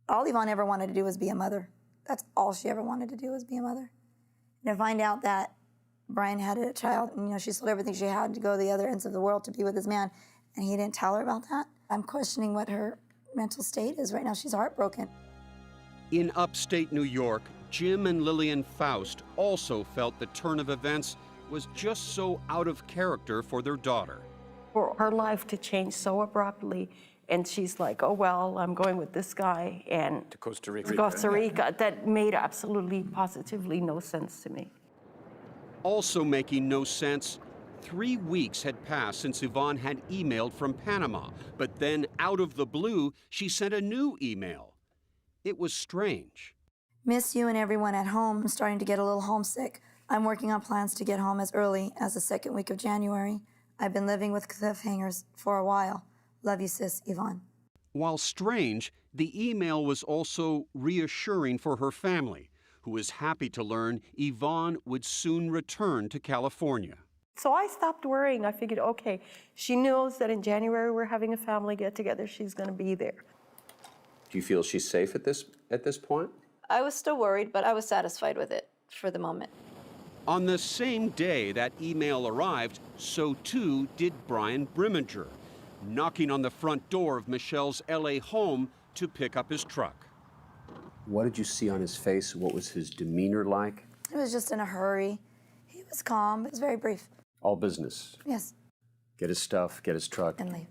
All Yvonne ever wanted to do was be a mother. That's all she ever wanted to do was be a mother. And to find out that Brian had a child, and she sold everything she had to go to the other ends of the world to be with his man, and he didn't tell her about that. I'm questioning what her mental state is right now. She's heartbroken. In upstate New York, Jim and Lillian Faust also felt the turn of events was just so out of character for their daughter. For her life to change so abruptly, and she's like, oh, well, I'm going with this guy, and To Costa Rica. that made absolutely, positively no sense to me. Also making no sense, 3 weeks had passed since Yvonne had emailed from Panama, but then out of the blue, she sent a new email. It was strange. Miss you and everyone at home. I'm starting to get a little homesick. I'm working on plans to get home as early as the second week of January. I've been living with cliffhangers for a while. Love you, sis, Yvonne. While strange, the email was also reassuring for her family, who was happy to learn Yvonne would soon return to California. So I stopped worrying. I figured, okay, she knows that in January we're having a family get-together. She's going to be there. Do you feel she's safe at this point? I was still worried, but I was satisfied with it for the moment. On the same day that email arrived, so too did Brian Brimminger, knocking on the front door of Michelle's LA home to pick up his truck. What did you see on his face? What was his demeanor like? He was just in a hurry. He was calm, but it was very brief. All business. Yes. Get his stuff, get his truck. And leave.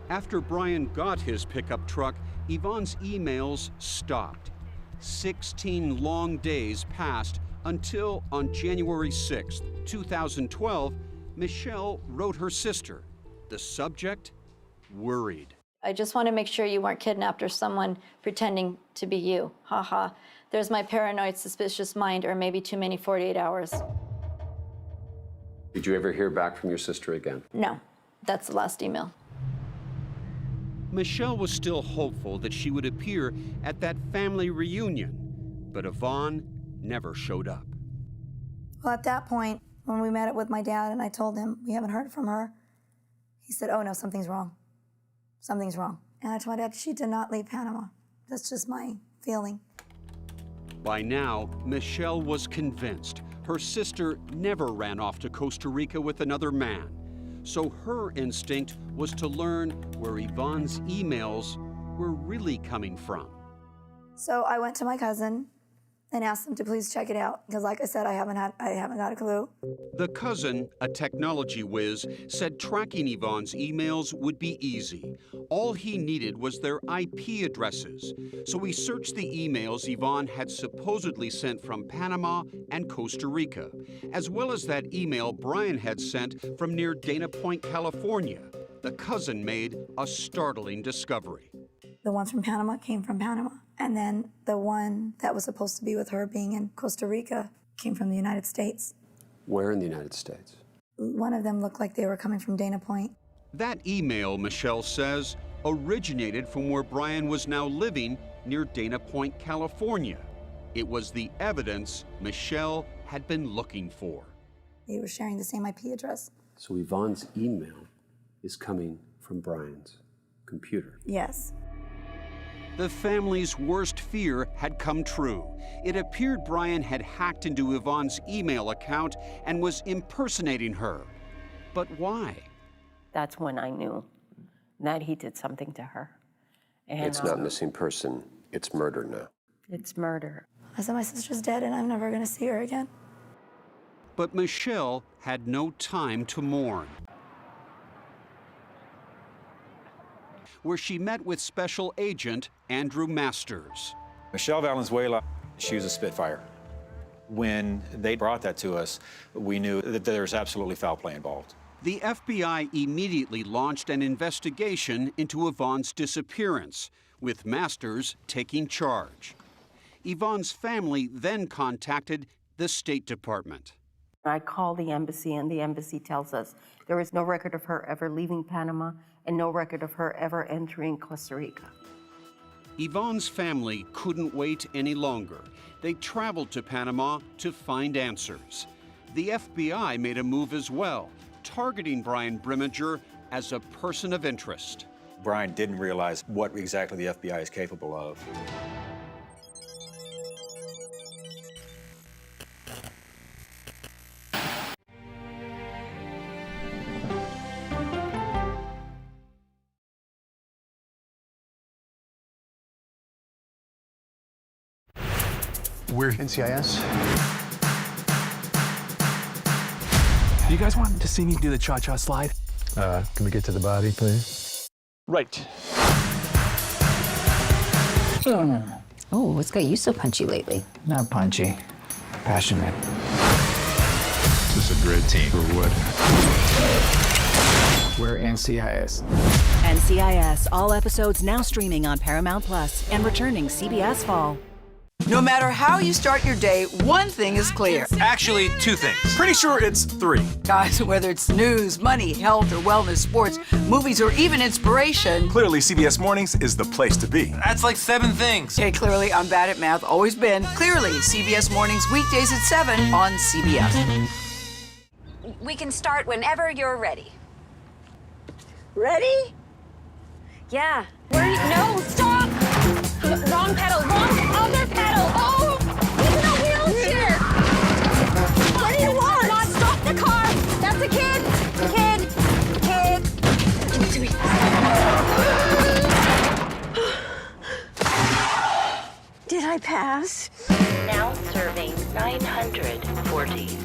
After Brian got his pickup truck, Yvonne's emails stopped. 16 long days passed until on January 6th, 2012, Michelle wrote her sister. The subject, worried. I just want to make sure you weren't kidnapped or someone pretending to be you. Haha. There's my paranoid, suspicious mind, or maybe too many 48 hours. Did you ever hear back from your sister again? No, that's the last email. Michelle was still hopeful that she would appear at that family reunion, but Yvonne never showed up. Well, at that point, when we met it with my dad and I told him we haven't heard from her, he said, oh no, something's wrong. Something's wrong. And I told my dad she did not leave Panama. That's just my feeling. By now, Michelle was convinced her sister never ran off to Costa Rica with another man. So her instinct was to learn where Yvonne's emails were really coming from. So I went to my cousin and asked him to please check it out, because like I said, I haven't got a clue. The cousin, a technology whiz, said tracking Yvonne's emails would be easy. All he needed was their IP addresses. So he searched the emails Yvonne had supposedly sent from Panama and Costa Rica, as well as that email Brian had sent from near Dana Point, California. The cousin made a startling discovery. The ones from Panama came from Panama. And then the one that was supposed to be with her being in Costa Rica came from the United States. Where in the United States? One of them looked like they were coming from Dana Point. That email, Michelle says, originated from where Brian was now living near Dana Point, California. It was the evidence Michelle had been looking for. They were sharing the same IP address. So Yvonne's email is coming from Brian's computer. Yes. The family's worst fear had come true. It appeared Brian had hacked into Yvonne's email account and was impersonating her. But why? That's when I knew that he did something to her. And It's not missing person, it's murder now. It's murder. I said my sister's dead and I'm never going to see her again. But Michelle had no time to mourn. Where she met with Special Agent Andrew Masters. Michelle Valenzuela, she was a Spitfire. When they brought that to us, we knew that there was absolutely foul play involved. The FBI immediately launched an investigation into Yvonne's disappearance, with Masters taking charge. Yvonne's family then contacted the State Department. I call the embassy, and the embassy tells us there is no record of her ever leaving Panama and no record of her ever entering Costa Rica. Yvonne's family couldn't wait any longer. They traveled to Panama to find answers. The FBI made a move as well, targeting Brian Brimminger as a person of interest. Brian didn't realize what exactly the FBI is capable of. We're NCIS. Do you guys want to see me do the cha-cha slide? Can we get to the body, please? Right. Oh, what's got you so punchy lately? Not punchy, passionate. This is a great team for what? We're NCIS. NCIS, all episodes now streaming on Paramount Plus and returning CBS Fall. No matter how you start your day, one thing is clear. Actually, two things. Pretty sure it's three. Guys, whether it's news, money, health, or wellness, sports, movies, or even inspiration. Clearly, CBS Mornings is the place to be. That's like 7 things. Okay, clearly, I'm bad at math, always been. Clearly, CBS Mornings, weekdays at 7 on CBS. We can start whenever you're ready. Ready? Yeah. No, stop! Wrong pedal, wrong other pedal. Oh, he's in a wheelchair. What do you want? Not stop the car. That's a kid. Kid. Did I pass? Now serving 942.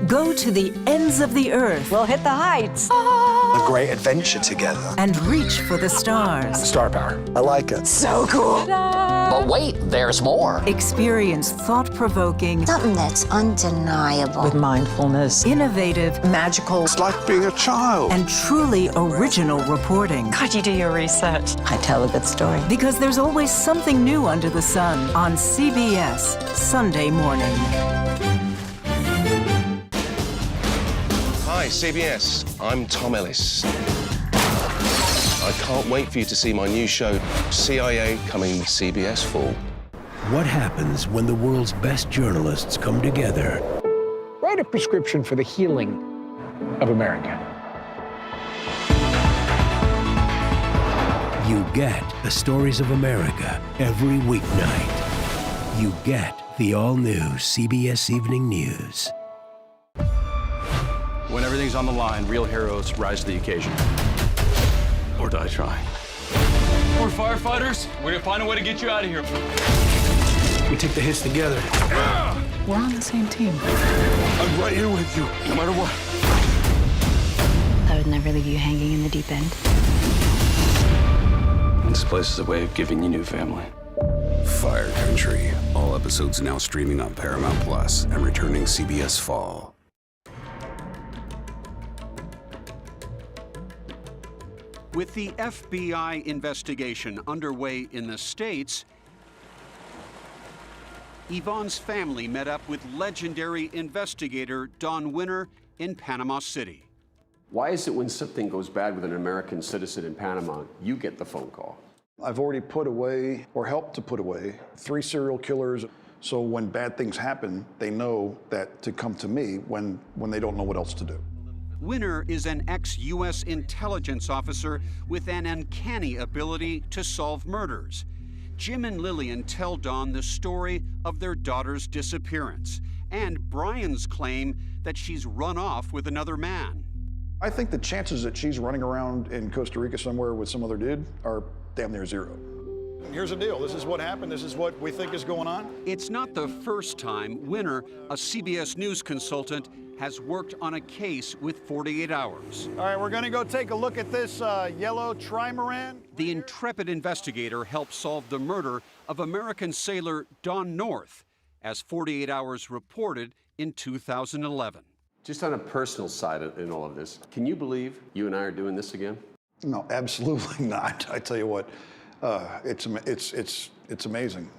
Go to the ends of the earth. We'll hit the heights. A great adventure together. And reach for the stars. Star power. I like it. So cool. But wait, there's more. Experience thought-provoking. Something that's undeniable. With mindfulness. Innovative. Magical. It's like being a child. And truly original reporting. God, you do your research. I tell a good story. Because there's always something new under the sun on CBS Sunday morning. Hi, CBS. I'm Tom Ellis. I can't wait for you to see my new show, CIA, coming CBS Fall. What happens when the world's best journalists come together? Write a prescription for the healing of America. You get the stories of America every weeknight. You get the all-new CBS Evening News. When everything's on the line, real heroes rise to the occasion. Or die trying. We're firefighters. We're gonna find a way to get you out of here. We take the hits together. We're on the same team. I'm right here with you, no matter what. I would never leave you hanging in the deep end. This place is a way of giving you new family. Fire Country. All episodes now streaming on Paramount Plus and returning CBS Fall. With the FBI investigation underway in the States, Yvonne's family met up with legendary investigator Don Winner in Panama City. Why is it when something goes bad with an American citizen in Panama, you get the phone call? I've already put away, or helped to put away, 3 serial killers. So when bad things happen, they know that to come to me when they don't know what else to do. Winner is an ex-U.S. intelligence officer with an uncanny ability to solve murders. Jim and Lillian tell Don the story of their daughter's disappearance and Brian's claim that she's run off with another man. I think the chances that she's running around in Costa Rica somewhere with some other dude are damn near zero. Here's the deal. This is what happened. This is what we think is going on. It's not the first time Winner, a CBS News consultant, has worked on a case with 48 Hours. All right, we're going to go take a look at this yellow trimaran. The intrepid investigator helped solve the murder of American sailor Don North, as 48 Hours reported in 2011. Just on a personal side in all of this, can you believe you and I are doing this again? No, absolutely not. I tell you what, it's amazing.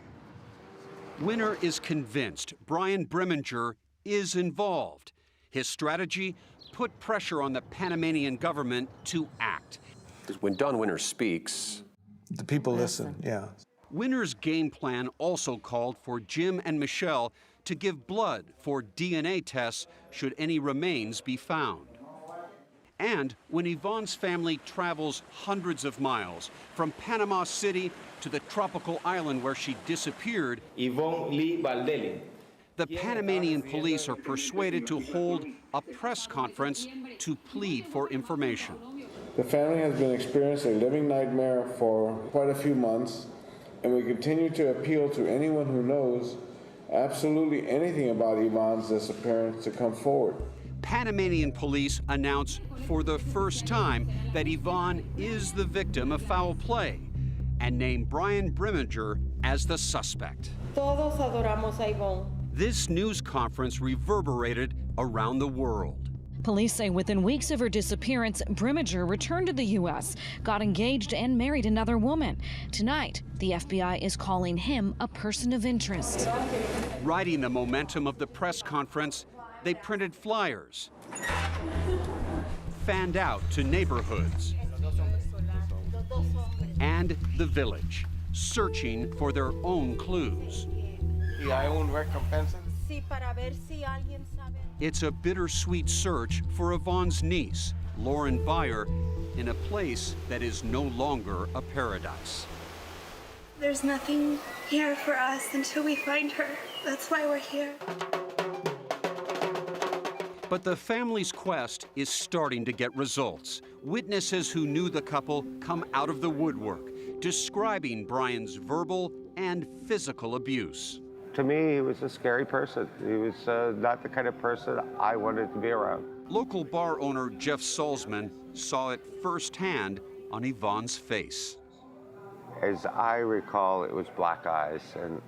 Winner is convinced Brian Breminger is involved. His strategy? Put pressure on the Panamanian government to act. When Don Winner speaks, the people listen, yeah. Winner's game plan also called for Jim and Michelle to give blood for DNA tests should any remains be found. And when Yvonne's family travels hundreds of miles from Panama City to the tropical island where she disappeared, Yvonne Lee Valdelli. The Panamanian police are persuaded to hold a press conference to plead for information. The family has been experiencing a living nightmare for quite a few months, and we continue to appeal to anyone who knows absolutely anything about Yvonne's disappearance to come forward. Panamanian police announce for the first time that Yvonne is the victim of foul play and name Brian Breminger as the suspect. Todos adoramos a Yvonne. This news conference reverberated around the world. Police say within weeks of her disappearance, Breminger returned to the U.S., got engaged, and married another woman. Tonight, the FBI is calling him a person of interest. Riding the momentum of the press conference, they printed flyers, fanned out to neighborhoods, and the village, searching for their own clues. It's a bittersweet search for Yvonne's niece, Lauren Byer, in a place that is no longer a paradise. There's nothing here for us until we find her. That's why we're here. But the family's quest is starting to get results. Witnesses who knew the couple come out of the woodwork, describing Brian's verbal and physical abuse. To me, he was a scary person. He was not the kind of person I wanted to be around. Local bar owner Jeff Salzman saw it firsthand on Yvonne's face. As I recall, it was black eyes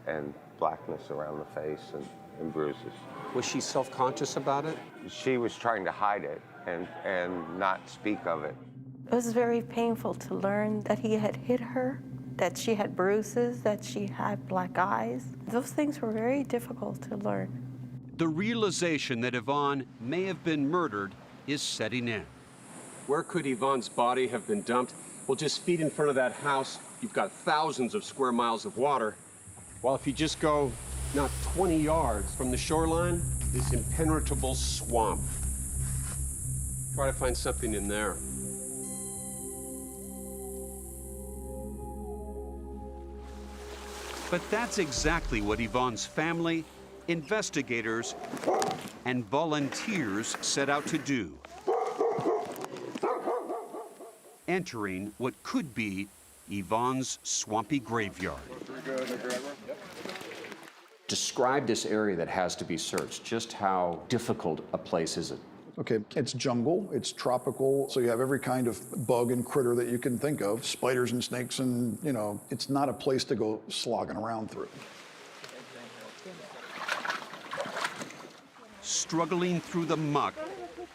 and blackness around the face and bruises. Was she self-conscious about it? She was trying to hide it and not speak of it. It was very painful to learn that he had hit her, that she had bruises, that she had black eyes. Those things were very difficult to learn. The realization that Yvonne may have been murdered is setting in. Where could Yvonne's body have been dumped? Well, just feet in front of that house, you've got thousands of square miles of water. Well, if you just go not 20 yards from the shoreline, this impenetrable swamp. Try to find something in there. But that's exactly what Yvonne's family, investigators, and volunteers set out to do. Entering what could be Yvonne's swampy graveyard. Describe this area that has to be searched. Just how difficult a place is it? Okay, it's jungle, it's tropical, so you have every kind of bug and critter that you can think of, spiders and snakes, and, you know, it's not a place to go slogging around through. Struggling through the muck,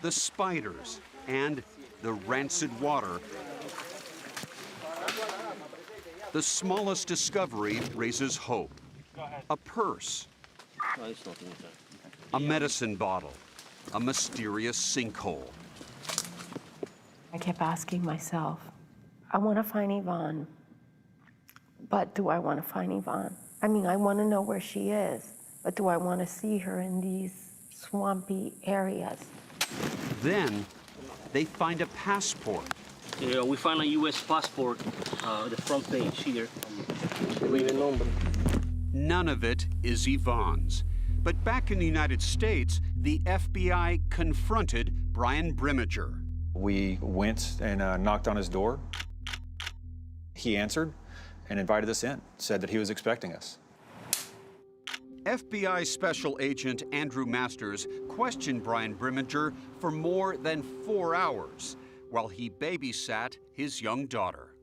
the spiders, and the rancid water, the smallest discovery raises hope. A purse, a medicine bottle, a mysterious sinkhole. I kept asking myself, I want to find Yvonne, but do I want to find Yvonne? I mean, I want to know where she is, but do I want to see her in these swampy areas? Then they find a passport. Yeah, we find a U.S. passport, the front page here. None of it is Yvonne's. But back in the United States, the FBI confronted Brian Brimmager. We went and knocked on his door. He answered and invited us in, said that he was expecting us. FBI Special Agent Andrew Masters questioned Brian Brimmager for more than 4 hours while he babysat his young daughter.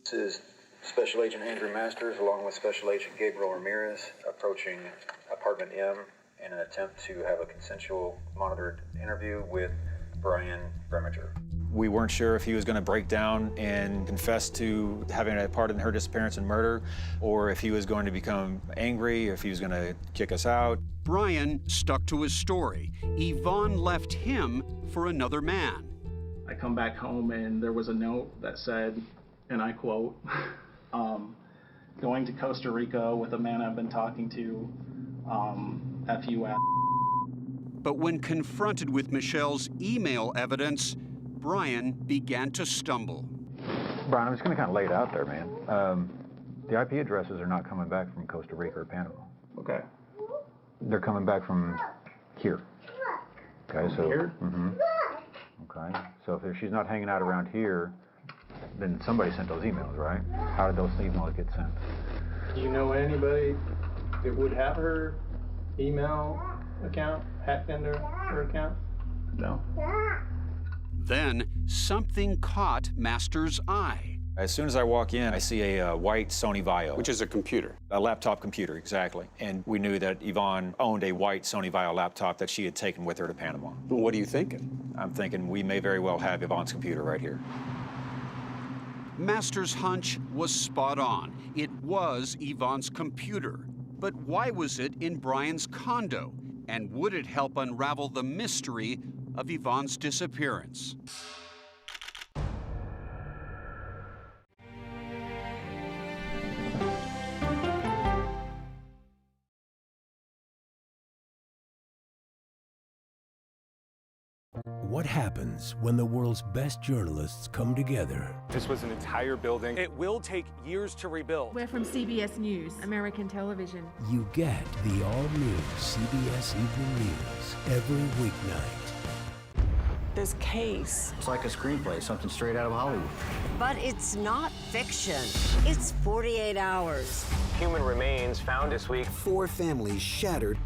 This is Special Agent Andrew Masters along with Special Agent Gabriel Ramirez approaching Apartment M in an attempt to have a consensual monitored interview with Brian Brimmager. We weren't sure if he was going to break down and confess to having a part in her disappearance and murder, or if he was going to become angry, or if he was going to kick us out. Brian stuck to his story. Yvonne left him for another man. I come back home and there was a note that said, and I quote, going to Costa Rica with a man I've been talking to, F you ass. But when confronted with Michelle's email evidence, Brian began to stumble. Brian, I'm just going to kind of lay it out there, man. The IP addresses are not coming back from Costa Rica or Panama. Okay. They're coming back from here. Okay, so. Here? Mm-hmm. Okay, so if she's not hanging out around here, then somebody sent those emails, right? How did those emails get sent? Do you know anybody that would have her email account hacked into her account? No. Then something caught Masters' eye. As soon as I walk in, I see a white Sony Vaio. Which is a computer. A laptop computer, exactly. And we knew that Yvonne owned a white Sony Vaio laptop that she had taken with her to Panama. What are you thinking? I'm thinking we may very well have Yvonne's computer right here. Masters' hunch was spot on. It was Yvonne's computer. But why was it in Brian's condo? And would it help unravel the mystery of Yvonne's disappearance? What happens when the world's best journalists come together? This was an entire building. It will take years to rebuild. We're from CBS News, American television. You get the all-new CBS Evening News every weeknight. This case. It's like a screenplay, something straight out of Hollywood. But it's not fiction. It's 48 hours. Human remains found this week. 4 families shattered.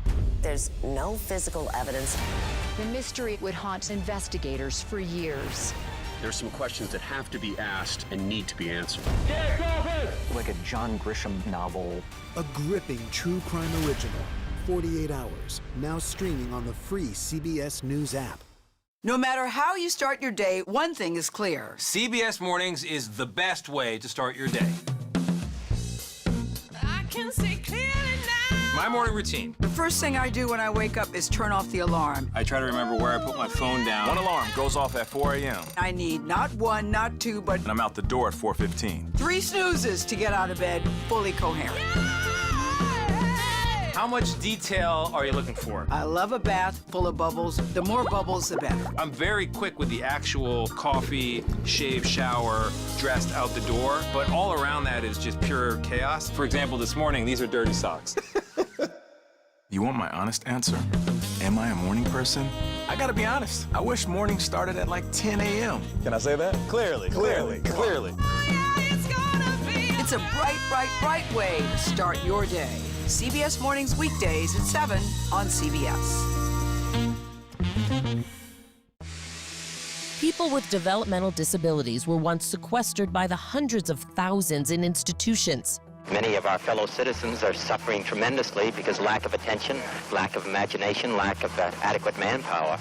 There's no physical evidence. The mystery would haunt investigators for years. There's some questions that have to be asked and need to be answered. Like a John Grisham novel. A gripping true crime original. 48 hours. Now streaming on the free CBS News app. No matter how you start your day, one thing is clear. CBS Mornings is the best way to start your day. I can see clearly now. My morning routine. The first thing I do when I wake up is turn off the alarm. I try to remember where I put my phone down. One alarm goes off at 4 a.m. I need not 1, not 2, but... And I'm out the door at 4:15. 3 snoozes to get out of bed fully coherent. Yeah! How much detail are you looking for? I love a bath full of bubbles. The more bubbles, the better. I'm very quick with the actual coffee, shave, shower, dressed out the door, but all around that is just pure chaos. For example, this morning, these are dirty socks. You want my honest answer? Am I a morning person? I gotta be honest. I wish morning started at like 10 a.m. Can I say that? Clearly. It's a bright, bright, bright way to start your day. CBS Mornings weekdays at 7 on CBS. People with developmental disabilities were once sequestered by the hundreds of thousands in institutions. Many of our fellow citizens are suffering tremendously because lack of attention, lack of imagination, lack of adequate manpower.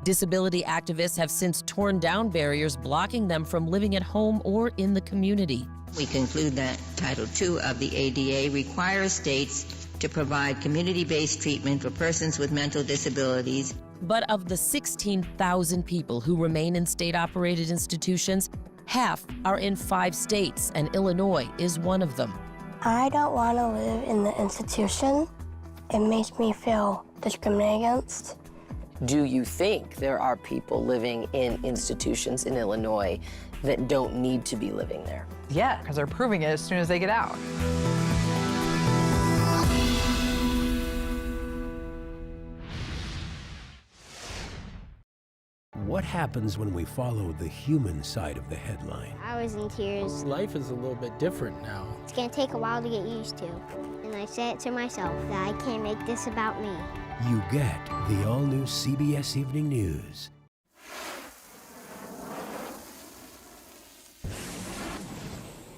Disability activists have since torn down barriers blocking them from living at home or in the community. We conclude that Title II of the ADA requires states to provide community-based treatment for persons with mental disabilities. But of the 16,000 people who remain in state-operated institutions, half are in 5 states, and Illinois is one of them. I don't want to live in the institution. It makes me feel discriminated against. Do you think there are people living in institutions in Illinois that don't need to be living there? Yeah, because they're proving it as soon as they get out. What happens when we follow the human side of the headline? I was in tears. Life is a little bit different now. It's gonna take a while to get used to. And I said it to myself that I can't make this about me. You get the all-new CBS Evening News.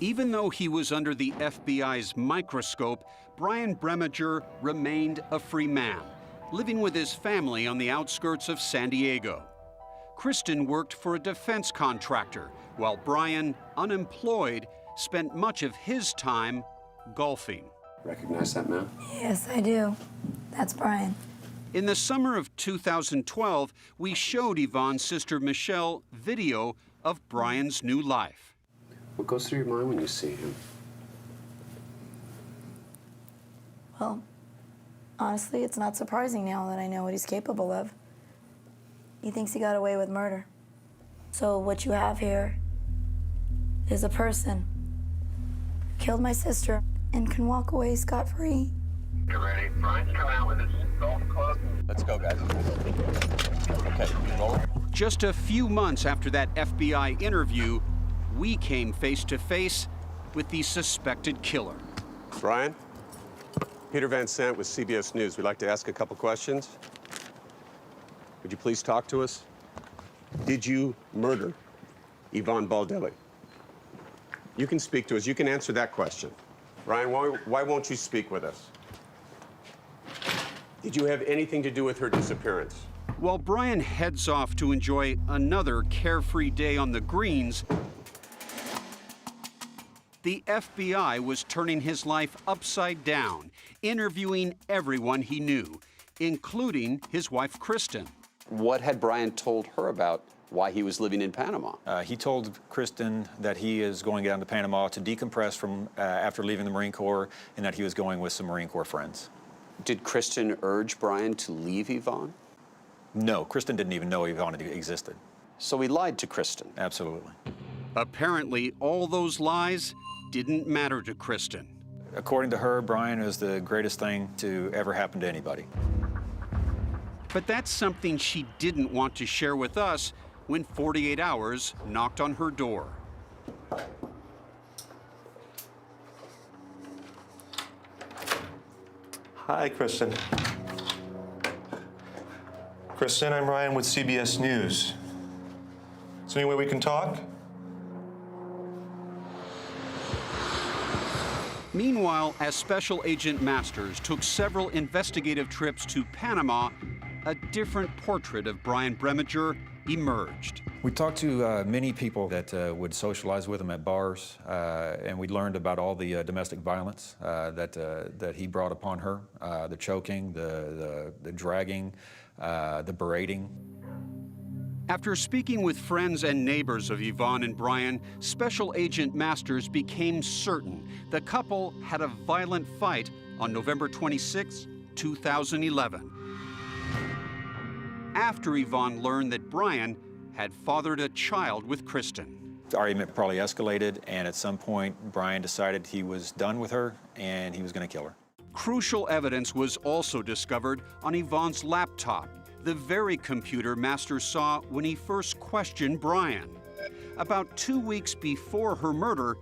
Even though he was under the FBI's microscope, Brian Bremiger remained a free man, living with his family on the outskirts of San Diego. Kristen worked for a defense contractor, while Brian, unemployed, spent much of his time golfing. Recognize that man? Yes, I do. That's Brian. In the summer of 2012, we showed Yvonne's sister Michelle video of Brian's new life. What goes through your mind when you see him? Well, honestly, it's not surprising now that I know what he's capable of. He thinks he got away with murder. So what you have here is a person who killed my sister and can walk away scot-free. You ready? Brian's coming out with his golf club. Let's go, guys. Okay, roll. Just a few months after that FBI interview, we came face to face with the suspected killer. Brian? Peter Van Sant with CBS News. We'd like to ask a couple questions. Would you please talk to us? Did you murder Yvonne Baldelli? You can speak to us. You can answer that question. Brian, why won't you speak with us? Did you have anything to do with her disappearance? While Brian heads off to enjoy another carefree day on the greens, the FBI was turning his life upside down, interviewing everyone he knew, including his wife, Kristen. What had Brian told her about why he was living in Panama? He told Kristen that he is going down to Panama to decompress from after leaving the Marine Corps, and that he was going with some Marine Corps friends. Did Kristen urge Brian to leave Yvonne? No, Kristen didn't even know Yvonne existed. So he lied to Kristen? Absolutely. Apparently, all those lies didn't matter to Kristen. According to her, Brian is the greatest thing to ever happen to anybody. But that's something she didn't want to share with us when 48 Hours knocked on her door. Hi, Kristen. Kristen, I'm Ryan with CBS News. Is there any way we can talk? Meanwhile, as Special Agent Masters took several investigative trips to Panama, a different portrait of Brian Bremiger emerged. We talked to many people that would socialize with him at bars, and we learned about all the domestic violence that he brought upon her, the choking, the dragging, the berating. After speaking with friends and neighbors of Yvonne and Brian, Special Agent Masters became certain the couple had a violent fight on November 26, 2011. After Yvonne learned that Brian had fathered a child with Kristen. The argument probably escalated, and at some point, Brian decided he was done with her and he was going to kill her. Crucial evidence was also discovered on Yvonne's laptop, the very computer Masters saw when he first questioned Brian. About 2 weeks before her murder,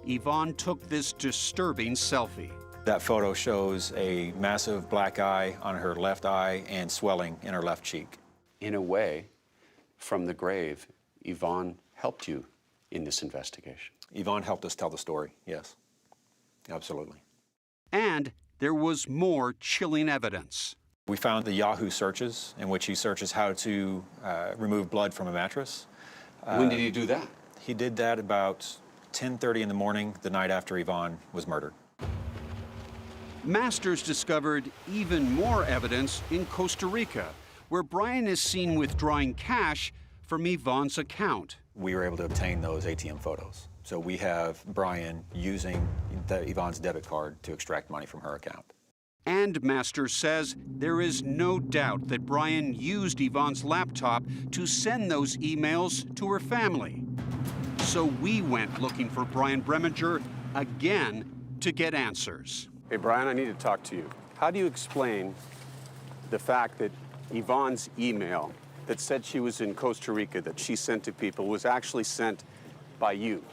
Yvonne took this disturbing selfie. That photo shows a massive black eye on her left eye and swelling in her left cheek. In a way, from the grave, Yvonne helped you in this investigation. Yvonne helped us tell the story, yes. Absolutely. And there was more chilling evidence. We found the Yahoo searches in which he searches how to remove blood from a mattress. When did he do that? He did that about 10:30 in the morning, the night after Yvonne was murdered. Masters discovered even more evidence in Costa Rica, where Brian is seen withdrawing cash from Yvonne's account. We were able to obtain those ATM photos. So we have Brian using Yvonne's debit card to extract money from her account. And Masters says there is no doubt that Brian used Yvonne's laptop to send those emails to her family. So we went looking for Brian Breminger again to get answers. Hey, Brian, I need to talk to you. How do you explain the fact that Yvonne's email that said she was in Costa Rica, that she sent to people, was actually sent by you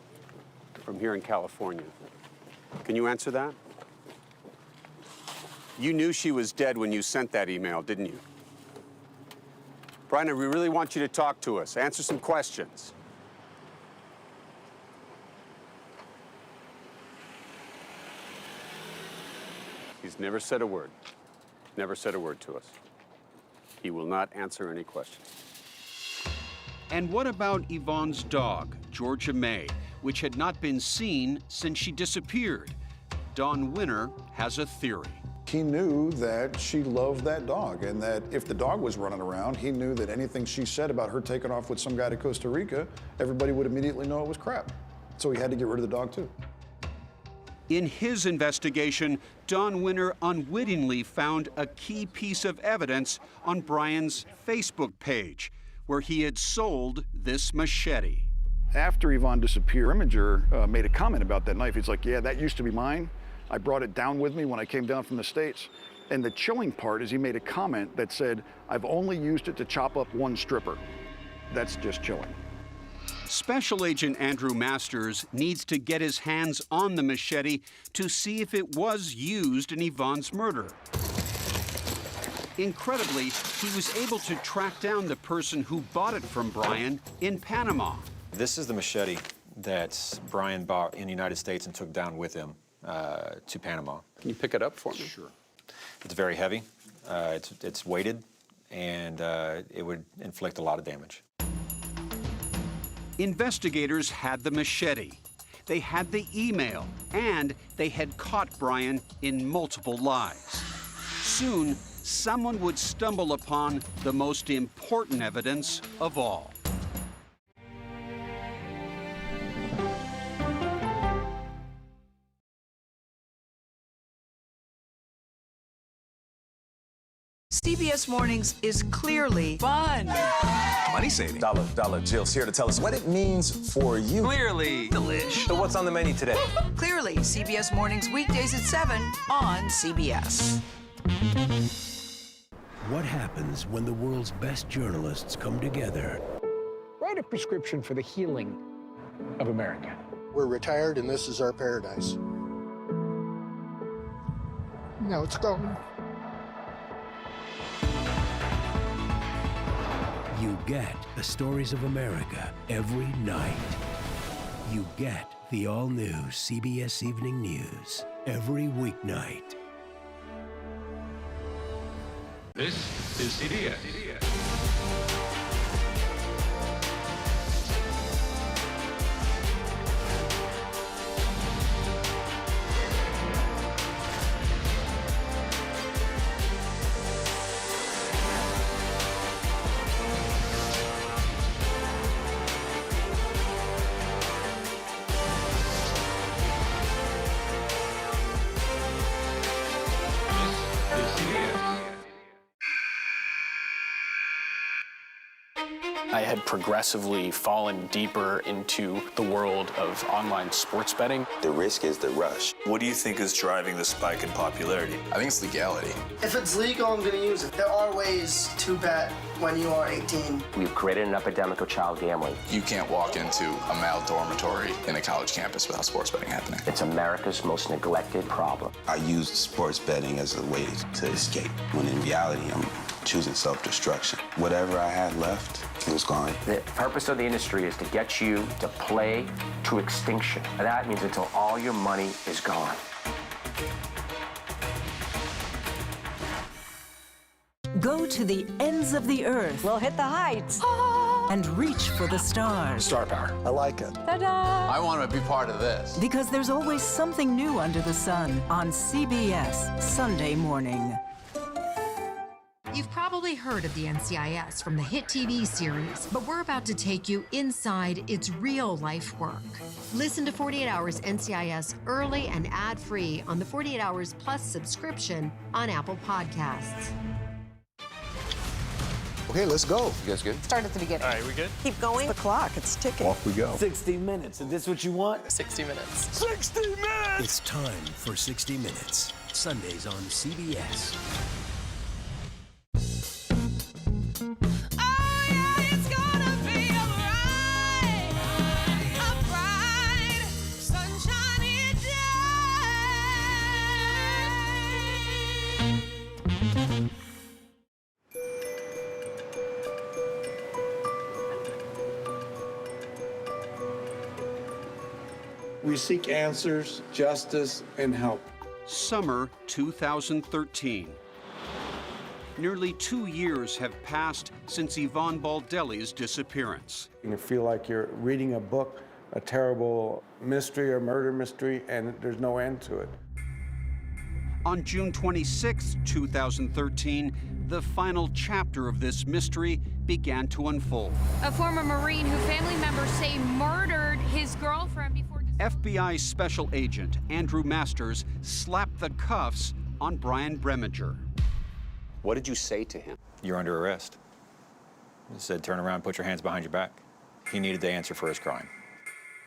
from here in California? Can you answer that? You knew she was dead when you sent that email, didn't you? Brian, we really want you to talk to us. Answer some questions. He's never said a word. Never said a word to us. He will not answer any questions. And what about Yvonne's dog, Georgia May, which had not been seen since she disappeared? Don Winter has a theory. He knew that she loved that dog, and that if the dog was running around, he knew that anything she said about her taking off with some guy to Costa Rica, everybody would immediately know it was crap. So he had to get rid of the dog too. In his investigation, Don Winter unwittingly found a key piece of evidence on Brian's Facebook page, where he had sold this machete. After Yvonne disappeared, Breminger made a comment about that knife. He's like, yeah, that used to be mine. I brought it down with me when I came down from the States. And the chilling part is he made a comment that said, I've only used it to chop up one stripper. That's just chilling. Special Agent Andrew Masters needs to get his hands on the machete to see if it was used in Yvonne's murder. Incredibly, he was able to track down the person who bought it from Brian in Panama. This is the machete that Brian bought in the United States and took down with him to Panama. Can you pick it up for me? Sure. It's very heavy, it's weighted, and it would inflict a lot of damage. Investigators had the machete, they had the email, and they had caught Brian in multiple lies. Soon, someone would stumble upon the most important evidence of all. CBS Mornings is clearly fun. Money saving. Dollar Jill's here to tell us what it means for you. Clearly delish. So what's on the menu today? Clearly, CBS Mornings weekdays at 7 on CBS. What happens when the world's best journalists come together? Write a prescription for the healing of America. We're retired and this is our paradise. Now it's gone. You get the stories of America every night. You get the all-new CBS Evening News every weeknight. This is CBS. had progressively fallen deeper into the world of online sports betting. The risk is the rush. What do you think is driving the spike in popularity? I think it's legality. If it's legal, I'm going to use it. There are ways to bet when you are 18. We've created an epidemic of child gambling. You can't walk into a male dormitory in a college campus without sports betting happening. It's America's most neglected problem. I use sports betting as a way to escape, when in reality, I'm choosing self-destruction. Whatever I had left, it was gone. The purpose of the industry is to get you to play to extinction. And that means until all your money is gone. Go to the ends of the earth. We'll hit the heights. And reach for the stars. Star power. I like it. Ta-da! I want to be part of this. Because there's always something new under the sun on CBS Sunday morning. You've probably heard of the NCIS from the hit TV series, but we're about to take you inside its real-life work. Listen to 48 Hours NCIS early and ad-free on the 48 Hours Plus subscription on Apple Podcasts. Okay, let's go. You guys good? Start at the beginning. All right, we good? Keep going. It's the clock. It's ticking. Off we go. 60 minutes. Is this what you want? 60 minutes. 60 minutes! It's time for 60 Minutes, Sundays on CBS. We seek answers, justice, and help. Summer 2013. Nearly 2 years have passed since Yvonne Baldelli's disappearance. You feel like you're reading a book, a terrible mystery or murder mystery, and there's no end to it. On June 26, 2013, the final chapter of this mystery began to unfold. A former Marine who family members say murdered his girlfriend before... FBI Special Agent Andrew Masters slapped the cuffs on Brian Breminger. What did you say to him? You're under arrest. He said, turn around, put your hands behind your back. He needed to answer for his crime.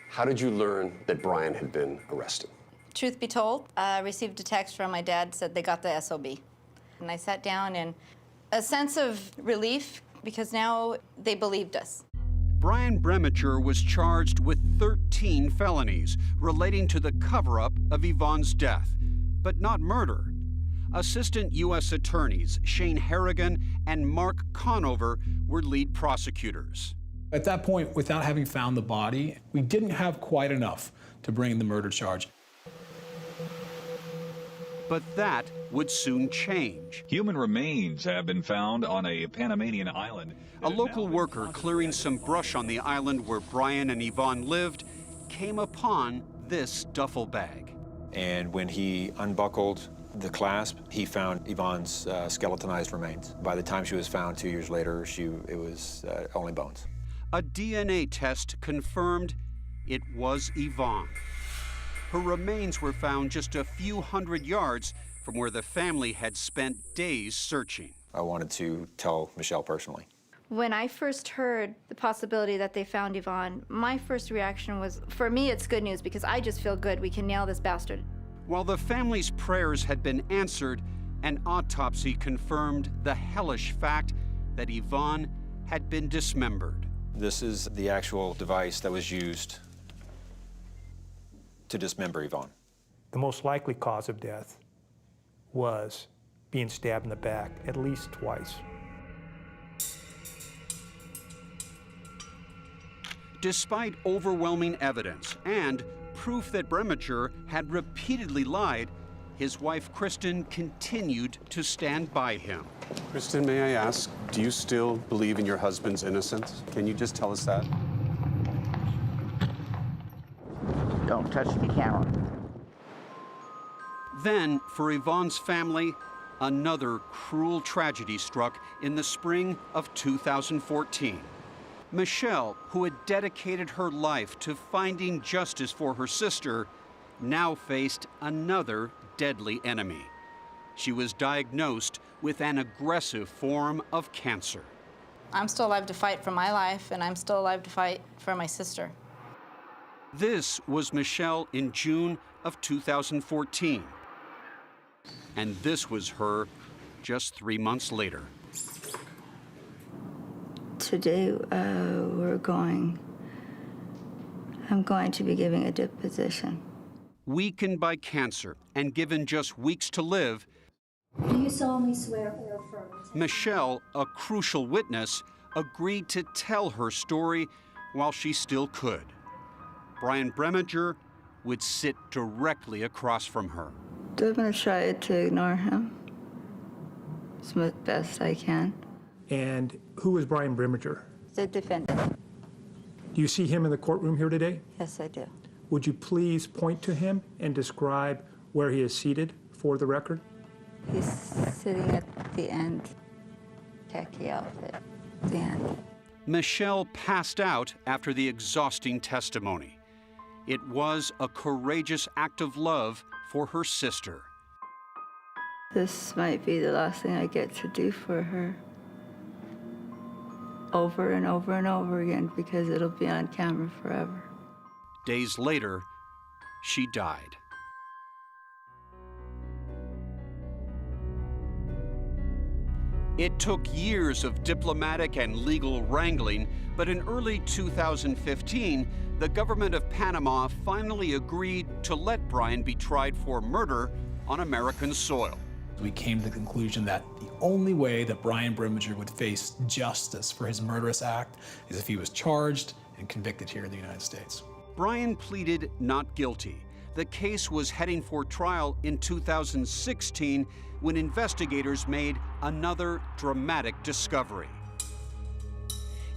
How did you learn that Brian had been arrested? Truth be told, I received a text from my dad, said they got the SOB. And I sat down in a sense of relief because now they believed us. Brian Breminger was charged with 13 felonies relating to the cover-up of Yvonne's death, but not murder. Assistant U.S. Attorneys Shane Harrigan and Mark Conover were lead prosecutors. At that point, without having found the body, we didn't have quite enough to bring the murder charge. But that would soon change. Human remains have been found on a Panamanian island. A local worker clearing some brush on the island where Brian and Yvonne lived came upon this duffel bag. And when he unbuckled the clasp, he found Yvonne's skeletonized remains. By the time she was found 2 years later, it was only bones. A DNA test confirmed it was Yvonne. Her remains were found just a few hundred yards from where the family had spent days searching. I wanted to tell Michelle personally. When I first heard the possibility that they found Yvonne, my first reaction was, for me, it's good news because I just feel good we can nail this bastard. While the family's prayers had been answered, an autopsy confirmed the hellish fact that Yvonne had been dismembered. This is the actual device that was used to dismember Yvonne. The most likely cause of death was being stabbed in the back at least twice. Despite overwhelming evidence and proof that Breminger had repeatedly lied, his wife Kristen continued to stand by him. Kristen, may I ask, do you still believe in your husband's innocence? Can you just tell us that? Don't touch the camera. Then, for Yvonne's family, another cruel tragedy struck in the spring of 2014. Michelle, who had dedicated her life to finding justice for her sister, now faced another deadly enemy. She was diagnosed with an aggressive form of cancer. I'm still alive to fight for my life, and I'm still alive to fight for my sister. This was Michelle in June of 2014. And this was her just 3 months later. Today, I'm going to be giving a deposition. Weakened by cancer and given just weeks to live, You saw me swear or affirm. Michelle, a crucial witness, agreed to tell her story while she still could. Brian Breminger would sit directly across from her. I'm going to try to ignore him as best I can. And who is Brian Breminger? The defendant. Do you see him in the courtroom here today? Yes, I do. Would you please point to him and describe where he is seated for the record? He's sitting at the end, khaki outfit, at the end. Michelle passed out after the exhausting testimony. It was a courageous act of love for her sister. This might be the last thing I get to do for her. Over and over and over again, because it'll be on camera forever. Days later, she died. It took years of diplomatic and legal wrangling, but in early 2015, the government of Panama finally agreed to let Brian be tried for murder on American soil. We came to the conclusion that the only way that Brian Breminger would face justice for his murderous act is if he was charged and convicted here in the United States. Brian pleaded not guilty. The case was heading for trial in 2016 when investigators made another dramatic discovery.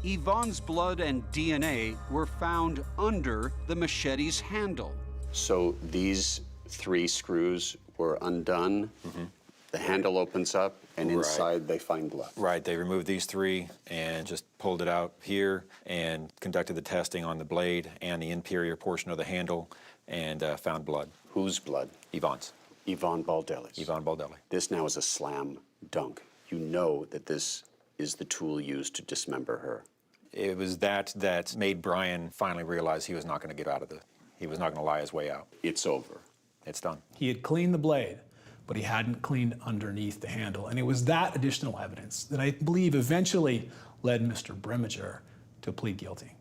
Yvonne's blood and DNA were found under the machete's handle. So these 3 screws were undone. Mm-hmm. The handle opens up, and inside they find blood. Right, they removed these 3 and just pulled it out here and conducted the testing on the blade and the inferior portion of the handle and found blood. Whose blood? Yvonne's. Yvonne Baldelli's. Yvonne Baldelli. This now is a slam dunk. You know that this is the tool used to dismember her. It was that made Brian finally realize he was not going to get out of he was not going to lie his way out. It's over. It's done. He had cleaned the blade, but he hadn't cleaned underneath the handle. And it was that additional evidence that I believe eventually led Mr. Breminger to plead guilty.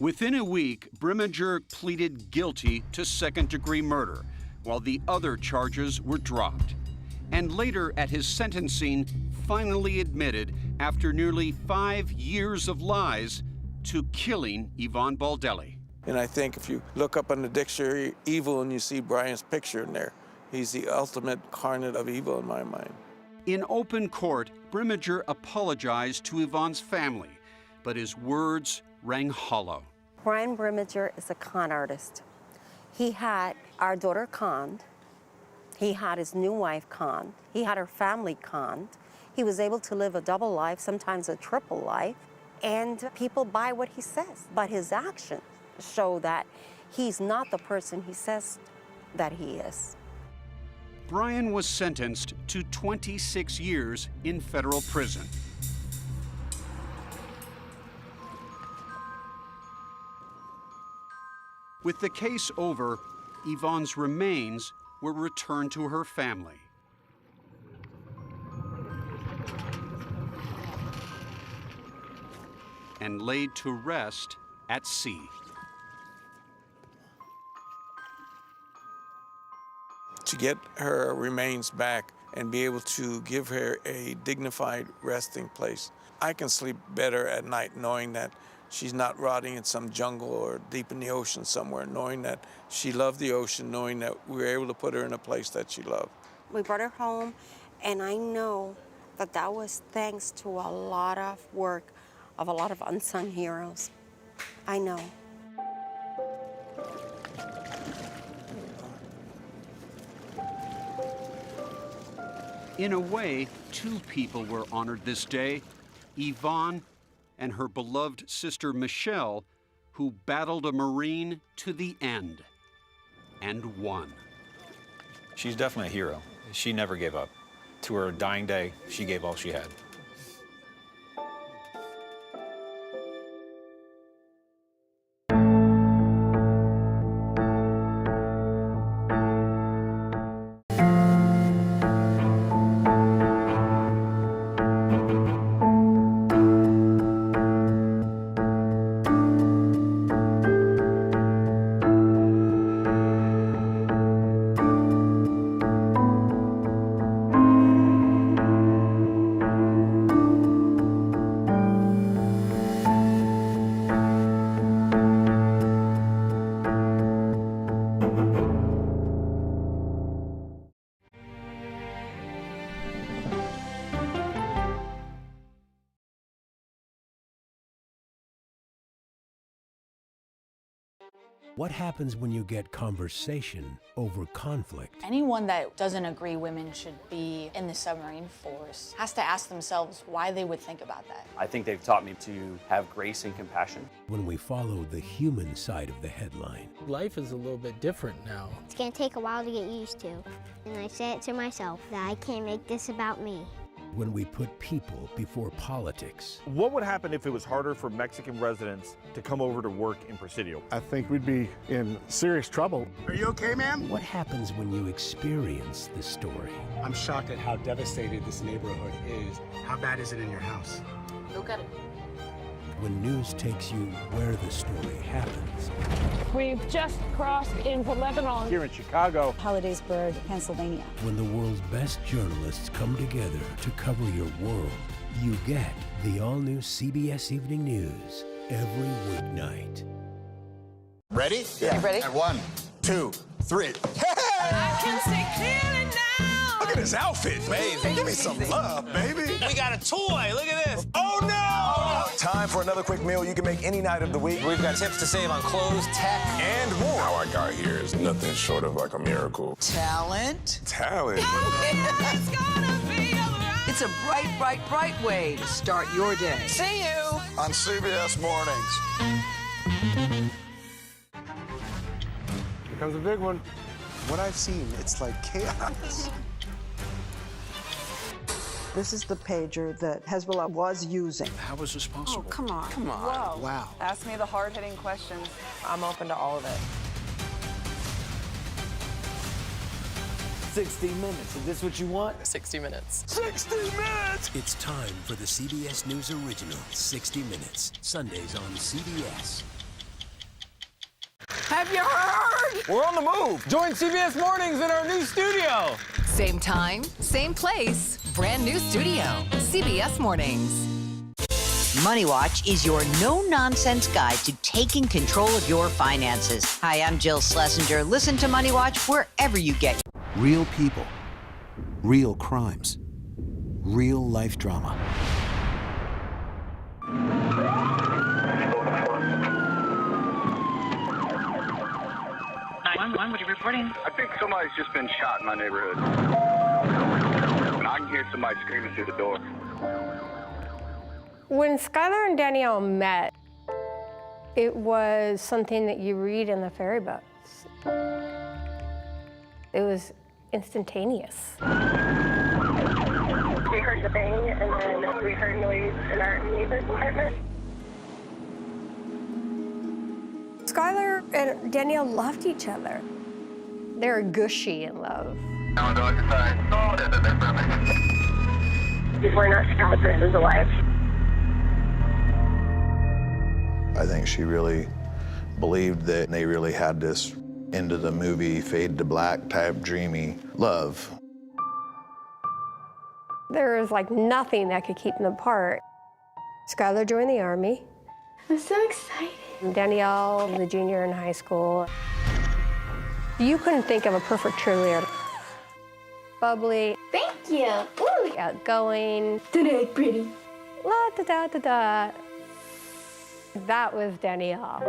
Within a week, Breminger pleaded guilty to second-degree murder, while the other charges were dropped. And later at his sentencing, finally admitted, after nearly 5 years of lies, to killing Yvonne Baldelli. And I think if you look up in the dictionary, evil, and you see Brian's picture in there, he's the ultimate incarnate of evil in my mind. In open court, Breminger apologized to Yvonne's family, but his words rang hollow. Brian Breminger is a con artist. He had our daughter conned. He had his new wife conned. He had her family conned. He was able to live a double life, sometimes a triple life, and people buy what he says. But his actions show that he's not the person he says that he is. Brian was sentenced to 26 years in federal prison. With the case over, Yvonne's remains were returned to her family. And laid to rest at sea. To get her remains back and be able to give her a dignified resting place, I can sleep better at night knowing that she's not rotting in some jungle or deep in the ocean somewhere, knowing that she loved the ocean, knowing that we were able to put her in a place that she loved. We brought her home, and I know that that was thanks to a lot of work of a lot of unsung heroes. I know. In a way, 2 people were honored this day, Yvonne and her beloved sister Michelle, who battled a Marine to the end and won. She's definitely a hero. She never gave up. To her dying day, she gave all she had. What happens when you get conversation over conflict? Anyone that doesn't agree women should be in the submarine force has to ask themselves why they would think about that. I think they've taught me to have grace and compassion. When we follow the human side of the headline. Life is a little bit different now. It's gonna take a while to get used to. And I say it to myself that I can't make this about me. When we put people before politics. What would happen if it was harder for Mexican residents to come over to work in Presidio? I think we'd be in serious trouble. Are you okay, ma'am? What happens when you experience the story? I'm shocked at how devastated this neighborhood is. How bad is it in your house? Look at it. When news takes you where the story happens. We've just crossed into Lebanon. Here in Chicago. Hollidaysburg, Pennsylvania. When the world's best journalists come together to cover your world, you get the all-new CBS Evening News every weeknight. Ready? Yeah. You ready? 1, 2, 3. Hey! I can see clearly now. Look at his outfit. Amazing. Give me some love, baby. We got a toy. Look at this. Oh, no! Time for another quick meal you can make any night of the week. We've got tips to save on clothes, tech, and more. How I got here is nothing short of like a miracle. talent. Talent? It's gonna be alright. It's a bright, bright, bright way to start your day. See you on CBS Mornings. Here comes a big one. What I've seen, it's like chaos. This is the pager that Hezbollah was using. How was this possible? Oh, come on. Come on. Whoa. Wow. Ask me the hard-hitting questions. I'm open to all of it. 60 minutes. Is this what you want? 60 minutes. 60 minutes! It's time for the CBS News original, 60 Minutes. Sundays on CBS. Have you heard? We're on the move. Join CBS Mornings in our new studio. Same time, same place, brand new studio. CBS Mornings. Money Watch is your no-nonsense guide to taking control of your finances. Hi, I'm Jill Schlesinger. Listen to Money Watch wherever you get. Real people, real crimes, real life drama. 911, what are you reporting? I think somebody's just been shot in my neighborhood. And I can hear somebody screaming through the door. When Skylar and Danielle met, it was something that you read in the fairy books. It was instantaneous. We heard the bang, and then we heard noise in our neighbor's apartment. Skylar and Danielle loved each other. They were gushy in love. We're not sure what this is alive. I think she really believed that they really had this into the movie fade to black type dreamy love. There was like nothing that could keep them apart. Skylar joined the Army. I'm so excited. Danielle was a junior in high school. You couldn't think of a perfect cheerleader. Bubbly. Thank you. Ooh. Outgoing. Today, pretty. La da da da da. That was Danielle.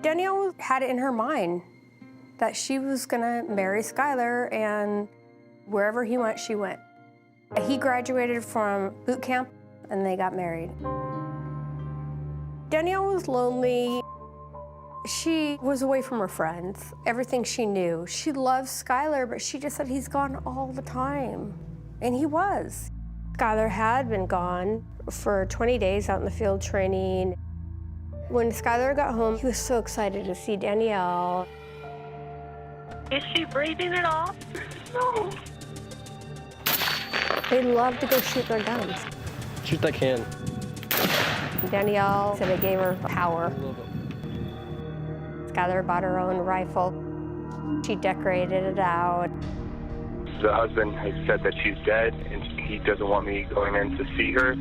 Danielle had it in her mind that she was gonna marry Skylar, and wherever he went, she went. He graduated from boot camp and they got married. Danielle was lonely. She was away from her friends, everything she knew. She loved Skylar, but she just said he's gone all the time. And he was. Skylar had been gone for 20 days out in the field training. When Skylar got home, he was so excited to see Danielle. Is she breathing at all? No. They love to go shoot their guns. Shoot that can. Danielle said it gave her power. Skylar bought her own rifle. She decorated it out. The husband has said that she's dead, and he doesn't want me going in to see her.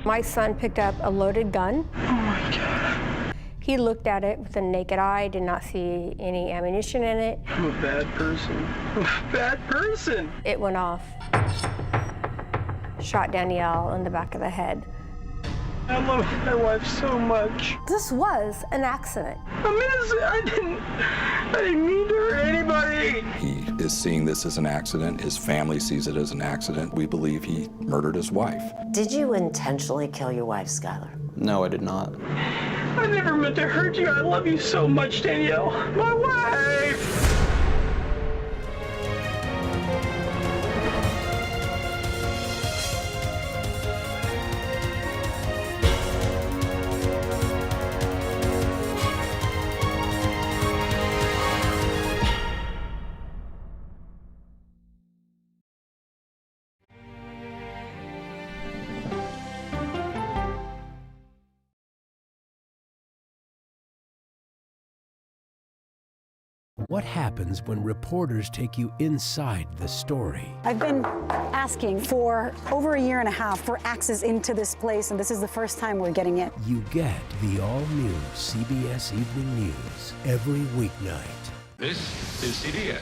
My son picked up a loaded gun. Oh my God. He looked at it with the naked eye, did not see any ammunition in it. I'm a bad person. I'm a bad person. It went off. Shot Danielle in the back of the head. I love my wife so much. This was an accident. I'm innocent. I didn't mean to hurt anybody. He is seeing this as an accident. His family sees it as an accident. We believe he murdered his wife. Did you intentionally kill your wife, Skylar? No, I did not. I never meant to hurt you. I love you so much, Danielle. My wife! What happens when reporters take you inside the story? I've been asking for over a year and a half for access into this place, and this is the first time we're getting it. You get the all-new CBS Evening News every weeknight. This is CBS.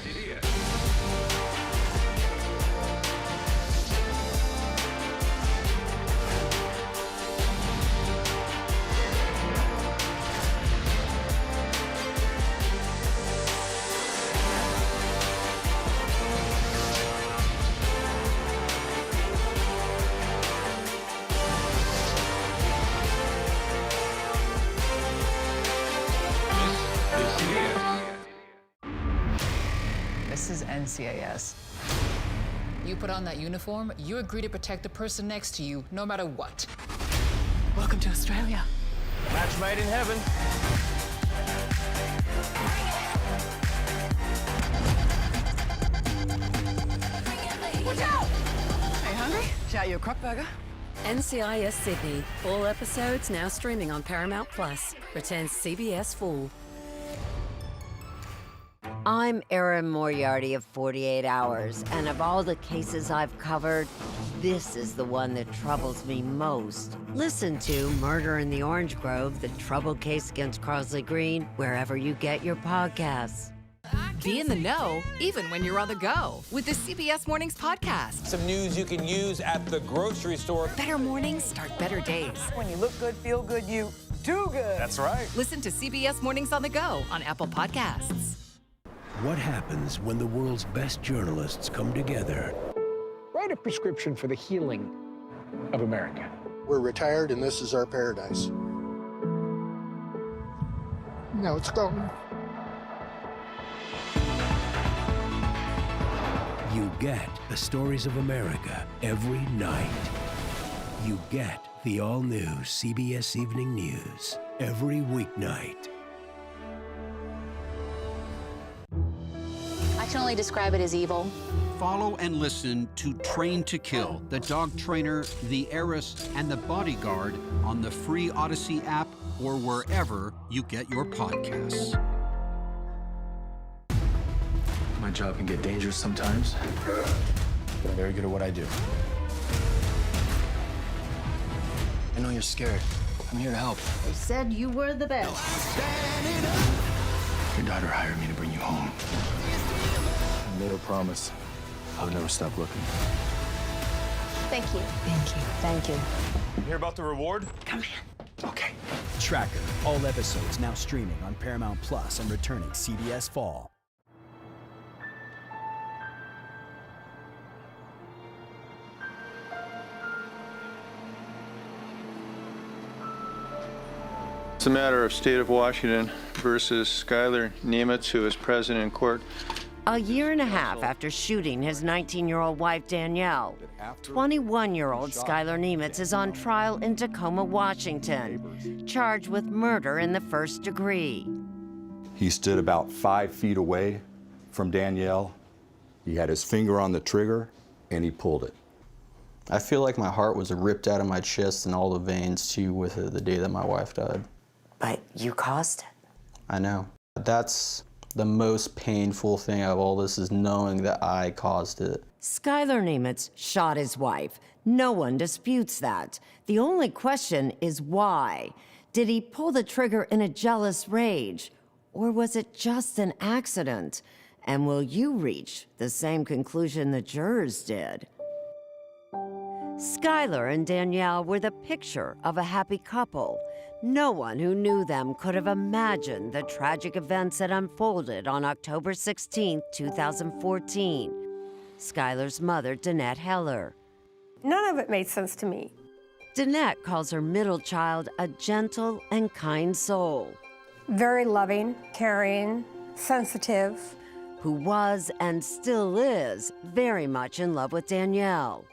This is NCIS. You put on that uniform, you agree to protect the person next to you, no matter what. Welcome to Australia. Match made in heaven. Watch out! Hey, hungry? Shout you a crock burger? NCIS Sydney. All episodes now streaming on Paramount Plus. Returns CBS Full. I'm Erin Moriarty of 48 Hours, and of all the cases I've covered, this is the one that troubles me most. Listen to Murder in the Orange Grove, the troubled case against Crosley Green, wherever you get your podcasts. Be in the know, even when you're on the go, with the CBS Mornings podcast. Some news you can use at the grocery store. Better mornings start better days. When you look good, feel good, you do good. That's right. Listen to CBS Mornings on the go on Apple Podcasts. What happens when the world's best journalists come together? Write a prescription for the healing of America. We're retired and this is our paradise. Now it's gone. You get the stories of America every night. You get the all-new CBS Evening News every weeknight. I can only describe it as evil. Follow and listen to Train to Kill, The Dog Trainer, The Heiress, and The Bodyguard on the free Odyssey app or wherever you get your podcasts. My job can get dangerous sometimes, but I'm very good at what I do. I know you're scared. I'm here to help. They said you were the best. Your daughter hired me to bring you home. I made her promise I would never stop looking. Thank you. Thank you. Thank you. You hear about the reward? Come in. Okay. Tracker, all episodes now streaming on Paramount Plus and returning CBS Fall. It's a matter of State of Washington versus Skylar Nemitz, who is present in court. A year and a half after shooting his 19-year-old wife, Danielle, 21-year-old Skylar Nemitz is on trial in Tacoma, Washington, charged with murder in the first degree. He stood about 5 feet away from Danielle. He had his finger on the trigger, and he pulled it. I feel like my heart was ripped out of my chest and all the veins too with it the day that my wife died. But you caused it. I know. That's the most painful thing of all this, is knowing that I caused it. Skylar Nemitz shot his wife. No one disputes that. The only question is why. Did he pull the trigger in a jealous rage? Or was it just an accident? And will you reach the same conclusion the jurors did? Skylar and Danielle were the picture of a happy couple. No one who knew them could have imagined the tragic events that unfolded on October 16, 2014. Skylar's mother, Danette Heller. None of it made sense to me. Danette calls her middle child a gentle and kind soul. Very loving, caring, sensitive. Who was and still is very much in love with Danielle.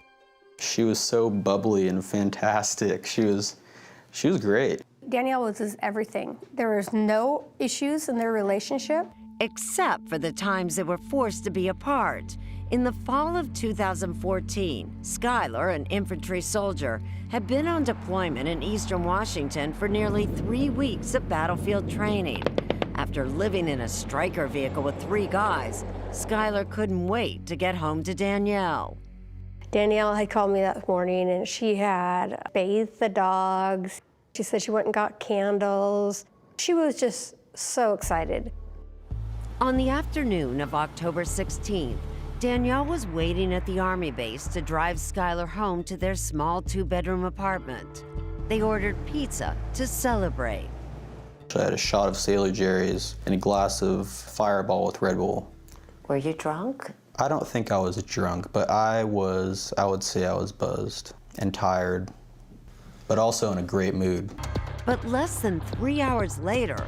She was so bubbly and fantastic. She was great. Danielle was his everything. There was no issues in their relationship. Except for the times they were forced to be apart. In the fall of 2014, Skylar, an infantry soldier, had been on deployment in eastern Washington for nearly 3 weeks of battlefield training. After living in a Stryker vehicle with 3 guys, Skylar couldn't wait to get home to Danielle. Danielle had called me that morning and she had bathed the dogs. She said she went and got candles. She was just so excited. On the afternoon of October 16th, Danielle was waiting at the Army base to drive Skylar home to their small 2-bedroom apartment. They ordered pizza to celebrate. I had a shot of Sailor Jerry's and a glass of Fireball with Red Bull. Were you drunk? I don't think I was drunk, but I would say I was buzzed and tired, but also in a great mood. But less than 3 hours later,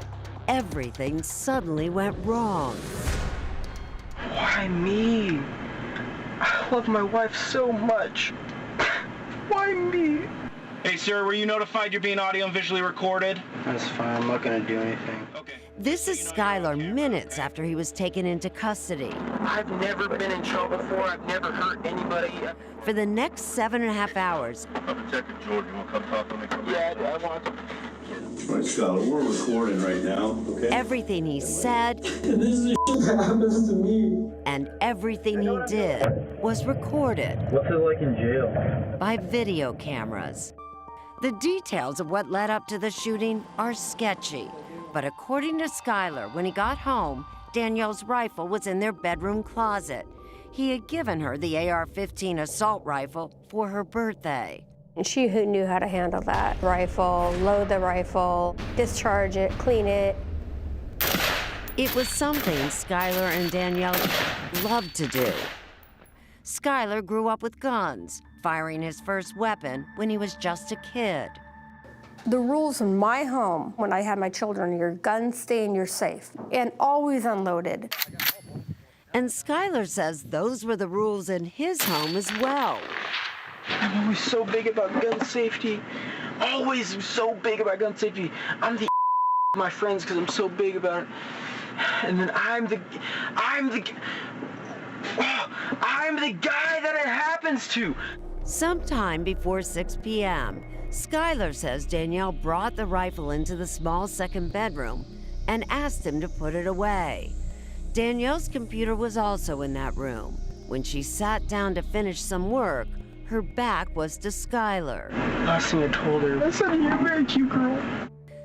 everything suddenly went wrong. Why me? I love my wife so much. Why me? Hey, sir, were you notified you're being audio and visually recorded? That's fine. I'm not going to do anything. Okay. This is Skylar minutes after he was taken into custody. I've never been in trouble before. I've never hurt anybody. For the next 7.5 hours, Detective George, you want to come talk to me? Yeah, I want to. All right, Skylar, we're recording right now, okay? everything he said And this is the shit that happens to me. and everything he did was recorded What's it like in jail? by video cameras. The details of what led up to the shooting are sketchy, but according to Skylar, when he got home, Danielle's rifle was in their bedroom closet. He had given her the AR-15 assault rifle for her birthday. And she who knew how to handle that rifle, load the rifle, discharge it, clean it. It was something Skylar and Danielle loved to do. Skylar grew up with guns, firing his first weapon when he was just a kid. The rules in my home when I had my children, your guns stay in your safe and always unloaded. And Skylar says those were the rules in his home as well. I'm always so big about gun safety. Always so big about gun safety. I'm the my friends because I'm so big about it. And then I'm the guy that it happens to. Sometime before 6 p.m., Skylar says Danielle brought the rifle into the small second bedroom and asked him to put it away. Danielle's computer was also in that room. When she sat down to finish some work, her back was to Skylar. Last thing I told her, I said, you're a very cute girl.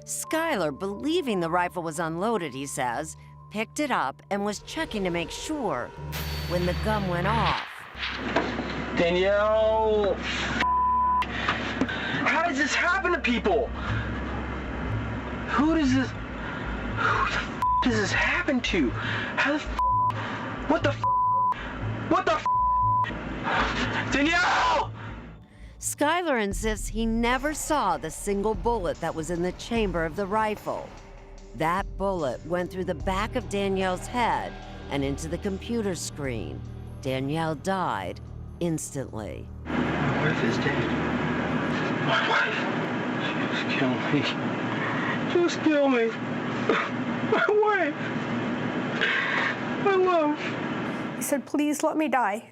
Skylar, believing the rifle was unloaded, he says, picked it up and was checking to make sure when the gun went off. Danielle, how does this happen to people? Who the does this happen to? How the what the Danielle! Skylar insists he never saw the single bullet that was in the chamber of the rifle. That bullet went through the back of Danielle's head and into the computer screen. Danielle died instantly. My wife is dead. My wife. Just kill me. Just kill me. My wife. My love. He said, please let me die.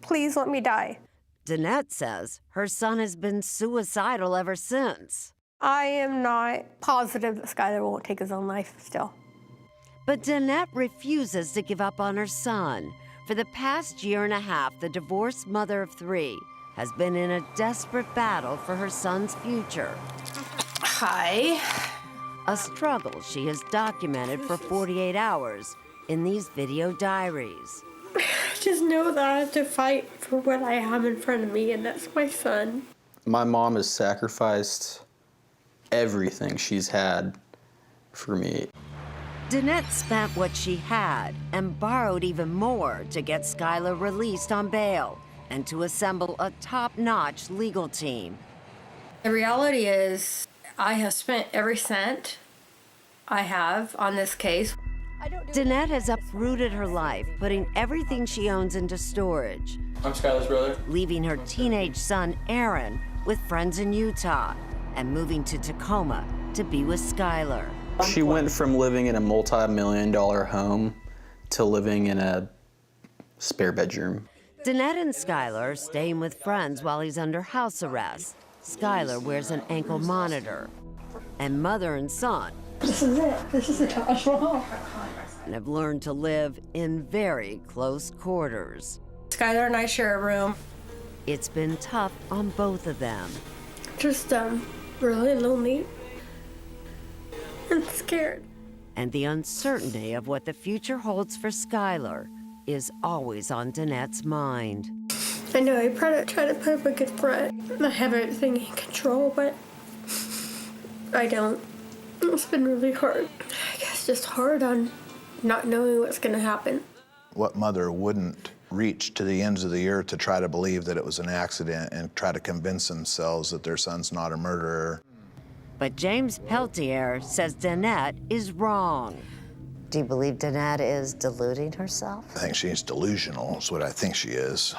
Please let me die. Danette says her son has been suicidal ever since. I am not positive that Skylar won't take his own life still. But Danette refuses to give up on her son. For the past 1.5 years, the divorced mother of 3 has been in a desperate battle for her son's future. Hi. A struggle she has documented for 48 hours in these video diaries. just know that I have to fight for what I have in front of me, and that's my son. My mom has sacrificed everything she's had for me. Danette spent what she had and borrowed even more to get Skylar released on bail and to assemble a top-notch legal team. The reality is, I have spent every cent I have on this case. Danette has uprooted her life, putting everything she owns into storage. I'm Skylar's brother. Leaving her teenage son, Aaron, with friends in Utah and moving to Tacoma to be with Skylar. She went from living in a multi-million-dollar home to living in a spare bedroom. Danette and Skylar are staying with friends while he's under house arrest. Skylar wears an ankle monitor. And mother and son This is it. This is the Taj Mahal. have learned to live in very close quarters. Skylar and I share a room. It's been tough on both of them. Just really lonely and scared. And the uncertainty of what the future holds for Skylar is always on Danette's mind. I know I try to put up a good front. I have everything in control, but I don't. It's been really hard. I guess just hard on not knowing what's going to happen. What mother wouldn't reach to the ends of the earth to try to believe that it was an accident and try to convince themselves that their son's not a murderer? But James Peltier says Danette is wrong. Do you believe Danette is deluding herself? I think she's delusional, is what I think she is.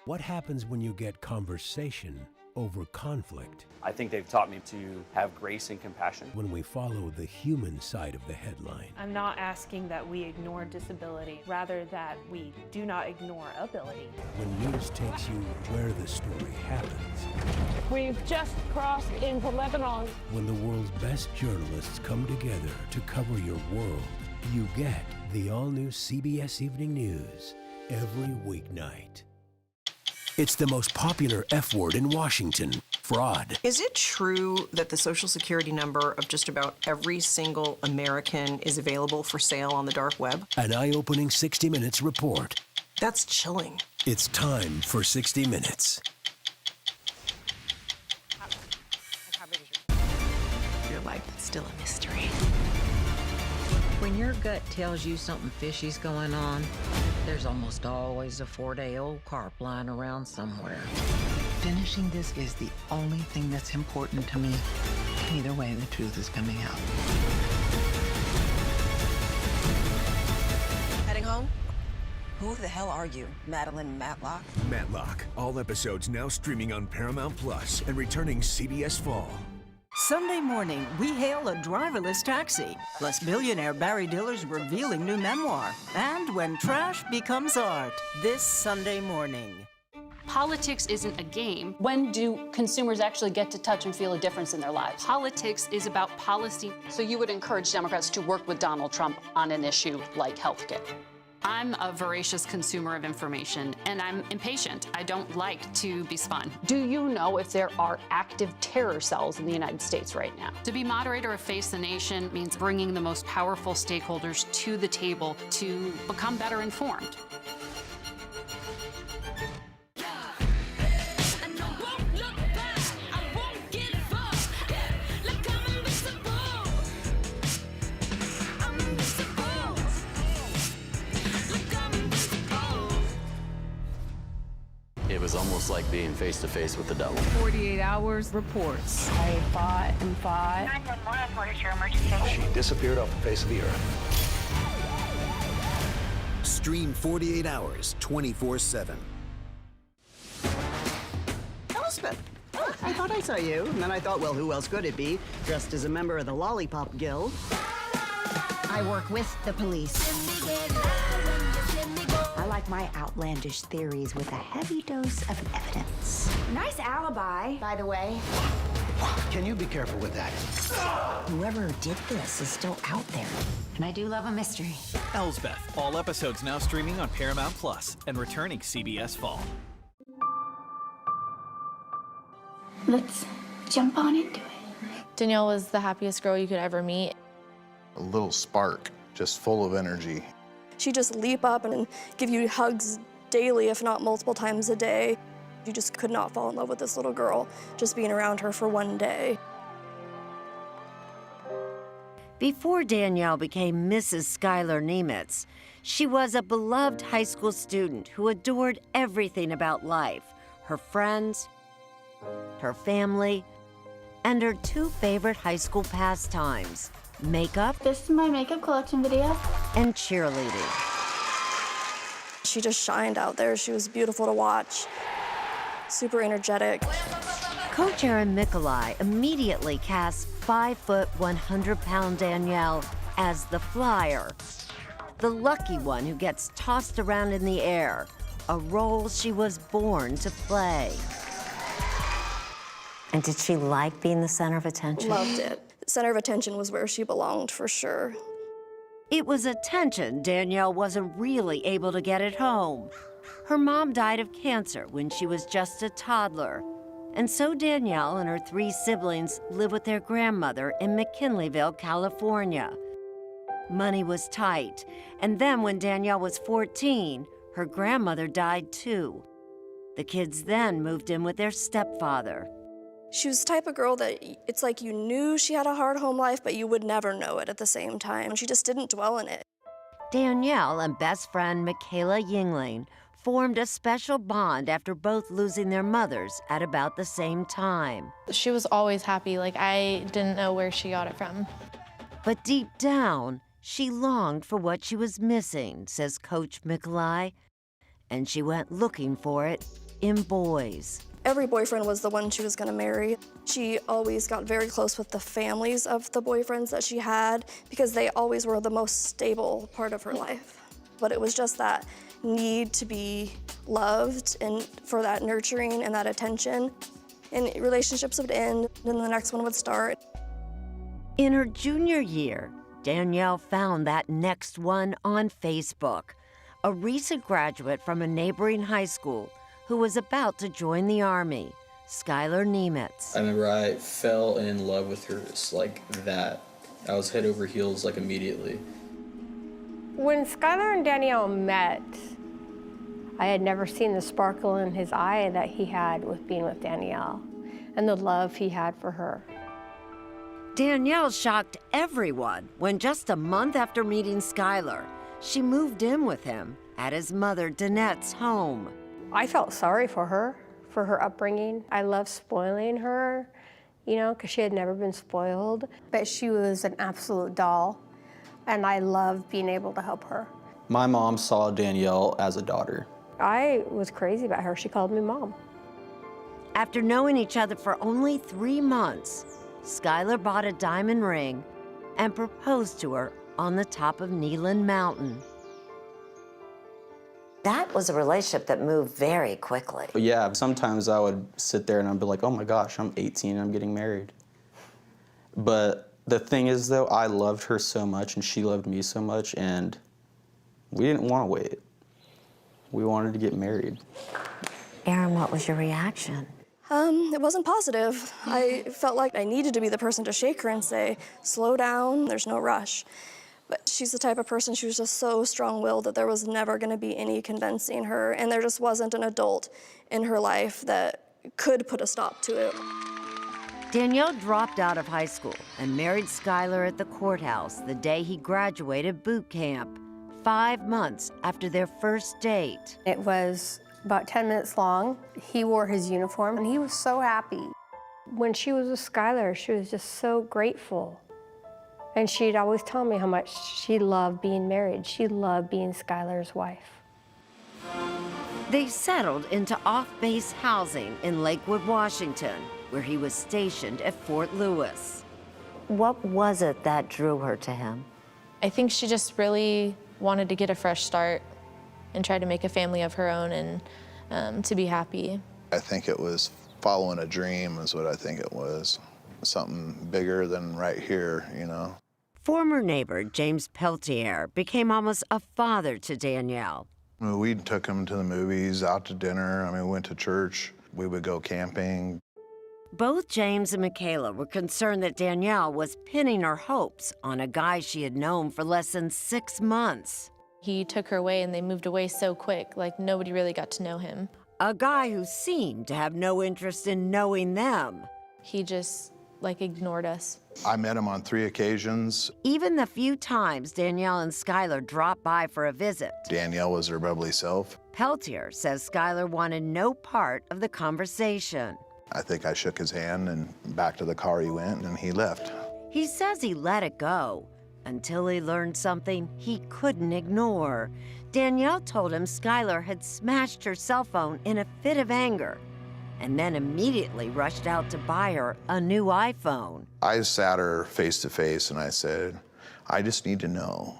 What happens when you get conversation over conflict? I think they've taught me to have grace and compassion. When we follow the human side of the headline. I'm not asking that we ignore disability, rather that we do not ignore ability. When news takes you where the story happens. We've just crossed into Lebanon. When the world's best journalists come together to cover your world, you get the all-new CBS Evening News every weeknight. It's the most popular F word in Washington, fraud. Is it true that the Social Security number of just about every single American is available for sale on the dark web? An eye-opening 60 Minutes report. That's chilling. It's time for 60 Minutes. Your life is still a mystery. When your gut tells you something fishy's going on, there's almost always a 4-day-old carp lying around somewhere. Finishing this is the only thing that's important to me. Either way, the truth is coming out. Heading home? Who the hell are you, Madeline Matlock? Matlock. All episodes now streaming on Paramount Plus and returning CBS Fall. Sunday morning, we hail a driverless taxi, plus billionaire Barry Diller's revealing new memoir, and when trash becomes art, this Sunday morning. Politics isn't a game. When do consumers actually get to touch and feel a difference in their lives? Politics is about policy. So you would encourage Democrats to work with Donald Trump on an issue like healthcare? I'm a voracious consumer of information, and I'm impatient. I don't like to be spun. Do you know if there are active terror cells in the United States right now? To be moderator of Face the Nation means bringing the most powerful stakeholders to the table to become better informed. It was almost like being face-to-face with the devil. 48 Hours reports. I fought and fought. 911, what is your emergency? She disappeared off the face of the earth. Stream 48 Hours, 24/7. Elspeth! Oh, I thought I saw you. And then I thought, well, who else could it be? Dressed as a member of the Lollipop Guild. I work with the police. I like my outlandish theories with a heavy dose of evidence. Nice alibi, by the way. Can you be careful with that? Whoever did this is still out there. And I do love a mystery. Elsbeth, all episodes now streaming on Paramount Plus and returning CBS Fall. Let's jump on into it. Danielle was the happiest girl you could ever meet. A little spark, just full of energy. She'd just leap up and give you hugs daily, if not multiple times a day. You just could not fall in love with this little girl, just being around her for one day. Before Danielle became Mrs. Schuyler Nemitz, she was a beloved high school student who adored everything about life, her friends, her family, and her two favorite high school pastimes, makeup. This is my makeup collection video. And cheerleading. She just shined out there. She was beautiful to watch, super energetic. Coach Erin Mikolai immediately cast 5', 100-pound Danielle as the flyer, the lucky one who gets tossed around in the air, a role she was born to play. And did she like being the center of attention? Loved it. Center of attention was where she belonged, for sure. It was attention Danielle wasn't really able to get at home. Her mom died of cancer when she was just a toddler. And so Danielle and her 3 siblings live with their grandmother in McKinleyville, California. Money was tight, and then when Danielle was 14, her grandmother died too. The kids then moved in with their stepfather. She was the type of girl that it's like you knew she had a hard home life, but you would never know it at the same time. She just didn't dwell in it. Danielle and best friend Michaela Yingling formed a special bond after both losing their mothers at about the same time. She was always happy. Like, I didn't know where she got it from. But deep down, she longed for what she was missing, says Coach Mikolai, and she went looking for it in boys. Every boyfriend was the one she was gonna marry. She always got very close with the families of the boyfriends that she had because they always were the most stable part of her life. But it was just that need to be loved and for that nurturing and that attention. And relationships would end, and the next one would start. In her junior year, Danielle found that next one on Facebook, a recent graduate from a neighboring high school who was about to join the Army, Schuyler Nemitz. I remember I fell in love with her just like that. I was head over heels like immediately. When Schuyler and Danielle met, I had never seen the sparkle in his eye that he had with being with Danielle and the love he had for her. Danielle shocked everyone when just a month after meeting Schuyler, she moved in with him at his mother Danette's home. I felt sorry for her upbringing. I loved spoiling her, you know, because she had never been spoiled. But she was an absolute doll, and I loved being able to help her. My mom saw Danielle as a daughter. I was crazy about her. She called me mom. After knowing each other for only 3 months, Schuyler bought a diamond ring and proposed to her on the top of Neelan Mountain. That was a relationship that moved very quickly. But yeah, sometimes I would sit there and I'd be like, oh my gosh, I'm 18 and I'm getting married. But the thing is though, I loved her so much and she loved me so much, and we didn't want to wait. We wanted to get married. Erin, what was your reaction? It wasn't positive. I felt like I needed to be the person to shake her and say, slow down, there's no rush. But she's the type of person, she was just so strong-willed that there was never gonna be any convincing her, and there just wasn't an adult in her life that could put a stop to it. Danielle dropped out of high school and married Schuyler at the courthouse the day he graduated boot camp, 5 months after their first date. It was about 10 minutes long. He wore his uniform, and he was so happy. When she was with Schuyler, she was just so grateful. And she'd always tell me how much she loved being married. She loved being Schuyler's wife. They settled into off-base housing in Lakewood, Washington, where he was stationed at Fort Lewis. What was it that drew her to him? I think she just really wanted to get a fresh start and try to make a family of her own and to be happy. I think it was following a dream is what I think it was. something bigger than right here, you know. Former neighbor James Peltier became almost a father to Danielle. We took him to the movies, out to dinner. I mean, we went to church. We would go camping. Both James and Michaela were concerned that Danielle was pinning her hopes on a guy she had known for less than 6 months. He took her away and they moved away so quick, like nobody really got to know him. A guy who seemed to have no interest in knowing them. He just, like, ignored us. I met him on 3 occasions. Even the few times Danielle and Skylar dropped by for a visit. Danielle was her bubbly self. Peltier says Skylar wanted no part of the conversation. I think I shook his hand and back to the car he went and he left. He says he let it go until he learned something he couldn't ignore. Danielle told him Skylar had smashed her cell phone in a fit of anger and then immediately rushed out to buy her a new iPhone. I sat her face to face and I said, I just need to know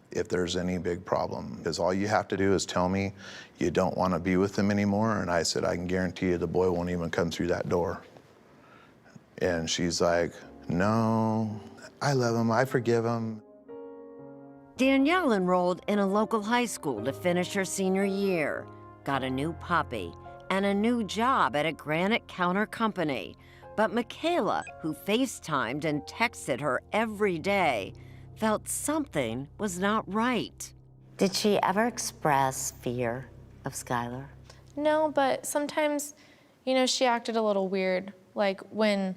if there's any big problem, because all you have to do is tell me you don't want to be with him anymore. And I said, I can guarantee you the boy won't even come through that door. And she's like, no, I love him, I forgive him. Danielle enrolled in a local high school to finish her senior year, got a new puppy, and a new job at a granite counter company. But Michaela, who FaceTimed and texted her every day, felt something was not right. Did she ever express fear of Skylar? No, but sometimes, you know, she acted a little weird. Like when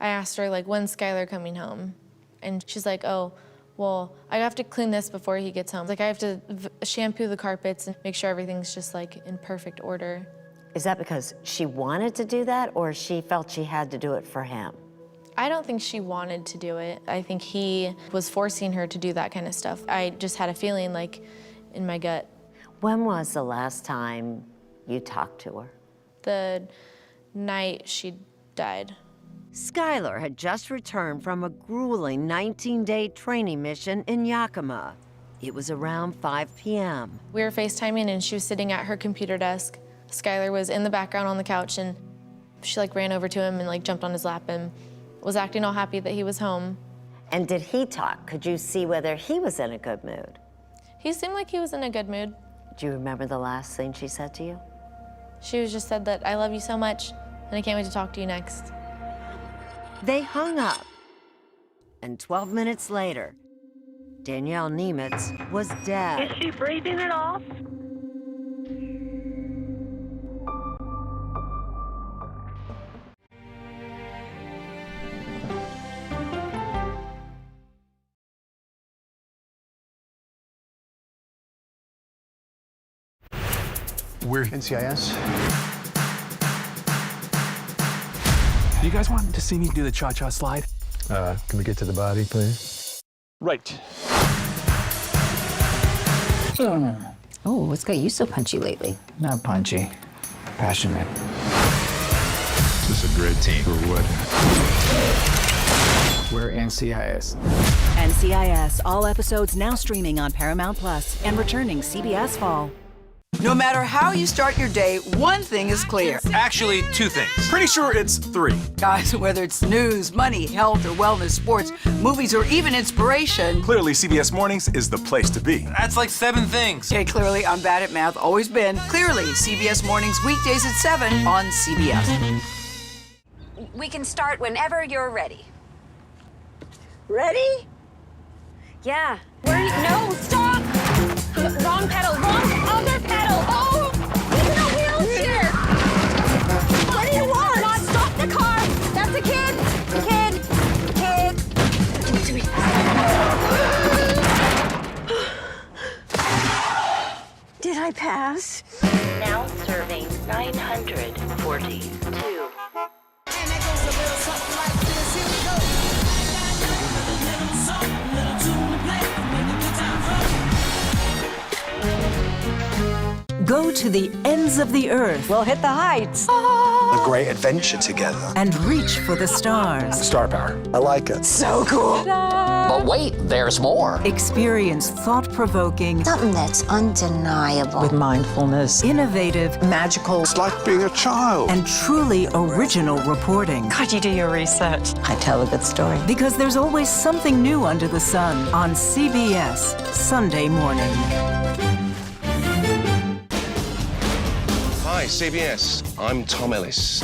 I asked her, like, when's Skylar coming home? And she's like, oh, well, I have to clean this before he gets home. Like, I have to shampoo the carpets and make sure everything's just, like, in perfect order. Is that because she wanted to do that, or she felt she had to do it for him? I don't think she wanted to do it. I think he was forcing her to do that kind of stuff. I just had a feeling, like, in my gut. When was the last time you talked to her? The night she died. Skylar had just returned from a grueling 19-day training mission in Yakima. It was around 5 p.m. We were FaceTiming and she was sitting at her computer desk. Skylar was in the background on the couch and she, like, ran over to him and, like, jumped on his lap and was acting all happy that he was home. And did he talk? Could you see whether he was in a good mood? He seemed like he was in a good mood. Do you remember the last thing she said to you? She was just said that, I love you so much, and I can't wait to talk to you next. They hung up. And 12 minutes later, Danielle Nemitz was dead. Is she breathing at all? We're NCIS. You guys want to see me do the cha-cha slide? Can we get to the body, please? Right. Oh, what's got you so punchy lately? Not punchy. Passionate. This is a great team for what? We're NCIS. NCIS, all episodes now streaming on Paramount Plus and returning CBS Fall. No matter how you start your day, one thing is clear. Actually, 2 things. Pretty sure it's 3. Guys, whether it's news, money, health, or wellness, sports, movies, or even inspiration. Clearly, CBS Mornings is the place to be. That's like 7 things. Okay, clearly, I'm bad at math, always been. Clearly, CBS Mornings, weekdays at 7 on CBS. We can start whenever you're ready. Ready? Yeah. No, stop! Wrong pedal, wrong other pedal! Oh, he's in a wheelchair! What do you want? Not stop the car! That's a kid! Kid! Did I pass? Now serving 942. Go to the ends of the earth. We'll hit the heights. A great adventure together. And reach for the stars. Star power. I like it. So cool. But wait, there's more. Experience thought-provoking. Something that's undeniable. With mindfulness. Innovative. Magical. It's like being a child. And truly original reporting. God, you do your research. I tell a good story. Because there's always something new under the sun on CBS Sunday morning. Hi, CBS. I'm Tom Ellis.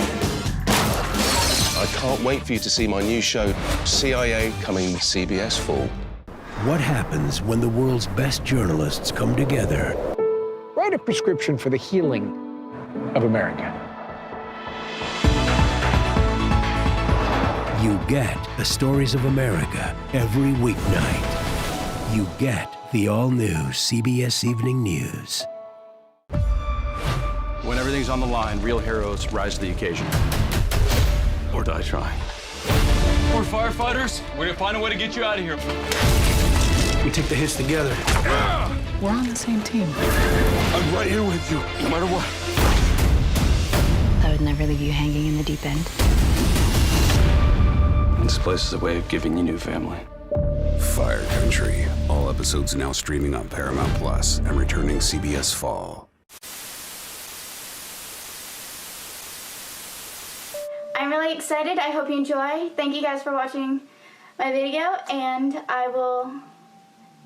I can't wait for you to see my new show, CIA, coming CBS Fall. What happens when the world's best journalists come together? Write a prescription for the healing of America. You get the stories of America every weeknight. You get the all-new CBS Evening News. When everything's on the line, real heroes rise to the occasion. Or die trying. We're firefighters. We're gonna find a way to get you out of here. We take the hits together. We're on the same team. I'm right here with you, no matter what. I would never leave you hanging in the deep end. This place is a way of giving you new family. Fire Country. All episodes now streaming on Paramount Plus and returning CBS Fall. I'm really excited. I hope you enjoy. Thank you guys for watching my video, and I will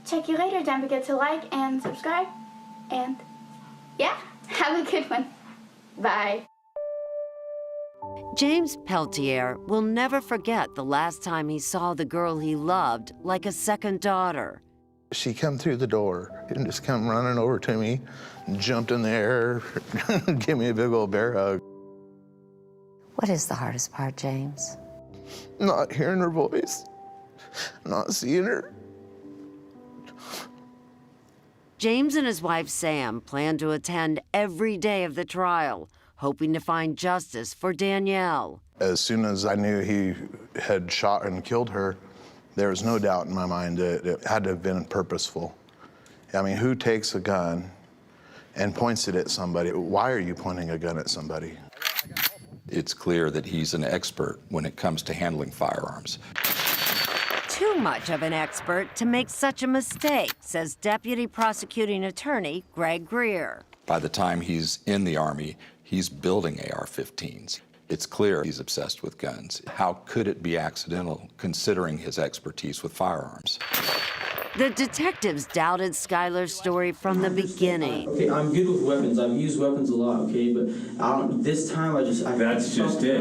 check you later. Don't forget to like and subscribe, and yeah, have a good one. Bye. James Peltier will never forget the last time he saw the girl he loved like a second daughter. She come through the door and just come running over to me, jumped in the air, gave me a big old bear hug. What is the hardest part, James? Not hearing her voice, not seeing her. James and his wife Sam plan to attend every day of the trial, hoping to find justice for Danielle. As soon as I knew he had shot and killed her, there was no doubt in my mind that it had to have been purposeful. I mean, who takes a gun and points it at somebody? Why are you pointing a gun at somebody? It's clear that he's an expert when it comes to handling firearms. Too much of an expert to make such a mistake, says Deputy Prosecuting Attorney Greg Greer. By the time he's in the Army, he's building AR-15s. It's clear he's obsessed with guns. How could it be accidental, considering his expertise with firearms? The detectives doubted Skylar's story from the beginning. Okay, I'm good with weapons. I've used weapons a lot, okay? But this time That's just it.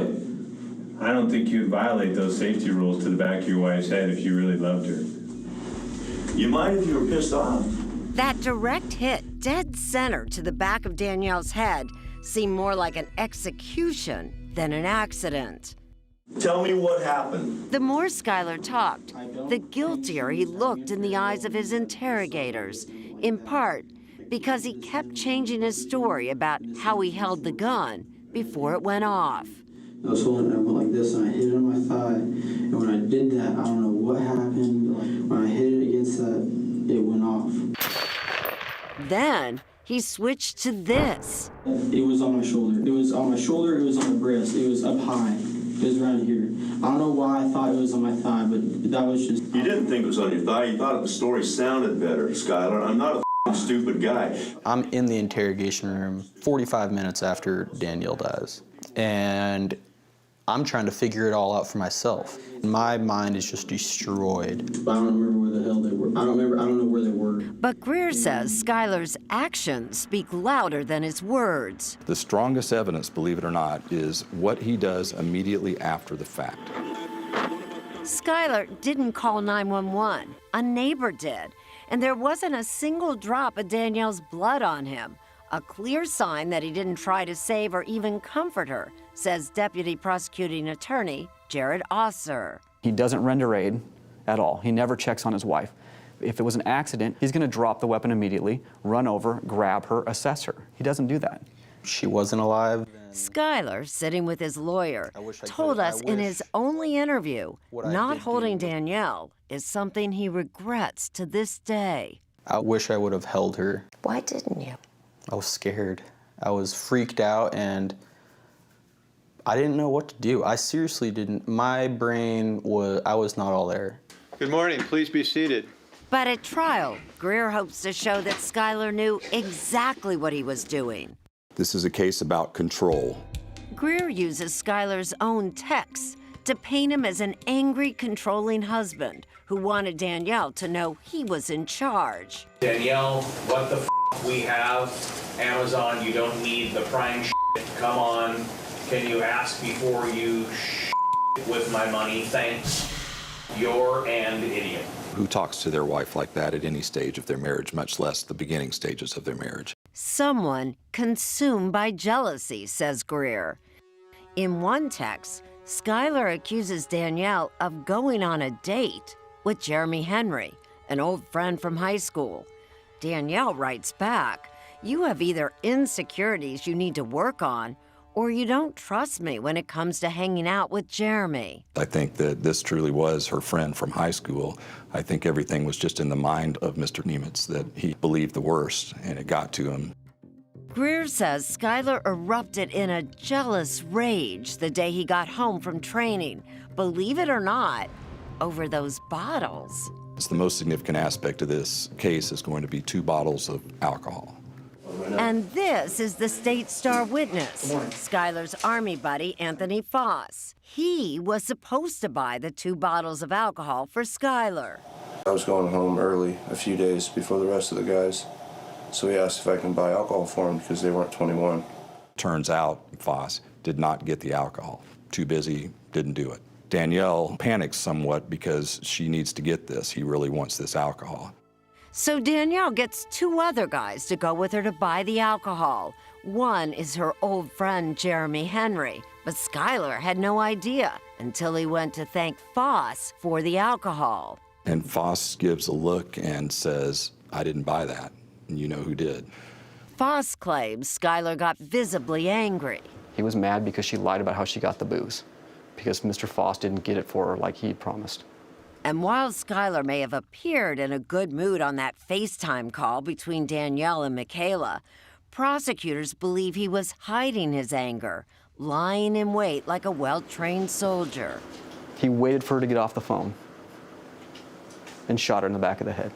I don't think you'd violate those safety rules to the back of your wife's head if you really loved her. You mind if you were pissed off? That direct hit, dead center to the back of Danielle's head, seemed more like an execution than an accident. Tell me what happened. The more Skylar talked, the guiltier he looked in the eyes of his interrogators, in part because he kept changing his story about how he held the gun before it went off. I was holding it, I went like this, and I hit it on my thigh. And when I did that, I don't know what happened. When I hit it against that, it went off. Then he switched to this. It was on my shoulder. It was on my shoulder, it was on my breast, it was up high. It was around here. I don't know why I thought it was on my thigh, but that was just... You didn't think it was on your thigh. You thought the story sounded better, Skylar. I'm not a stupid guy. I'm in the interrogation room 45 minutes after Danielle dies. And I'm trying to figure it all out for myself. My mind is just destroyed. I don't remember where the hell they were. I don't know where they were. But Greer says Skylar's actions speak louder than his words. The strongest evidence, believe it or not, is what he does immediately after the fact. Skylar didn't call 911. A neighbor did. And there wasn't a single drop of Danielle's blood on him. A clear sign that he didn't try to save or even comfort her, says Deputy Prosecuting Attorney Jared Osser. He doesn't render aid at all. He never checks on his wife. If it was an accident, he's going to drop the weapon immediately, run over, grab her, assess her. He doesn't do that. She wasn't alive. Skylar, sitting with his lawyer, told us in his only interview, not holding Danielle is something he regrets to this day. I wish I would have held her. Why didn't you? I was scared. I was freaked out, and I didn't know what to do. I seriously didn't. My brain I was not all there. Good morning. Please be seated. But at trial, Greer hopes to show that Skylar knew exactly what he was doing. This is a case about control. Greer uses Skylar's own texts to paint him as an angry, controlling husband who wanted Danielle to know he was in charge. Danielle, what the f***? We have Amazon. You don't need the Prime shit. Come on. Can you ask before you with my money? Thanks. You're an idiot. Who talks to their wife like that at any stage of their marriage, much less the beginning stages of their marriage? Someone consumed by jealousy, says Greer. In one text, Skylar accuses Danielle of going on a date with Jeremy Henry, an old friend from high school. Danielle writes back, "You have either insecurities you need to work on, or you don't trust me when it comes to hanging out with Jeremy." I think that this truly was her friend from high school. I think everything was just in the mind of Mr. Nemitz, that he believed the worst, and it got to him. Greer says Skylar erupted in a jealous rage the day he got home from training, believe it or not, over those bottles. It's the most significant aspect of this case is going to be 2 bottles of alcohol. And this is the state star witness, Skylar's Army buddy, Anthony Foss. He was supposed to buy the 2 bottles of alcohol for Skylar. I was going home early, a few days before the rest of the guys, so he asked if I can buy alcohol for him because they weren't 21. Turns out Foss did not get the alcohol. Too busy, didn't do it. Danielle panics somewhat because she needs to get this. He really wants this alcohol. So Danielle gets 2 other guys to go with her to buy the alcohol. One is her old friend, Jeremy Henry, but Skylar had no idea until he went to thank Foss for the alcohol. And Foss gives a look and says, "I didn't buy that, and you know who did." Foss claims Skylar got visibly angry. He was mad because she lied about how she got the booze, because Mr. Foss didn't get it for her like he promised. And while Skylar may have appeared in a good mood on that FaceTime call between Danielle and Michaela, prosecutors believe he was hiding his anger, lying in wait like a well-trained soldier. He waited for her to get off the phone and shot her in the back of the head.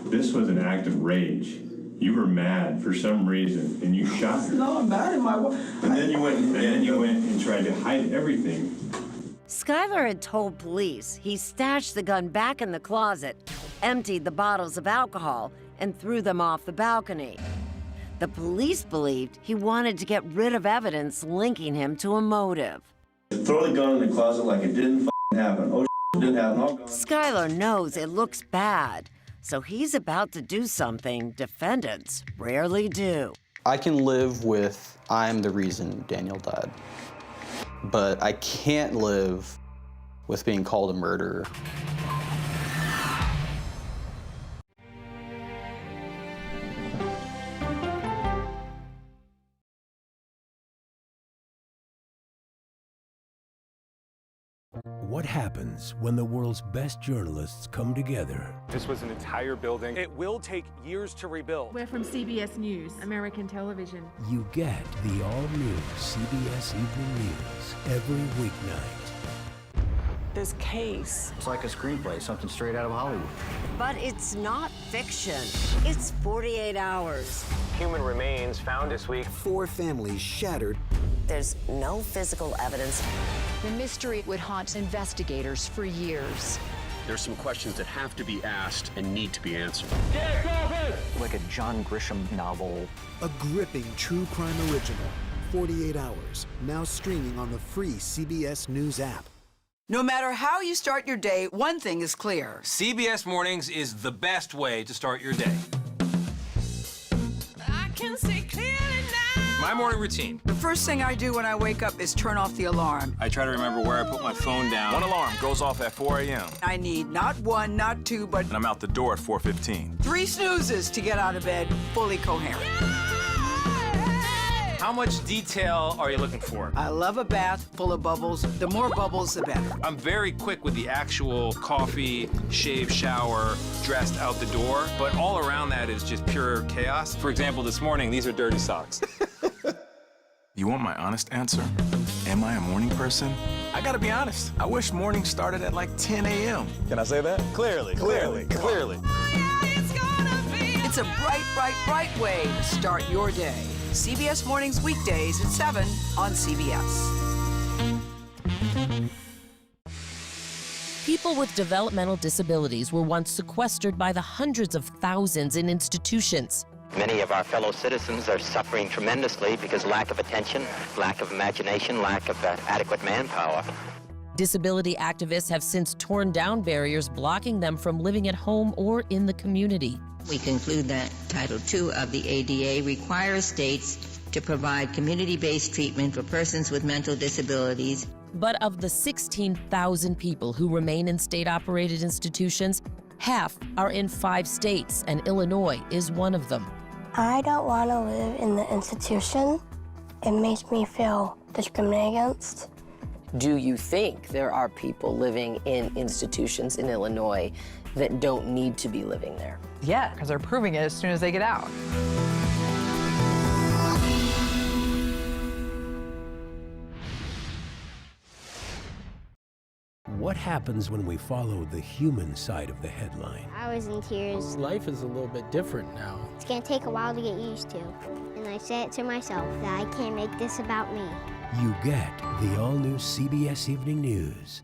This was an act of rage. You were mad for some reason, and you shot her. No, I'm mad at my wife. And then you went and tried to hide everything. Skylar had told police he stashed the gun back in the closet, emptied the bottles of alcohol, and threw them off the balcony. The police believed he wanted to get rid of evidence linking him to a motive. Throw the gun in the closet like it didn't happen. Oh, it didn't happen. All gone. Skylar knows it looks bad, so he's about to do something defendants rarely do. I can live with I'm the reason Danielle died, but I can't live with being called a murderer. What happens when the world's best journalists come together? This was an entire building. It will take years to rebuild. We're from CBS News, American television. You get the all-new CBS Evening News every weeknight. This case. It's like a screenplay, something straight out of Hollywood. But it's not fiction. It's 48 hours. Human remains found this week. 4 families shattered. There's no physical evidence. The mystery would haunt investigators for years. There's some questions that have to be asked and need to be answered. Like a John Grisham novel. A gripping true crime original. 48 Hours. Now streaming on the free CBS News app. No matter how you start your day, one thing is clear. CBS Mornings is the best way to start your day. I can see clearly now. My morning routine. The first thing I do when I wake up is turn off the alarm. I try to remember where I put my phone down. One alarm goes off at 4 a.m. I need not 1, not 2, but... And I'm out the door at 4:15. 3 snoozes to get out of bed fully coherent. How much detail are you looking for? I love a bath full of bubbles. The more bubbles, the better. I'm very quick with the actual coffee, shave, shower, dressed out the door, but all around that is just pure chaos. For example, this morning, these are dirty socks. You want my honest answer? Am I a morning person? I gotta be honest. I wish morning started at like 10 a.m. Can I say that? Clearly. It's a bright, bright, bright way to start your day. CBS Mornings weekdays at 7 on CBS. People with developmental disabilities were once sequestered by the hundreds of thousands in institutions. Many of our fellow citizens are suffering tremendously because lack of attention, lack of imagination, lack of adequate manpower. Disability activists have since torn down barriers blocking them from living at home or in the community. We conclude that Title II of the ADA requires states to provide community-based treatment for persons with mental disabilities. But of the 16,000 people who remain in state-operated institutions, half are in 5 states, and Illinois is one of them. I don't want to live in the institution. It makes me feel discriminated against. Do you think there are people living in institutions in Illinois that don't need to be living there? Yeah, because they're proving it as soon as they get out. What happens when we follow the human side of the headline? I was in tears. Life is a little bit different now. It's gonna take a while to get used to. And I said it to myself that I can't make this about me. You get the all-new CBS Evening News.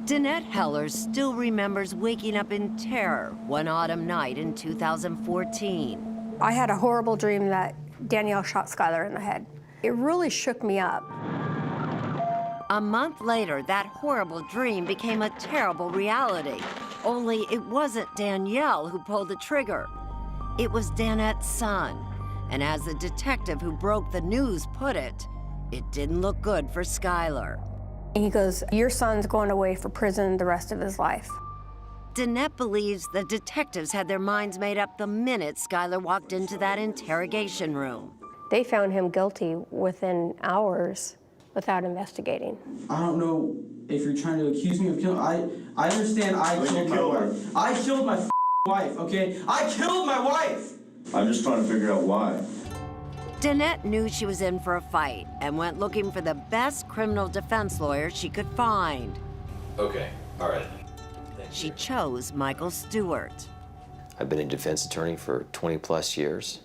Danette Heller still remembers waking up in terror one autumn night in 2014. I had a horrible dream that Danielle shot Skylar in the head. It really shook me up. A month later, that horrible dream became a terrible reality. Only it wasn't Danielle who pulled the trigger. It was Danette's son. And as the detective who broke the news put it, it didn't look good for Skylar. He goes, your son's going away for prison the rest of his life. Danette believes the detectives had their minds made up the minute Skylar walked into that interrogation room. They found him guilty within hours without investigating. I don't know if you're trying to accuse me of killing. I understand I killed my wife. I killed my wife, okay? I killed my wife! I'm just trying to figure out why. Danette knew she was in for a fight and went looking for the best criminal defense lawyer she could find. Okay, all right. She chose Michael Stewart. I've been a defense attorney for 20 plus years.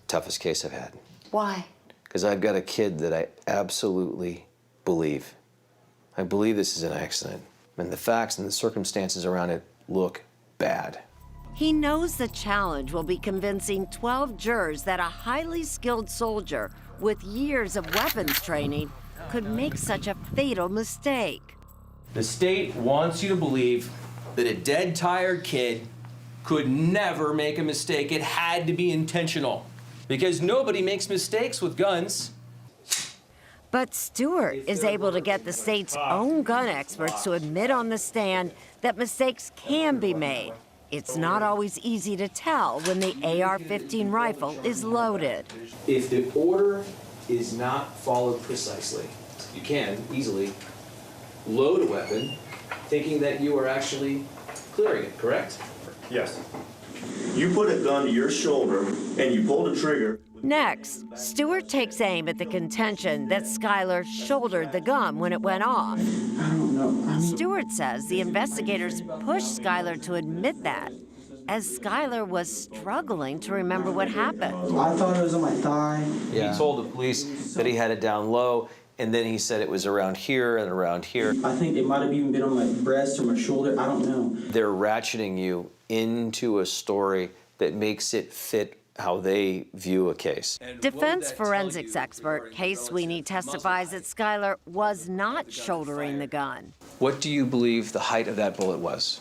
Toughest case I've had. Why? Because I've got a kid that I absolutely believe. I believe this is an accident. And the facts and the circumstances around it look bad. He knows the challenge will be convincing 12 jurors that a highly skilled soldier with years of weapons training could make such a fatal mistake. The state wants you to believe that a dead, tired kid could never make a mistake. It had to be intentional. Because nobody makes mistakes with guns. But Stewart is able to get the state's own gun experts to admit on the stand that mistakes can be made. It's not always easy to tell when the AR-15 rifle is loaded. If the order is not followed precisely, you can easily load a weapon thinking that you are actually clearing it, correct? Yes. You put a gun to your shoulder and you pull the trigger. Next, Stewart takes aim at the contention that Skylar shouldered the gun when it went off. I don't know. Stewart says the investigators pushed Skylar to admit that, as Skylar was struggling to remember what happened. I thought it was on my thigh. Yeah. He told the police that he had it down low, and then he said it was around here and around here. I think it might have even been on my breast or my shoulder. I don't know. They're ratcheting you into a story that makes it fit how they view a case. Defense forensics expert Kay Sweeney testifies that Skylar was not shouldering the gun. What do you believe the height of that bullet was?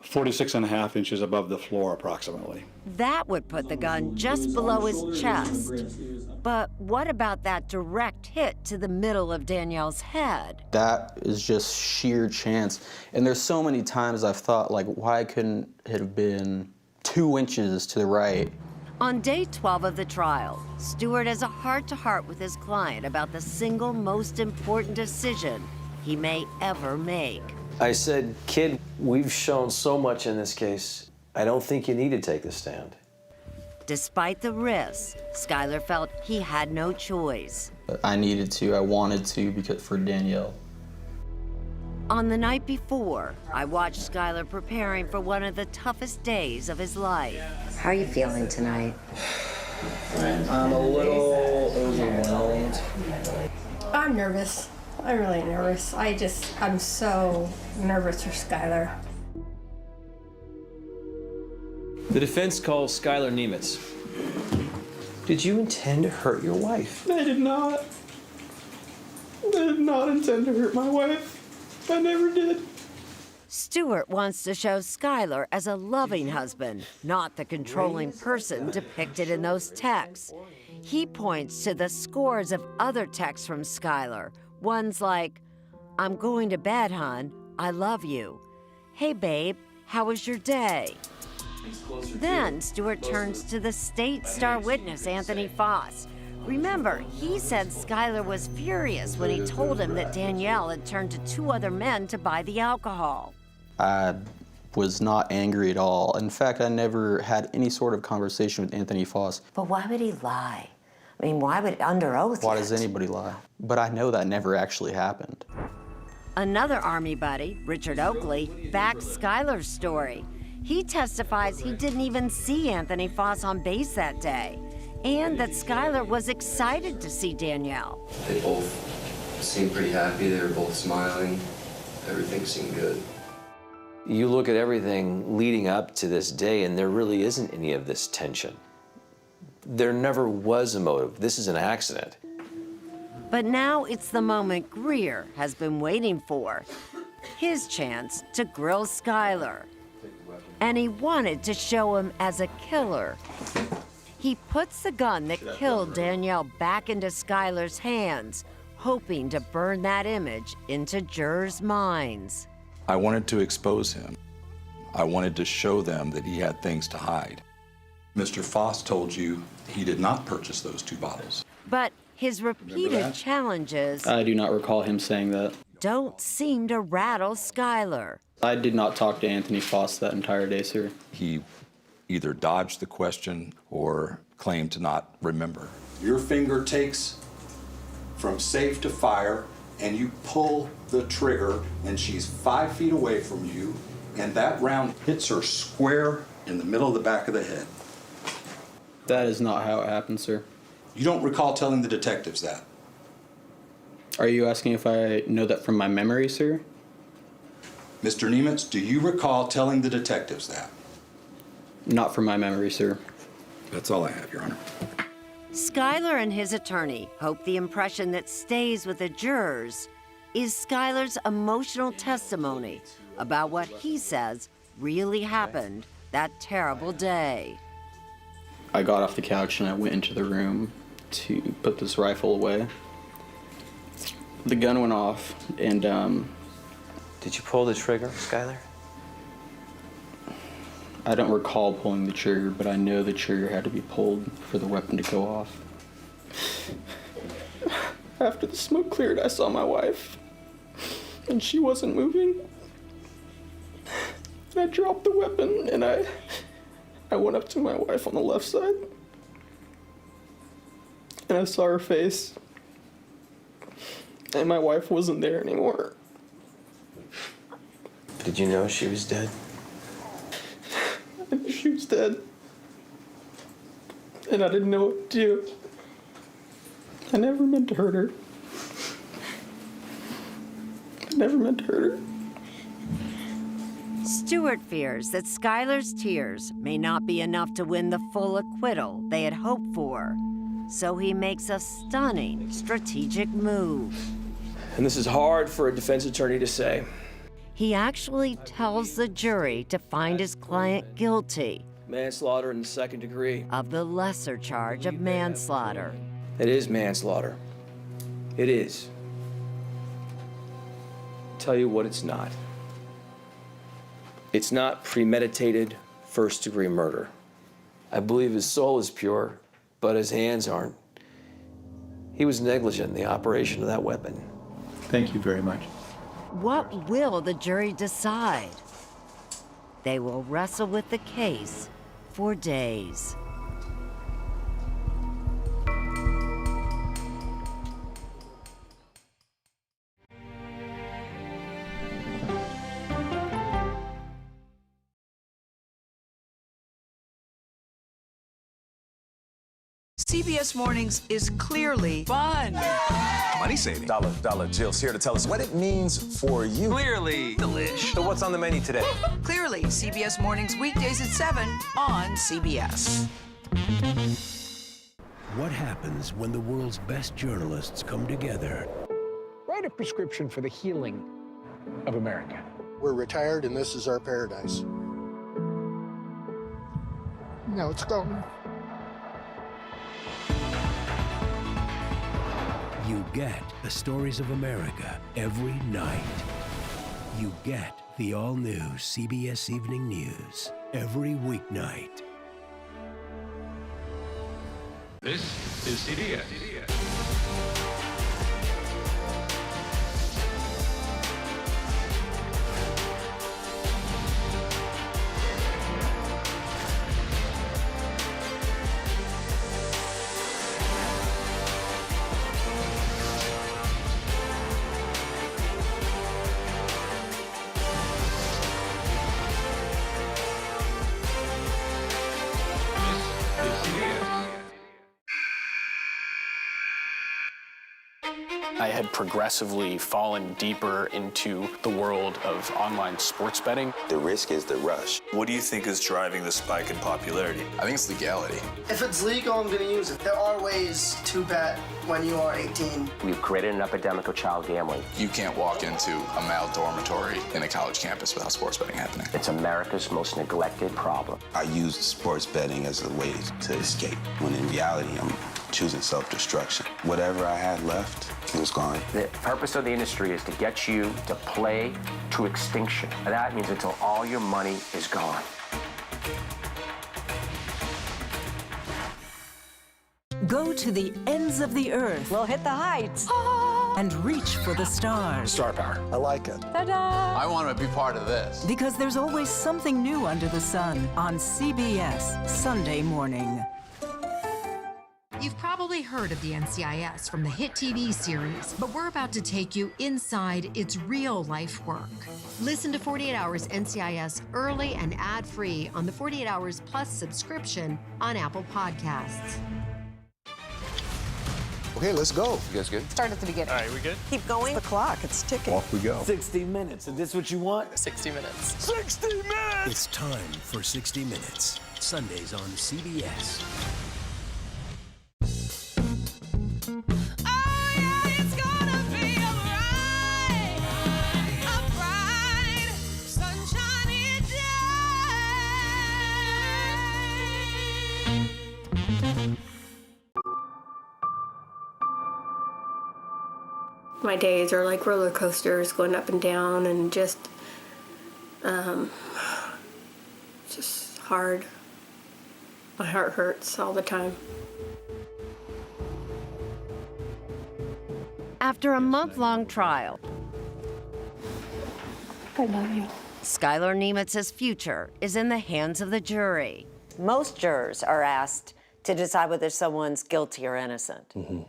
46.5 inches above the floor, approximately. That would put the gun just below his chest. But what about that direct hit to the middle of Danielle's head? That is just sheer chance. And there's so many times I've thought, like, why couldn't it have been 2 inches to the right. On day 12 of the trial, Stewart has a heart-to-heart with his client about the single most important decision he may ever make. I said, kid, we've shown so much in this case. I don't think you need to take the stand. Despite the risks, Skylar felt he had no choice. I needed to, I wanted to, because for Danielle. On the night before, I watched Skylar preparing for one of the toughest days of his life. How are you feeling tonight? I'm a little overwhelmed. I'm nervous. I'm really nervous. I'm so nervous for Skylar. The defense calls Skylar Nemitz. Did you intend to hurt your wife? I did not. I did not intend to hurt my wife. I never did. Stewart wants to show Skylar as a loving husband, not the controlling person depicted in those texts. He points to the scores of other texts from Skylar. Ones like, "I'm going to bed, hon. I love you. Hey, babe, how was your day?" Then Stewart turns to the state star witness, Anthony Foss. Remember, he said Skylar was furious when he told him that Danielle had turned to 2 other men to buy the alcohol. I was not angry at all. In fact, I never had any sort of conversation with Anthony Foss. But why would he lie? I mean, why would under oath? Why does anybody lie? But I know that never actually happened. Another Army buddy, Richard Oakley, backs Skylar's story. He testifies he didn't even see Anthony Foss on base that day, and that Skylar was excited to see Danielle. They both seemed pretty happy. They were both smiling. Everything seemed good. You look at everything leading up to this day, and there really isn't any of this tension. There never was a motive. This is an accident. But now it's the moment Greer has been waiting for. His chance to grill Skylar. And he wanted to show him as a killer. He puts the gun that killed Danielle back into Skylar's hands, hoping to burn that image into jurors' minds. I wanted to expose him. I wanted to show them that he had things to hide. Mr. Foss told you he did not purchase those 2 bottles. But his repeated challenges I do not recall him saying that. don't seem to rattle Skylar. I did not talk to Anthony Foss that entire day, sir. He either dodged the question or claimed to not remember. Your finger takes from safe to fire, and you pull the trigger, and she's 5 feet away from you, and that round hits her square in the middle of the back of the head. That is not how it happened, sir. You don't recall telling the detectives that? Are you asking if I know that from my memory, sir? Mr. Nemitz, do you recall telling the detectives that? Not from my memory, sir. That's all I have, Your Honor. Skylar and his attorney hope the impression that stays with the jurors is Skylar's emotional testimony about what he says really happened that terrible day. I got off the couch and I went into the room to put this rifle away. The gun went off, and Did you pull the trigger, Skylar? I don't recall pulling the trigger, but I know the trigger had to be pulled for the weapon to go off. After the smoke cleared, I saw my wife, and she wasn't moving. And I dropped the weapon, and I went up to my wife on the left side, and I saw her face, and my wife wasn't there anymore. Did you know she was dead? I knew she was dead, and I didn't know what to do. I never meant to hurt her. I never meant to hurt her. Stewart fears that Skylar's tears may not be enough to win the full acquittal they had hoped for, so he makes a stunning strategic move. And this is hard for a defense attorney to say. He actually tells the jury to find his client guilty Manslaughter in the 2nd degree. of the lesser charge of manslaughter. It is manslaughter. It is. Tell you what it's not. It's not premeditated, first-degree murder. I believe his soul is pure, but his hands aren't. He was negligent in the operation of that weapon. Thank you very much. What will the jury decide? They will wrestle with the case for days. CBS Mornings is clearly fun. Money saving. Dollar Jill's here to tell us what it means for you. Clearly delish. So what's on the menu today? Clearly, CBS Mornings weekdays at 7 on CBS. What happens when the world's best journalists come together? Write a prescription for the healing of America. We're retired and this is our paradise. Now it's gone. You get the stories of America every night. You get the all-new CBS Evening News every weeknight. This is CBS. I had progressively fallen deeper into the world of online sports betting. The risk is the rush. What do you think is driving the spike in popularity? I think it's legality. If it's legal, I'm gonna use it. There are ways to bet when you are 18. We've created an epidemic of child gambling. You can't walk into a male dormitory in a college campus without sports betting happening. It's America's most neglected problem. I use sports betting as a way to escape, when in reality, I'm choosing self-destruction. Whatever I had left, it was gone. The purpose of the industry is to get you to play to extinction. And that means until all your money is gone. Go to the ends of the earth. We'll hit the heights. And reach for the stars. Star power. I like it. Ta-da! I want to be part of this. Because there's always something new under the sun on CBS Sunday morning. You've probably heard of the NCIS from the hit TV series, but we're about to take you inside its real-life work. Listen to 48 Hours NCIS early and ad-free on the 48 Hours Plus subscription on Apple Podcasts. Okay, let's go. You guys good? Start at the beginning. All right, we good? Keep going. The clock, it's ticking. Off we go. 60 minutes. Is this what you want? 60 minutes. 60 minutes! It's time for 60 Minutes, Sundays on CBS. My days are like roller coasters going up and down and just hard. My heart hurts all the time. After a month-long trial, I love you. Skylar Nemitz's future is in the hands of the jury. Most jurors are asked to decide whether someone's guilty or innocent. Mm-hmm.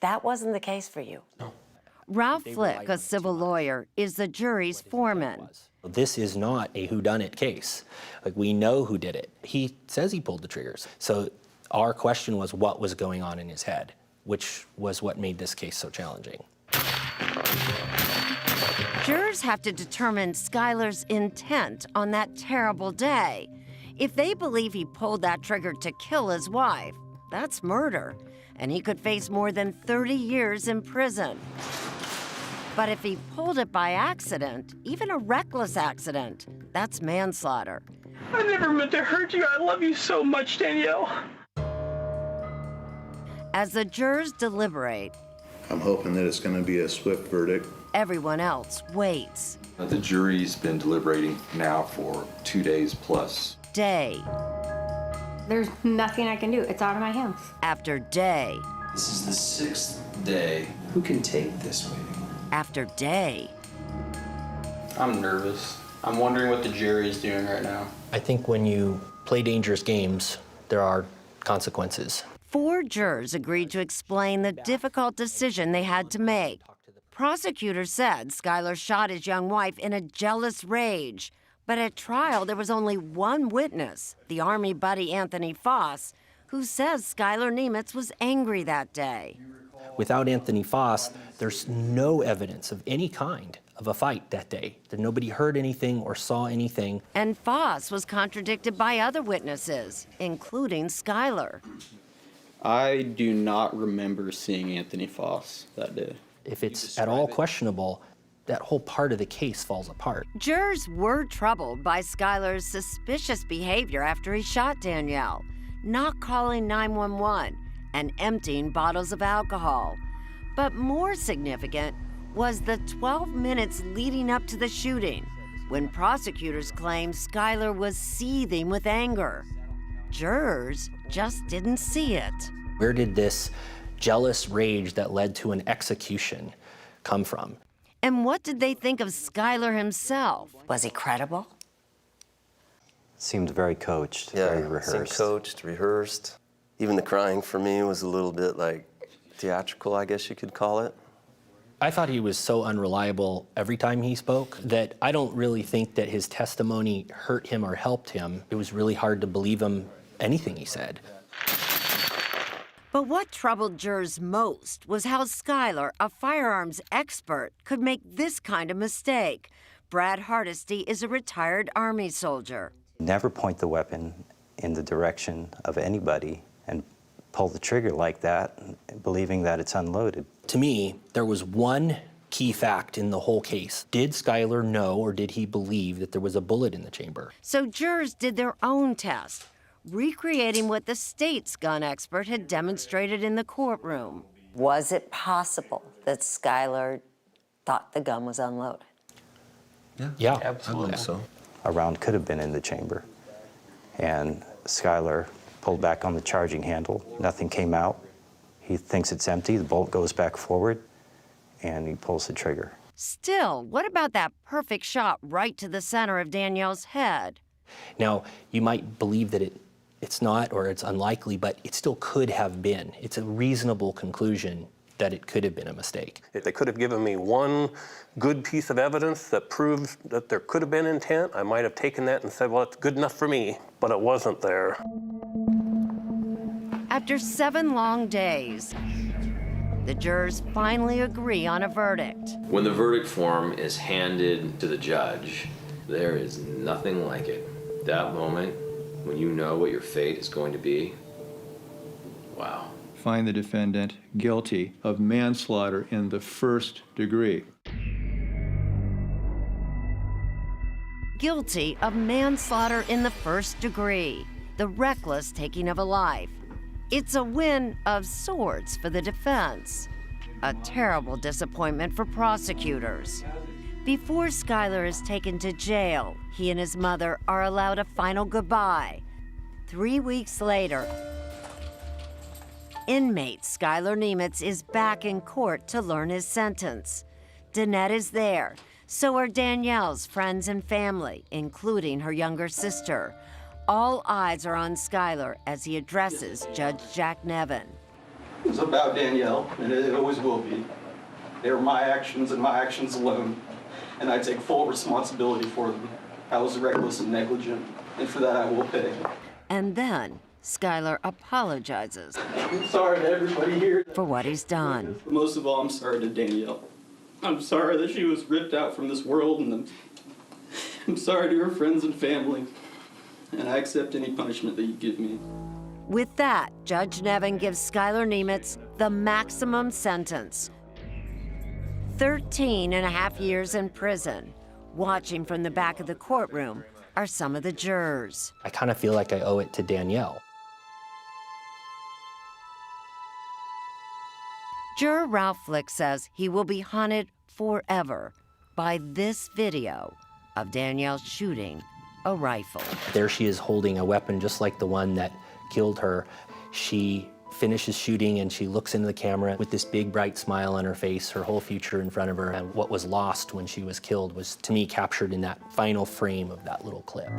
That wasn't the case for you. No. Ralph Flick, a civil lawyer, is the jury's foreman. This is not a whodunit case. Like, we know who did it. He says he pulled the triggers. So our question was what was going on in his head, which was what made this case so challenging. Jurors have to determine Skylar's intent on that terrible day. If they believe he pulled that trigger to kill his wife, that's murder, and he could face more than 30 years in prison. But if he pulled it by accident, even a reckless accident, that's manslaughter. I never meant to hurt you. I love you so much, Danielle. As the jurors deliberate, I'm hoping that it's going to be a swift verdict. everyone else waits. The jury's been deliberating now for 2 days plus. day. There's nothing I can do. It's out of my hands. After day. This is the 6th day. Who can take this waiting? After day. I'm nervous. I'm wondering what the jury is doing right now. I think when you play dangerous games, there are consequences. 4 jurors agreed to explain the difficult decision they had to make. Prosecutors said Skyler shot his young wife in a jealous rage. But at trial, there was only one witness, the Army buddy Anthony Foss, who says Skyler Nemitz was angry that day. Without Anthony Foss, there's no evidence of any kind of a fight that day. That nobody heard anything or saw anything. And Foss was contradicted by other witnesses, including Skyler. I do not remember seeing Anthony Foss that day. If it's at all questionable, that whole part of the case falls apart. Jurors were troubled by Skyler's suspicious behavior after he shot Danielle, not calling 911 and emptying bottles of alcohol. But more significant was the 12 minutes leading up to the shooting, when prosecutors claimed Skyler was seething with anger. Jurors just didn't see it. Where did this jealous rage that led to an execution come from? And what did they think of Skyler himself? Was he credible? Seemed very coached, very rehearsed. Seemed coached, rehearsed. Even the crying for me was a little bit like theatrical, I guess you could call it. I thought he was so unreliable every time he spoke that I don't really think that his testimony hurt him or helped him. It was really hard to believe him, anything he said. But what troubled jurors most was how Skyler, a firearms expert, could make this kind of mistake. Brad Hardesty is a retired Army soldier. Never point the weapon in the direction of anybody and pull the trigger like that, believing that it's unloaded. To me, there was one key fact in the whole case. Did Skyler know or did he believe that there was a bullet in the chamber? So jurors did their own test, recreating what the state's gun expert had demonstrated in the courtroom. Was it possible that Skyler thought the gun was unloaded? Yeah, absolutely. I believe so. A round could have been in the chamber, and Skyler pulled back on the charging handle. Nothing came out. He thinks it's empty. The bolt goes back forward, and he pulls the trigger. Still, what about that perfect shot right to the center of Danielle's head? Now, you might believe that it's not or it's unlikely, but it still could have been. It's a reasonable conclusion that it could have been a mistake. If they could have given me one good piece of evidence that proved that there could have been intent, I might have taken that and said, well, it's good enough for me, but it wasn't there. After 7 long days, the jurors finally agree on a verdict. When the verdict form is handed to the judge, there is nothing like it. That moment, when you know what your fate is going to be, wow. Find the defendant guilty of manslaughter in the 1st degree. Guilty of manslaughter in the 1st degree, the reckless taking of a life. It's a win of sorts for the defense. A terrible disappointment for prosecutors. Before Skyler is taken to jail, he and his mother are allowed a final goodbye. 3 weeks later, inmate Skyler Nemitz is back in court to learn his sentence. Danette is there. So are Danielle's friends and family, including her younger sister. All eyes are on Skyler as he addresses Judge Jack Nevin. It was about Danielle, and it always will be. They were my actions and my actions alone, and I take full responsibility for them. I was reckless and negligent, and for that I will pay. And then Skyler apologizes. I'm sorry to everybody here for what he's done. Most of all, I'm sorry to Danielle. I'm sorry that she was ripped out from this world, and I'm sorry to her friends and family. And I accept any punishment that you give me. With that, Judge Nevin gives Skyler Nemitz the maximum sentence. 13.5 years in prison. Watching from the back of the courtroom are some of the jurors. I kind of feel like I owe it to Danielle. Juror Ralph Flick says he will be haunted forever by this video of Danielle shooting a rifle. There she is holding a weapon just like the one that killed her. She finishes shooting and she looks into the camera with this big bright smile on her face, her whole future in front of her. And what was lost when she was killed was, to me, captured in that final frame of that little clip.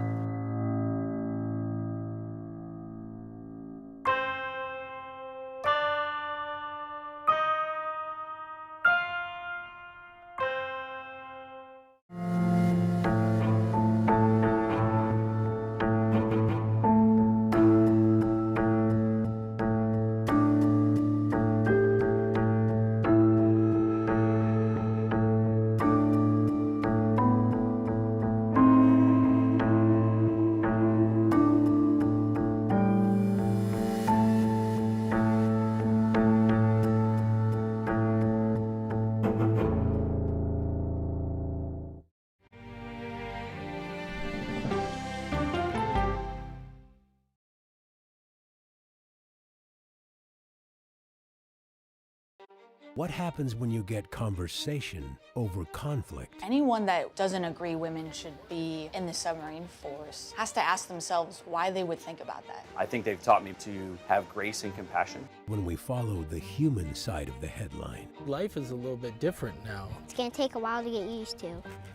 What happens when you get conversation over conflict? Anyone that doesn't agree women should be in the submarine force has to ask themselves why they would think about that. I think they've taught me to have grace and compassion. When we follow the human side of the headline. Life is a little bit different now. It's gonna take a while to get used to.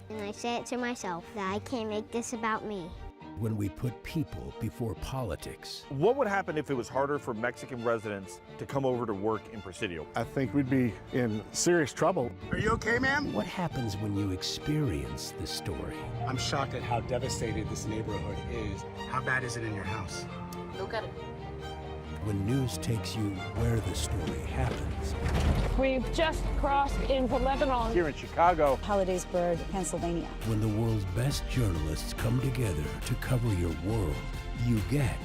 And I say it to myself that I can't make this about me. When we put people before politics. What would happen if it was harder for Mexican residents to come over to work in Presidio? I think we'd be in serious trouble. Are you okay, ma'am? What happens when you experience the story? I'm shocked at how devastated this neighborhood is. How bad is it in your house? Look at it. When news takes you where the story happens. We've just crossed into Lebanon. Here in Chicago. Hollidaysburg, Pennsylvania. When the world's best journalists come together to cover your world, you get